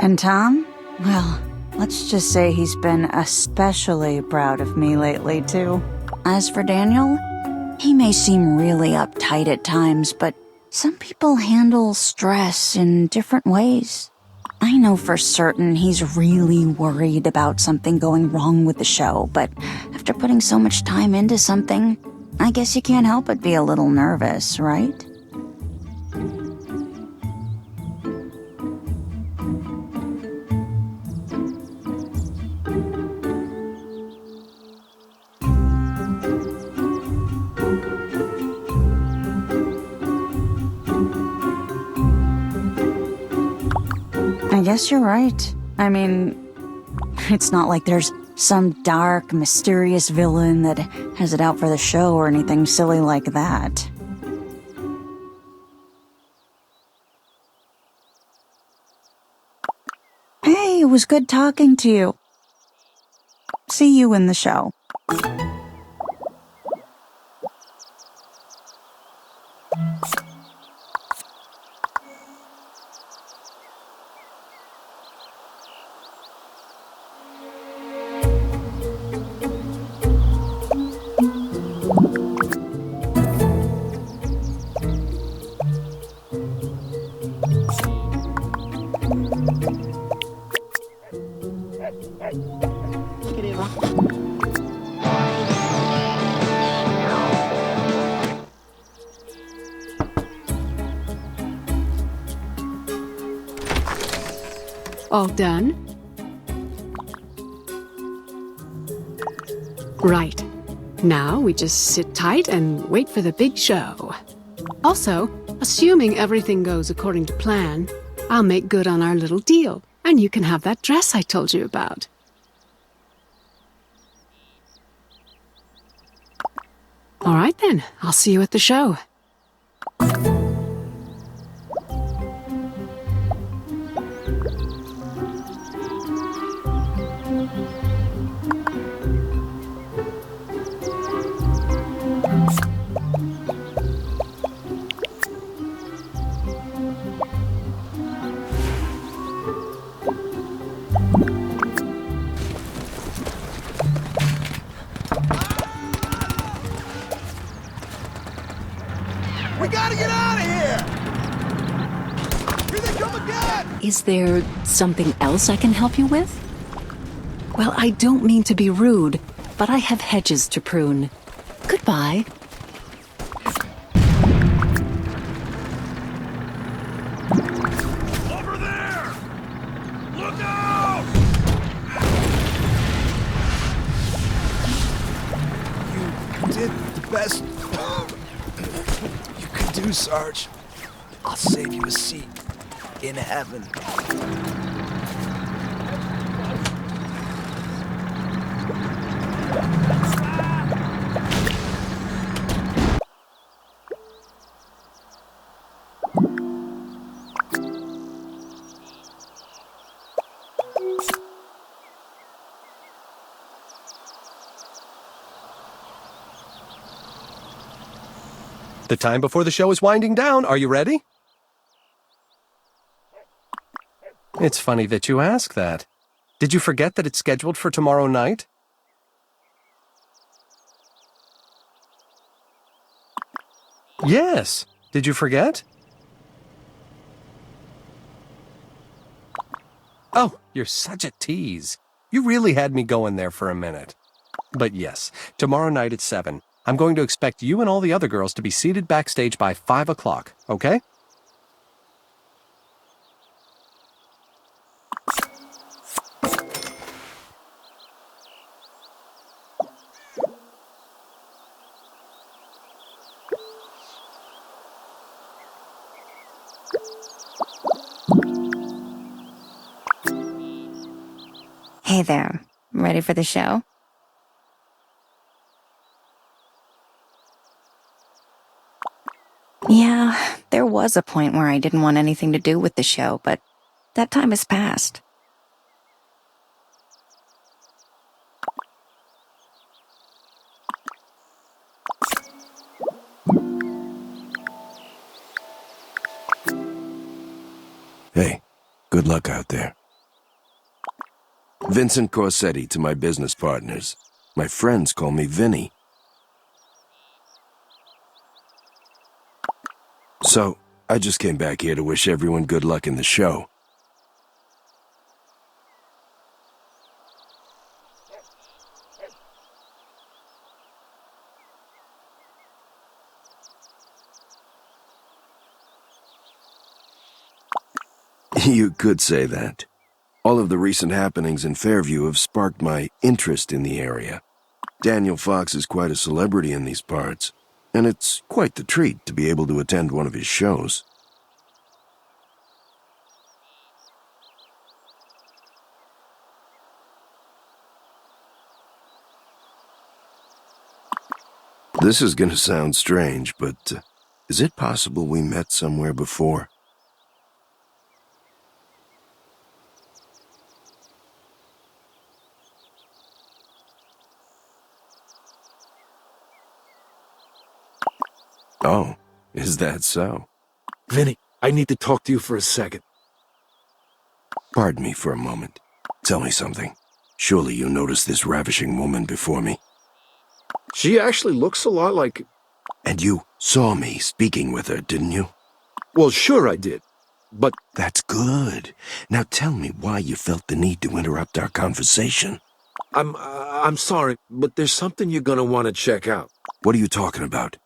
And Tom? Well, let's just say he's been especially proud of me lately, too. As for Daniel, he may seem really uptight at times, but some people handle stress in different ways. I know for certain he's really worried about something going wrong with the show, but after putting so much time into something, I guess you can't help but be a little nervous, right? I guess you're right. I mean, it's not like there's some dark, mysterious villain that has it out for the show or anything silly like that. Hey, it was good talking to you. See you in the show. All done? Right. Now we just sit tight and wait for the big show. Also, assuming everything goes according to plan, I'll make good on our little deal, and you can have that dress I told you about. All right then, I'll see you at the show. We gotta get out of here! Here they come again! Is there something else I can help you with? Well, I don't mean to be rude, but I have hedges to prune. Goodbye. Over there! Look out! You did the best you could do, Sarge. I'll save you a seat in heaven. The time before the show is winding down. Are you ready? It's funny that you ask that. Did you forget that it's scheduled for tomorrow night? Yes. Did you forget? Oh, you're such a tease. You really had me going there for a minute. But yes, tomorrow night at 7. I'm going to expect you and all the other girls to be seated backstage by 5 o'clock, okay? Hey there. Ready for the show? Yeah, there was a point where I didn't want anything to do with the show, but that time has passed. Hey, good luck out there. Vincent Corsetti to my business partners. My friends call me Vinny. So, I just came back here to wish everyone good luck in the show. You could say that. All of the recent happenings in Fairview have sparked my interest in the area. Daniel Fox is quite a celebrity in these parts, and it's quite the treat to be able to attend one of his shows. This is going to sound strange, but is it possible we met somewhere before? Oh, is that so? Vinny, I need to talk to you for a second. Pardon me for a moment. Tell me something. Surely you noticed this ravishing woman before me. She actually looks a lot like... And you saw me speaking with her, didn't you? Well, sure I did, but... That's good. Now tell me why you felt the need to interrupt our conversation. I'm sorry, but there's something you're gonna want to check out. What are you talking about?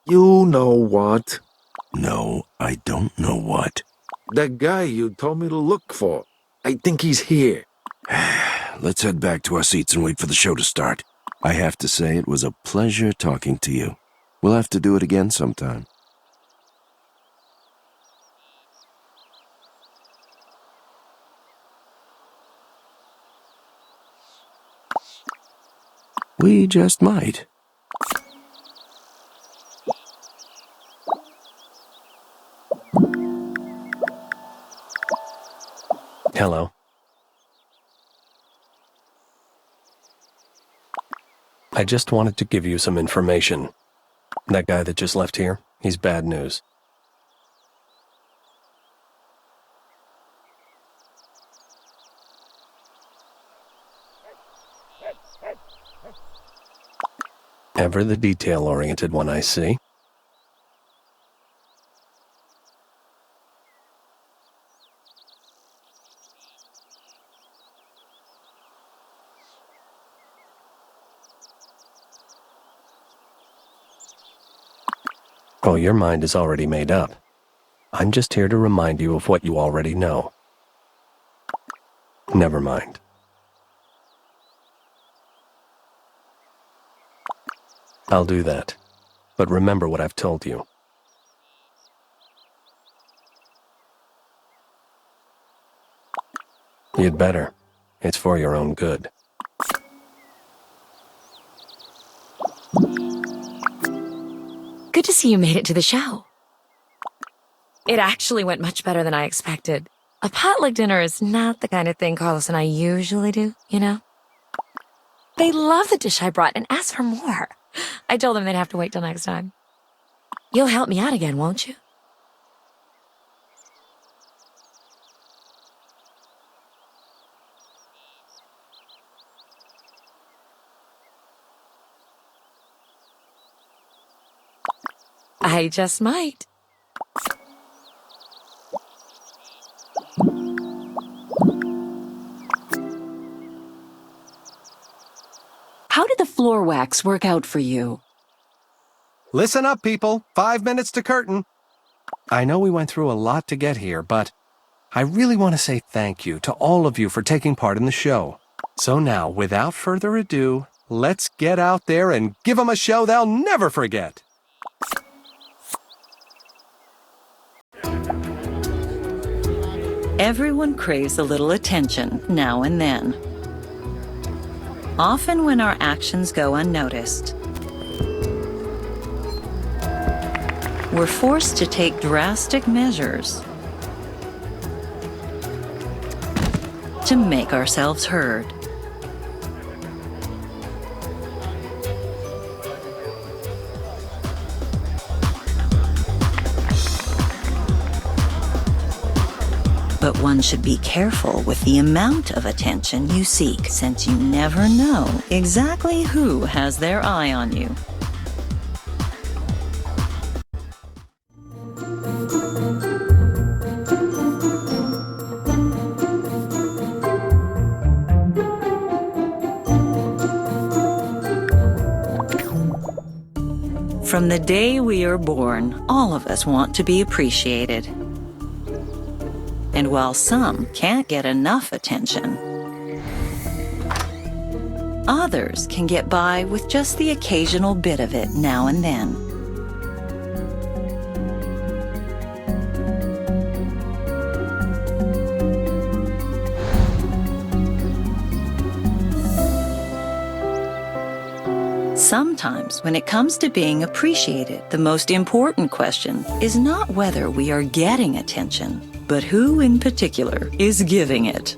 You know what? No, I don't know what. That guy you told me to look for. I think he's here. Let's head back to our seats and wait for the show to start. I have to say it was a pleasure talking to you. We'll have to do it again sometime. We just might. Hello. I just wanted to give you some information. That guy that just left here, he's bad news. Ever the detail-oriented one, I see. Oh, your mind is already made up. I'm just here to remind you of what you already know. Never mind. I'll do that. But remember what I've told you. You'd better. It's for your own good. Good to see you made it to the show. It actually went much better than I expected. A potluck dinner is not the kind of thing Carlos and I usually do, you know? They love the dish I brought and asked for more. I told them they'd have to wait till next time. You'll help me out again, won't you? I just might. How did the floor wax work out for you? Listen up, people. 5 minutes to curtain. I know we went through a lot to get here, but I really want to say thank you to all of you for taking part in the show. So now, without further ado, let's get out there and give them a show they'll never forget. Everyone craves a little attention now and then. Often when our actions go unnoticed, we're forced to take drastic measures to make ourselves heard. But one should be careful with the amount of attention you seek, since you never know exactly who has their eye on you. From the day we are born, all of us want to be appreciated. And while some can't get enough attention, others can get by with just the occasional bit of it now and then. Sometimes, when it comes to being appreciated, the most important question is not whether we are getting attention, but who in particular is giving it.